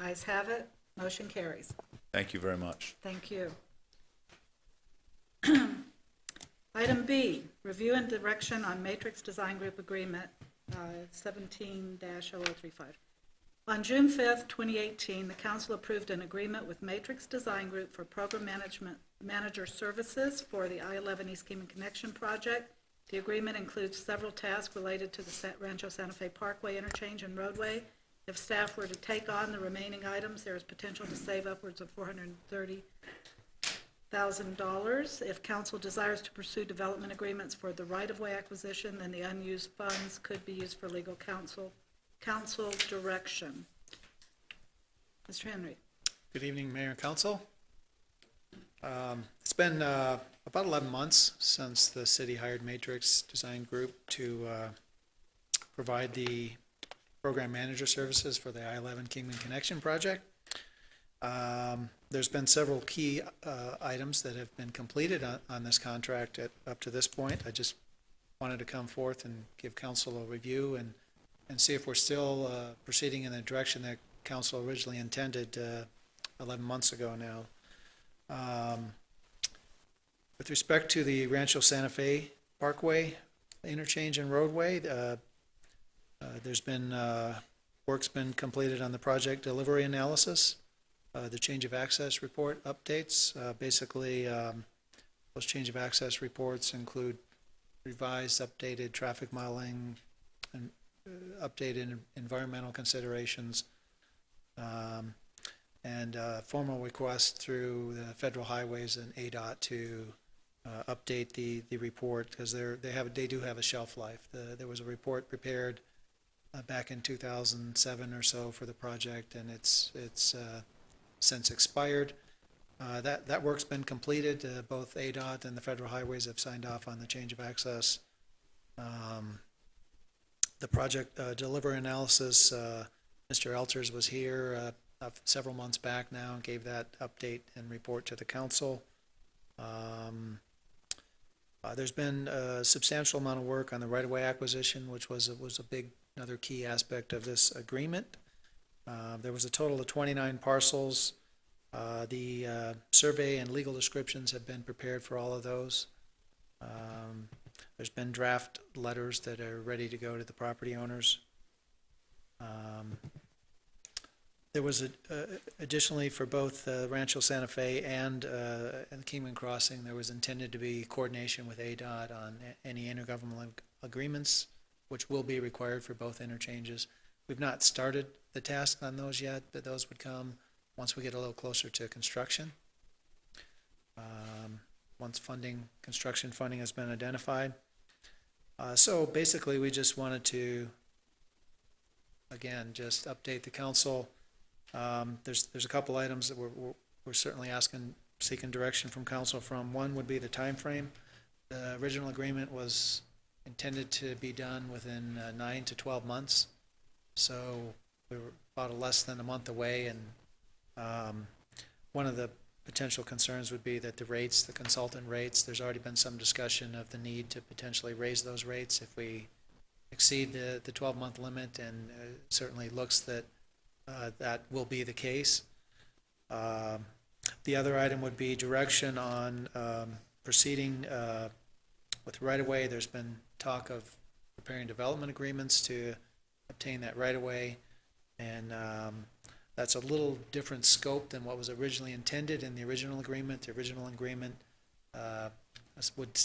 Ayes have it, motion carries. Thank you very much. Thank you. Item B, review and direction on Matrix Design Group Agreement, 17-0035. On June 5th, 2018, the council approved an agreement with Matrix Design Group for program manager services for the I-11 East Kingman Connection project. The agreement includes several tasks related to the Rancho Santa Fe Parkway interchange and roadway. If staff were to take on the remaining items, there is potential to save upwards of $430,000. If council desires to pursue development agreements for the right-of-way acquisition, then the unused funds could be used for legal counsel direction. Mr. Henry. Good evening, Mayor and Council. It's been about 11 months since the city hired Matrix Design Group to provide the program manager services for the I-11 Kingman Connection project. There's been several key items that have been completed on this contract up to this point. I just wanted to come forth and give council a review and see if we're still proceeding in the direction that council originally intended 11 months ago now. With respect to the Rancho Santa Fe Parkway interchange and roadway, there's been work's been completed on the project delivery analysis, the change of access report updates. Basically, those change of access reports include revised, updated traffic modeling and updated environmental considerations, and formal request through the federal highways and ADOT to update the report, because they do have a shelf life. There was a report prepared back in 2007 or so for the project, and it's since expired. That work's been completed. Both ADOT and the federal highways have signed off on the change of access. The project delivery analysis, Mr. Elters was here several months back now and gave that update and report to the council. There's been a substantial amount of work on the right-of-way acquisition, which was another key aspect of this agreement. There was a total of 29 parcels. The survey and legal descriptions have been prepared for all of those. There's been draft letters that are ready to go to the property owners. There was additionally for both Rancho Santa Fe and Kingman Crossing, there was intended to be coordination with ADOT on any intergovernmental agreements, which will be required for both interchanges. We've not started the task on those yet, but those would come once we get a little closer to construction. Once construction funding has been identified. So basically, we just wanted to, again, just update the council. There's a couple items that we're certainly seeking direction from council from. One would be the time frame. The original agreement was intended to be done within 9 to 12 months. So we were about less than a month away, and one of the potential concerns would be that the rates, the consultant rates, there's already been some discussion of the need to potentially raise those rates if we exceed the 12-month limit, and it certainly looks that that will be the case. The other item would be direction on proceeding with right-of-way. There's been talk of preparing development agreements to obtain that right-of-way, and that's a little different scope than what was originally intended in the original agreement. The original agreement would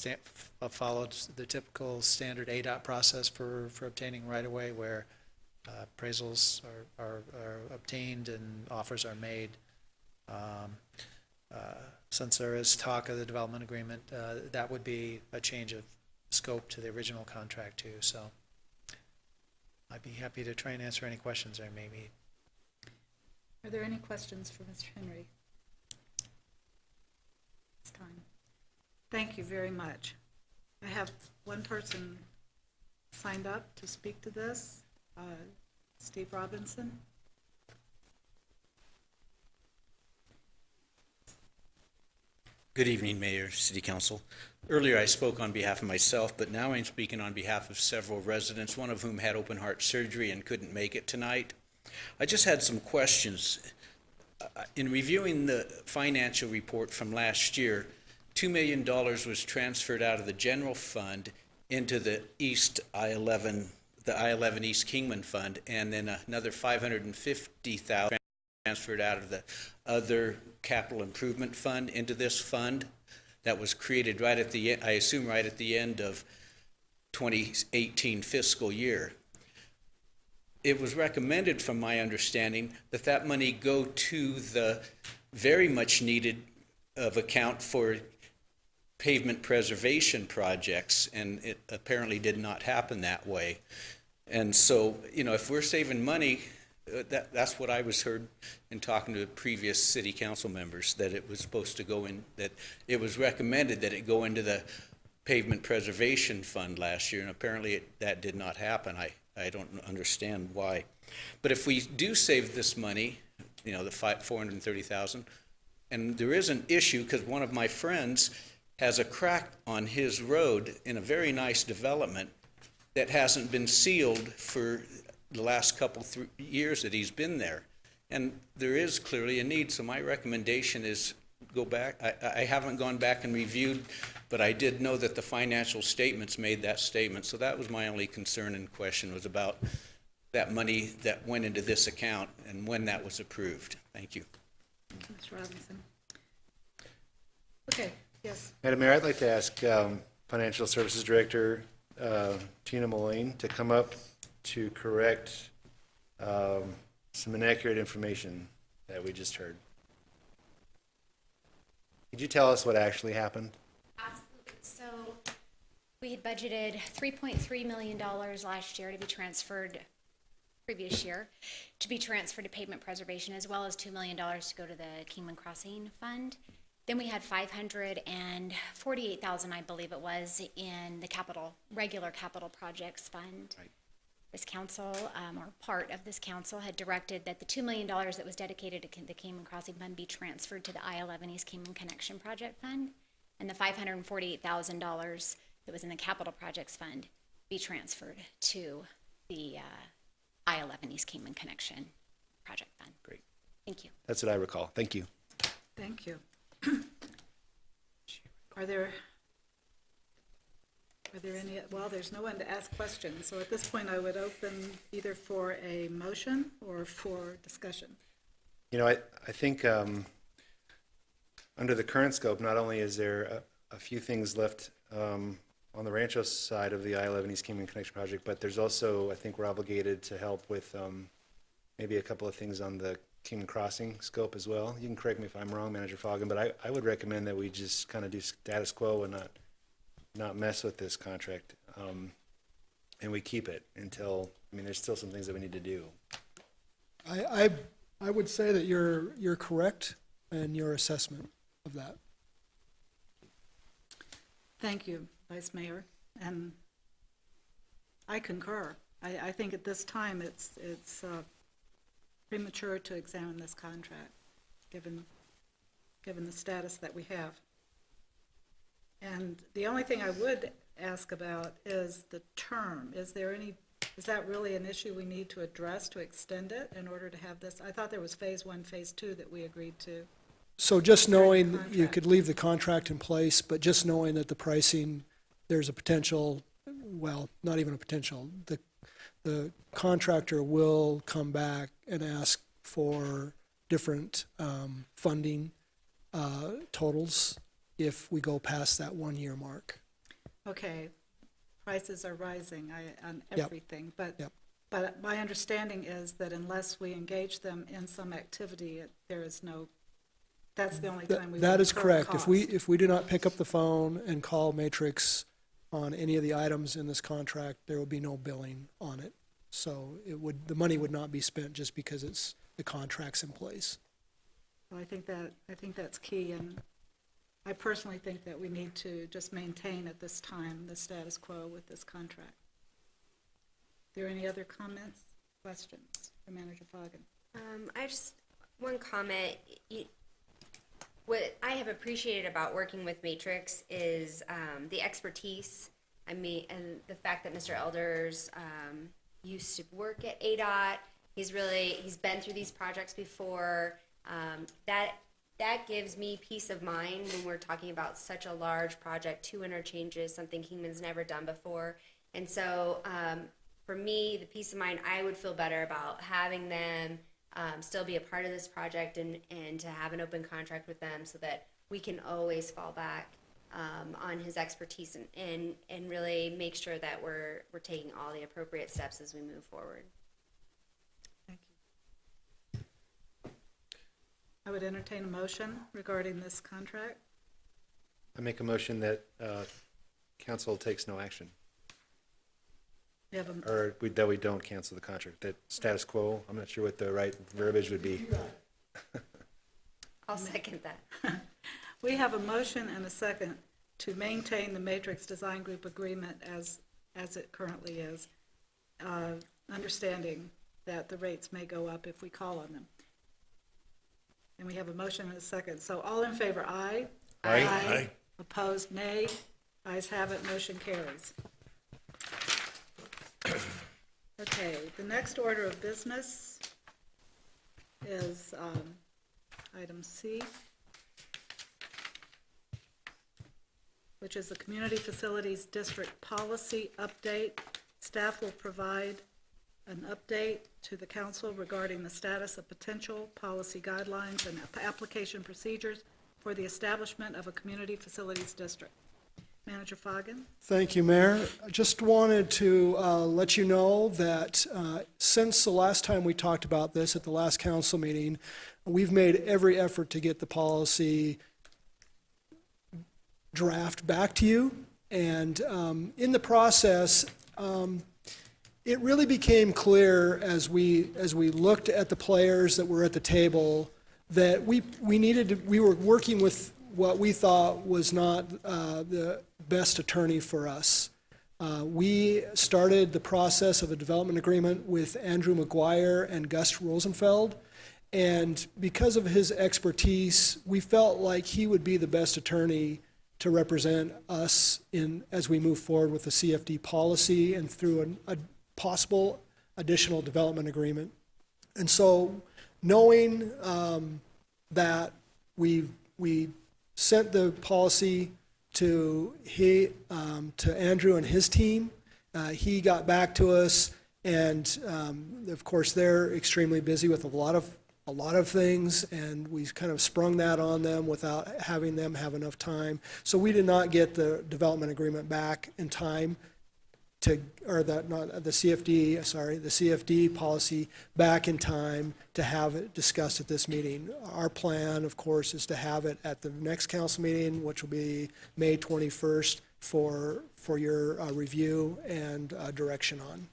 follow the typical standard ADOT process for obtaining right-of-way, where appraisals are obtained and offers are made. Since there is talk of the development agreement, that would be a change of scope to the original contract too. So I'd be happy to try and answer any questions there may be. Are there any questions for Mr. Henry? It's time. Thank you very much. I have one person signed up to speak to this, Steve Robinson. Good evening, Mayor, City Council. Earlier I spoke on behalf of myself, but now I'm speaking on behalf of several residents, one of whom had open heart surgery and couldn't make it tonight. I just had some questions. In reviewing the financial report from last year, $2 million was transferred out of the general fund into the I-11 East Kingman Fund, and then another $550,000 transferred out of the other capital improvement fund into this fund that was created right at the, I assume, right at the end of 2018 fiscal year. It was recommended, from my understanding, that that money go to the very much needed of account for pavement preservation projects, and it apparently did not happen that way. And so, you know, if we're saving money, that's what I was heard in talking to previous city council members, that it was supposed to go in, that it was recommended that it go into the pavement preservation fund last year, and apparently that did not happen. I don't understand why. But if we do save this money, you know, the $430,000, and there is an issue, because one of my friends has a crack on his road in a very nice development that hasn't been sealed for the last couple years that he's been there. And there is clearly a need, so my recommendation is go back. I haven't gone back and reviewed, but I did know that the financial statements made that statement, so that was my only concern and question, was about that money that went into this account and when that was approved. Thank you. Mr. Robinson. Okay, yes. Madam Mayor, I'd like to ask Financial Services Director Tina Mullane to come up to correct some inaccurate information that we just heard. Could you tell us what actually happened? Absolutely. So we had budgeted $3.3 million last year to be transferred, previous year, to be transferred to pavement preservation, as well as $2 million to go to the Kingman Crossing Fund. Then we had $548,000, I believe it was, in the regular capital projects fund. Right. This council, or part of this council, had directed that the $2 million that was dedicated to the Kingman Crossing Fund be transferred to the I-11 East Kingman Connection Project Fund, and the $548,000 that was in the Capital Projects Fund be transferred to the I-11 East Kingman Connection Project Fund. Great. Thank you. That's what I recall. Thank you. Thank you. Are there any, well, there's no one to ask questions, so at this point I would open either for a motion or for discussion. You know, I think under the current scope, not only is there a few things left on the Rancho side of the I-11 East Kingman Connection Project, but there's also, I think we're obligated to help with maybe a couple of things on the Kingman Crossing scope as well. You can correct me if I'm wrong, Manager Foggin, but I would recommend that we just kind of do status quo and not mess with this contract, and we keep it until, I mean, there's still some things that we need to do. I would say that you're correct in your assessment of that. Thank you, Vice Mayor, and I concur. I think at this time, it's premature to examine this contract, given the status that we have. And the only thing I would ask about is the term. Is that really an issue we need to address to extend it in order to have this? I thought there was phase 1, phase 2 that we agreed to. So just knowing, contract. you could leave the contract in place, but just knowing that the pricing, there's a potential, well, not even a potential, the contractor will come back and ask for different funding totals if we go past that 1 year mark. Okay, prices are rising on Yep. everything, but Yep. but my understanding is that unless we engage them in some activity, there is no. That's the only time we. That will is incur correct. cost. If we do not pick up the phone and call Matrix on any of the items in this contract, there will be no billing on it. So the money would not be spent just because the contract's in place. Well, I think that's key, and I personally think that we need to just maintain at this time the status quo with this contract. Are there any other comments, questions for Manager Foggin? One comment. What I have appreciated about working with Matrix is the expertise. I mean, and the fact that Mr. Elders used to work at ADOT. He's been through these projects before. That gives me peace of mind when we're talking about such a large project, 2 interchanges, something Kingman's never done before. And so for me, the peace of mind, I would feel better about having them still be a part of this project and to have an open contract with them so that we can always fall back on his expertise and really make sure that we're taking all the appropriate steps as we move forward. Thank you. I would entertain a motion regarding this contract. I make a motion that council takes no action, We have a, or that we don't cancel the contract, that status quo. I'm not sure what the right verbiage would be. I'll second that. we have a motion and a second to maintain the Matrix Design Group agreement as it currently is, understanding that the rates may go up if we call on them. And we have a motion and a second. So all in favor, aye? Aye. Aye. Opposed, nay. Ayes have it, motion carries. Okay, the next order of business is item C, which is the Community Facilities District Policy Update. Staff will provide an update to the council regarding the status of potential policy guidelines and application procedures for the establishment of a community facilities district. Manager Foggin? Thank you, Mayor. I just wanted to let you know that since the last time we talked about this at the last council meeting, we've made every effort to get the policy draft back to you. And in the process, it really became clear as we looked at the players that were at the table that we were working with what we thought was not the best attorney for us. We started the process of a development agreement with Andrew McGuire and Gus Rosenfeld, and because of his expertise, we felt like he would be the best attorney to represent us as we move forward with the CFD policy and through a possible additional development agreement. And so, knowing that we sent the policy to Andrew and his team, he got back to us, and of course they're extremely busy with a lot of things, and we kind of sprung that on them without having them have enough time. So we did not get the development agreement back in time the CFD policy back in time to have it discussed at this meeting. Our plan, of course, is to have it at the next council meeting, which will be May 21st, for your review and direction on.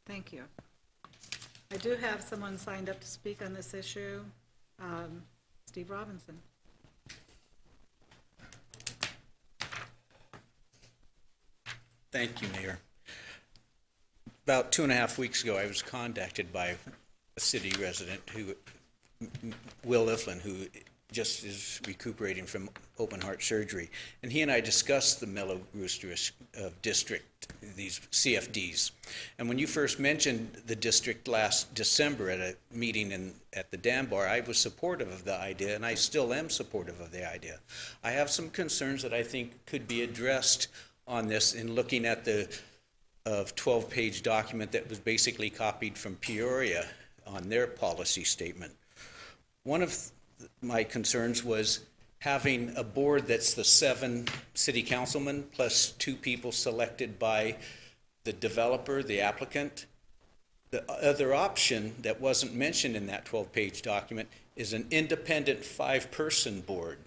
Thank you. I do have someone signed up to speak on this issue, Steve Robinson. Thank you, Mayor. about 2.5 weeks ago, I was contacted by a city resident Will Iflin, who just is recuperating from open heart surgery. And he and I discussed the Mellow Rooster district, these CFDs. And when you first mentioned the district last December at a meeting at the Dam Bar, I was supportive of the idea, and I still am supportive of the idea. I have some concerns that I think could be addressed on this in looking at the 12-page document that was basically copied from Peoria on their policy statement. One of my concerns was having a board that's the 7 city councilmen plus 2 people selected by the developer, the applicant. The other option that wasn't mentioned in that 12-page document is an independent 5-person board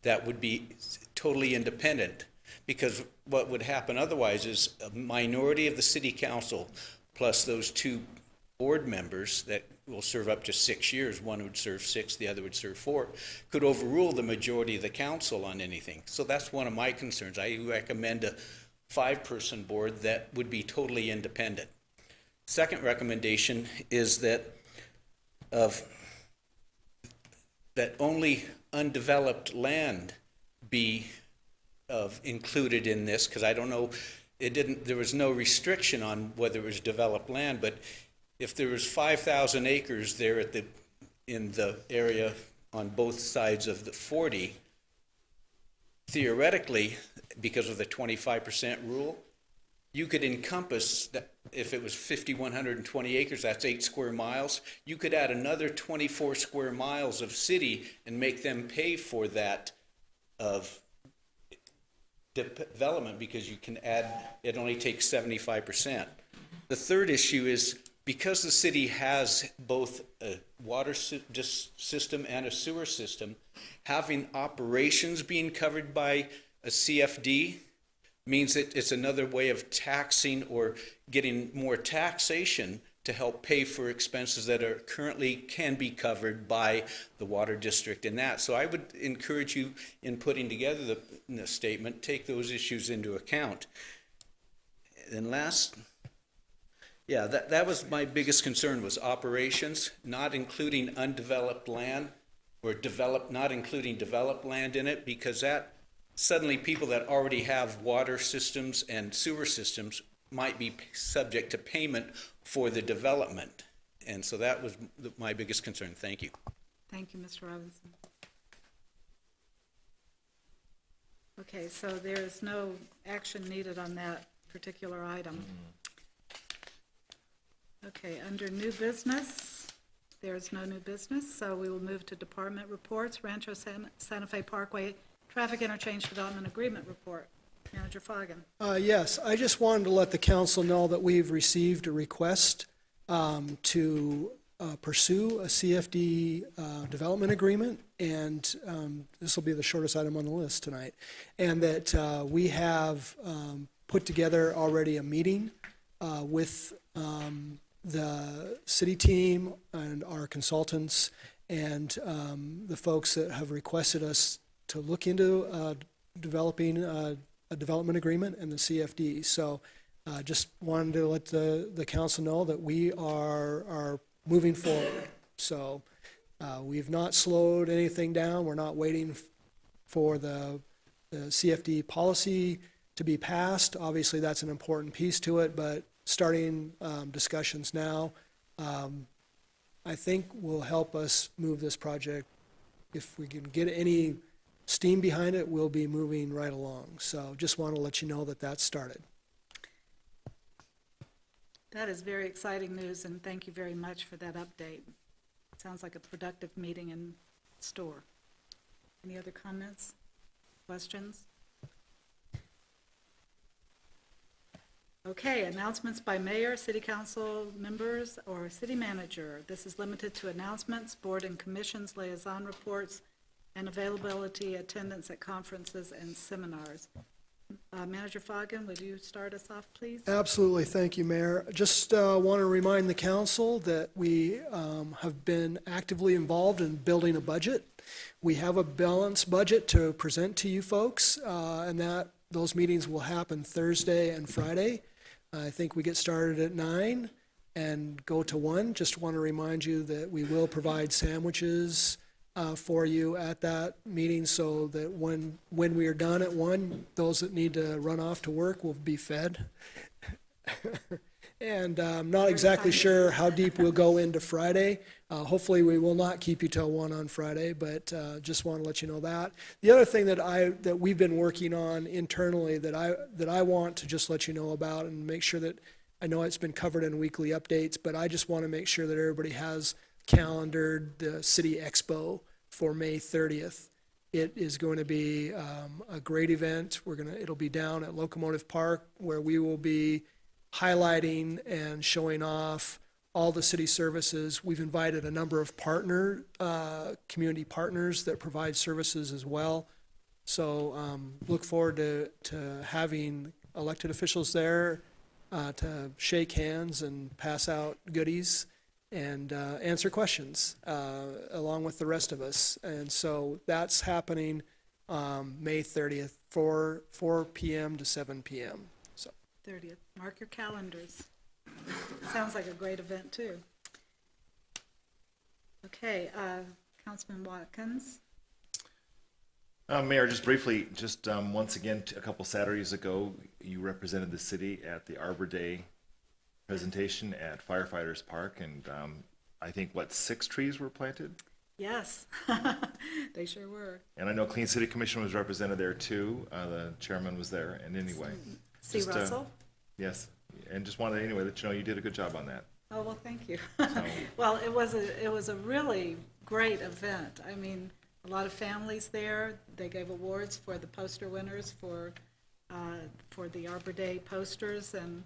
that would be totally independent, because what would happen otherwise is a minority of the city council plus those 2 board members that will serve up to 6 years, one would serve 6, the other would serve 4, could overrule the majority of the council on anything. So that's one of my concerns. I recommend a 5-person board that would be totally independent. Second recommendation is that only undeveloped land be included in this, because I don't know, there was no restriction on whether it was developed land, but if there was 5,000 acres there in the area on both sides of the 40, theoretically, because of the 25% rule, you could encompass that. If it was 5,120 acres, that's 8 square miles. You could add another 24 square miles of city and make them pay for that of development, because you can add, it only takes 75%. The third issue is, because the city has both a water system and a sewer system, having operations being covered by a CFD means that it's another way of taxing or getting more taxation to help pay for expenses that are currently can be covered by the water district in that. So I would encourage you, in putting together the statement, take those issues into account. And last, yeah, that was my biggest concern, was operations, not including undeveloped land, or not including developed land in it, because that suddenly people that already have water systems and sewer systems might be subject to payment for the development. And so that was my biggest concern. Thank you. Thank you, Mr. Robinson. Okay, so there is no action needed on that particular item. Okay, under new business, there is no new business, so we will move to department reports. Rancho Santa Fe Parkway Traffic Interchange Development Agreement Report. Manager Foggin. Yes, I just wanted to let the council know that we've received a request to pursue a CFD development agreement, and this will be the shortest item on the list tonight, and that we have put together already a meeting with the city team and our consultants and the folks that have requested us to look into developing a development agreement and the CFD. So just wanted to let the council know that we are moving forward. So we've not slowed anything down. We're not waiting for the CFD policy to be passed. Obviously, that's an important piece to it, but starting discussions now, I think will help us move this project. If we can get any steam behind it, we'll be moving right along. So just want to let you know that that's started. That is very exciting news, and thank you very much for that update. Sounds like a productive meeting in store. Any other comments, questions? Okay, announcements by mayor, city council members, or city manager. This is limited to announcements, board and commissions, liaison reports, and availability attendance at conferences and seminars. Manager Foggin, would you start us off, please? Absolutely. Thank you, Mayor. Just want to remind the council that we have been actively involved in building a budget. We have a balanced budget to present to you folks, and those meetings will happen Thursday and Friday. I think we get started at 9 and go to 1. Just want to remind you that we will provide sandwiches for you at that meeting, so that when we are done at 1, those that need to run off to work will be fed. And I'm not exactly sure how deep we'll go into Friday. Hopefully, we will not keep you till 1 on Friday, but just want to let you know that. The other thing that we've been working on internally that I want to just let you know about, and make sure that, I know it's been covered in weekly updates, but I just want to make sure that everybody has calendared the City Expo for May 30th. It is going to be a great event. It'll be down at Locomotive Park, where we will be highlighting and showing off all the city services. We've invited a number of community partners that provide services as well. So look forward to having elected officials there to shake hands and pass out goodies and answer questions along with the rest of us. And so that's happening May 30th, 4 p.m. to 7 p.m. 30th. Mark your calendars. Sounds like a great event, too. Okay, Councilman Watkins. Mayor, just briefly, once again, a couple Saturdays ago, you represented the city at the Arbor Day presentation at Firefighters Park, and I think, 6 trees were planted? Yes, they sure were. And I know Clean City Commission was represented there too. The chairman was there, and anyway. C. Russell? Yes, and just wanted to let you know you did a good job on that. Oh, well, thank you. Well, it was a really great event. I mean, a lot of families there. They gave awards for the poster winners for the Arbor Day posters, and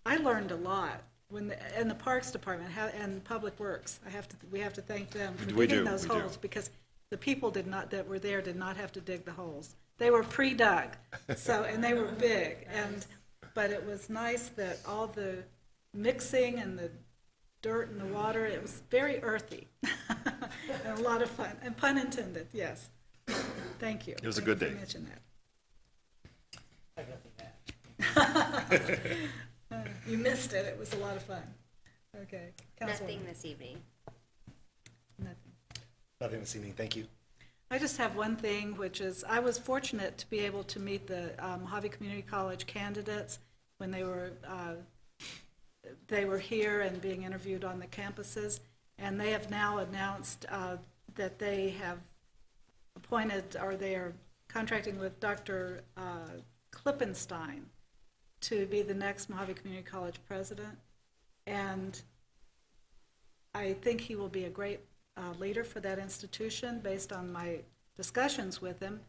I learned a lot. And the Parks Department and Public Works, we have to thank them for digging those holes, because the people that were there did not have to dig the holes. They were pre-dug, and they were big. But it was nice that all the mixing and the dirt and the water, it was very earthy. And a lot of fun, and pun intended, yes. Thank you. It was a good day. Mention that. You missed it. It was a lot of fun. Okay. Nothing this evening. Nothing this evening, thank you. I just have one thing, which is I was fortunate to be able to meet the Mojave Community College candidates when they were here and being interviewed on the campuses, and they have now announced that they have appointed, or they are contracting with Dr. Klippenstein to be the next Mojave Community College president, and I think he will be a great leader for that institution based on my discussions with him,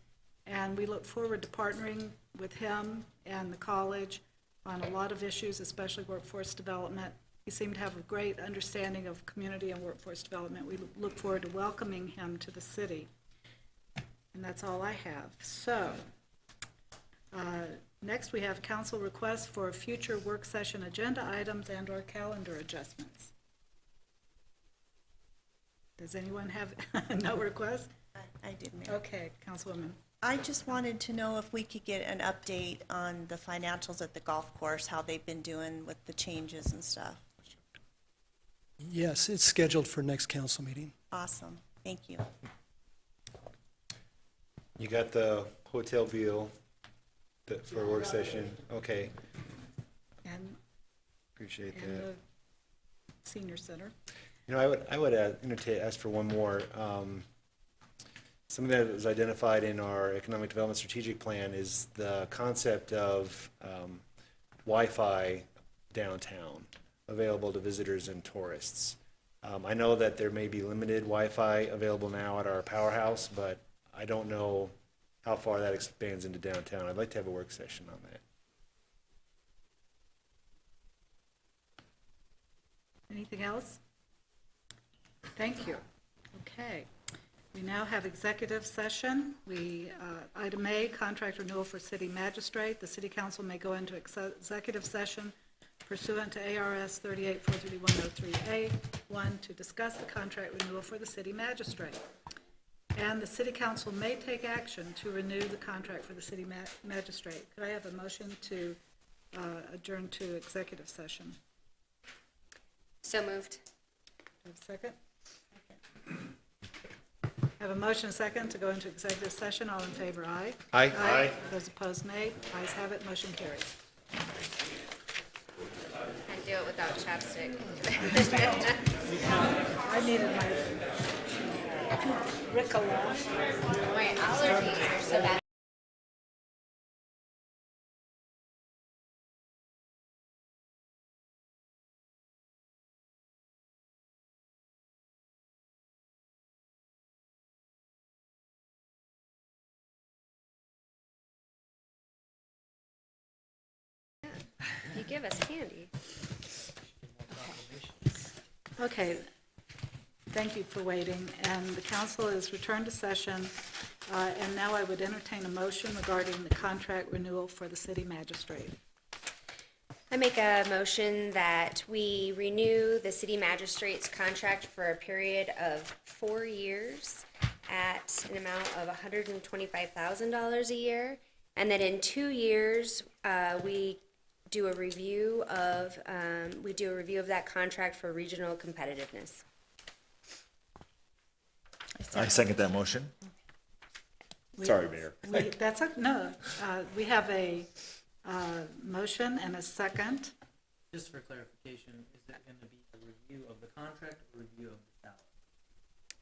and we look forward to partnering with him and the college on a lot of issues, especially workforce development. He seemed to have a great understanding of community and workforce development. We look forward to welcoming him to the city. And that's all I have. So, next we have council requests for future work session agenda items and/or calendar adjustments. Does anyone have no requests? I did, Mayor. Okay, Councilwoman. I just wanted to know if we could get an update on the financials at the golf course, how they've been doing with the changes and stuff. Yes, it's scheduled for next council meeting. Awesome, thank you. You got the hotel bill for a work session, okay, And appreciate and that. the senior center. You know, I would ask for one more. Something that was identified in our economic development strategic plan is the concept of Wi-Fi downtown, available to visitors and tourists. I know that there may be limited Wi-Fi available now at our powerhouse, but I don't know how far that expands into downtown. I'd like to have a work session on that. Anything else? Thank you. Okay. We now have executive session. Item A, contract renewal for city magistrate. The city council may go into executive session pursuant to ARS 38-431-03A1 to discuss the contract renewal for the city magistrate. And the city council may take action to renew the contract for the city magistrate. Could I have a motion to adjourn to executive session. So moved. Do I have a second? I have a motion and a second to go into executive session. All in favor, aye. Aye. Aye. Those opposed, nay. Ayes have it, motion carries. Can't do it without chapstick. I needed my Ricola. My allergies are so bad. You give us candy. Okay, thank you for waiting, and the council is returned to session, and now I would entertain a motion regarding the contract renewal for the city magistrate. I make a motion that we renew the city magistrate's contract for a period of 4 years at an amount of $125,000 a year, and that in 2 years, we do a review of that contract for regional competitiveness. I second that motion. Sorry, Mayor. We have a motion and a second. Just for clarification, is it going to be a review of the contract or review of the salary?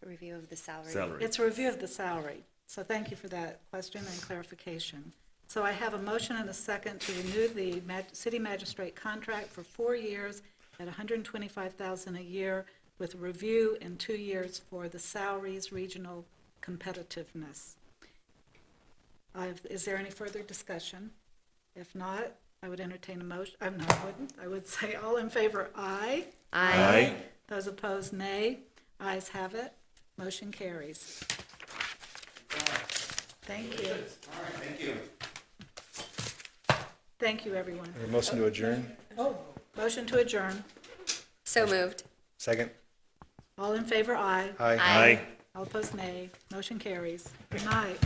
A review of the salary. Salary. It's a review of the salary, so thank you for that question and clarification. So I have a motion and a second to renew the city magistrate contract for 4 years at $125,000 a year with review in 2 years for the salaries regional competitiveness. Is there any further discussion? If not, I would entertain a motion. I wouldn't. I would say all in favor, aye. Aye. Those opposed, nay. Ayes have it. Motion carries. Thank you. All right, thank you. Thank you, everyone. A motion to adjourn? Oh, motion to adjourn. So moved. Second? All in favor, aye. Aye. Aye. All opposed, nay. Motion carries. Good night.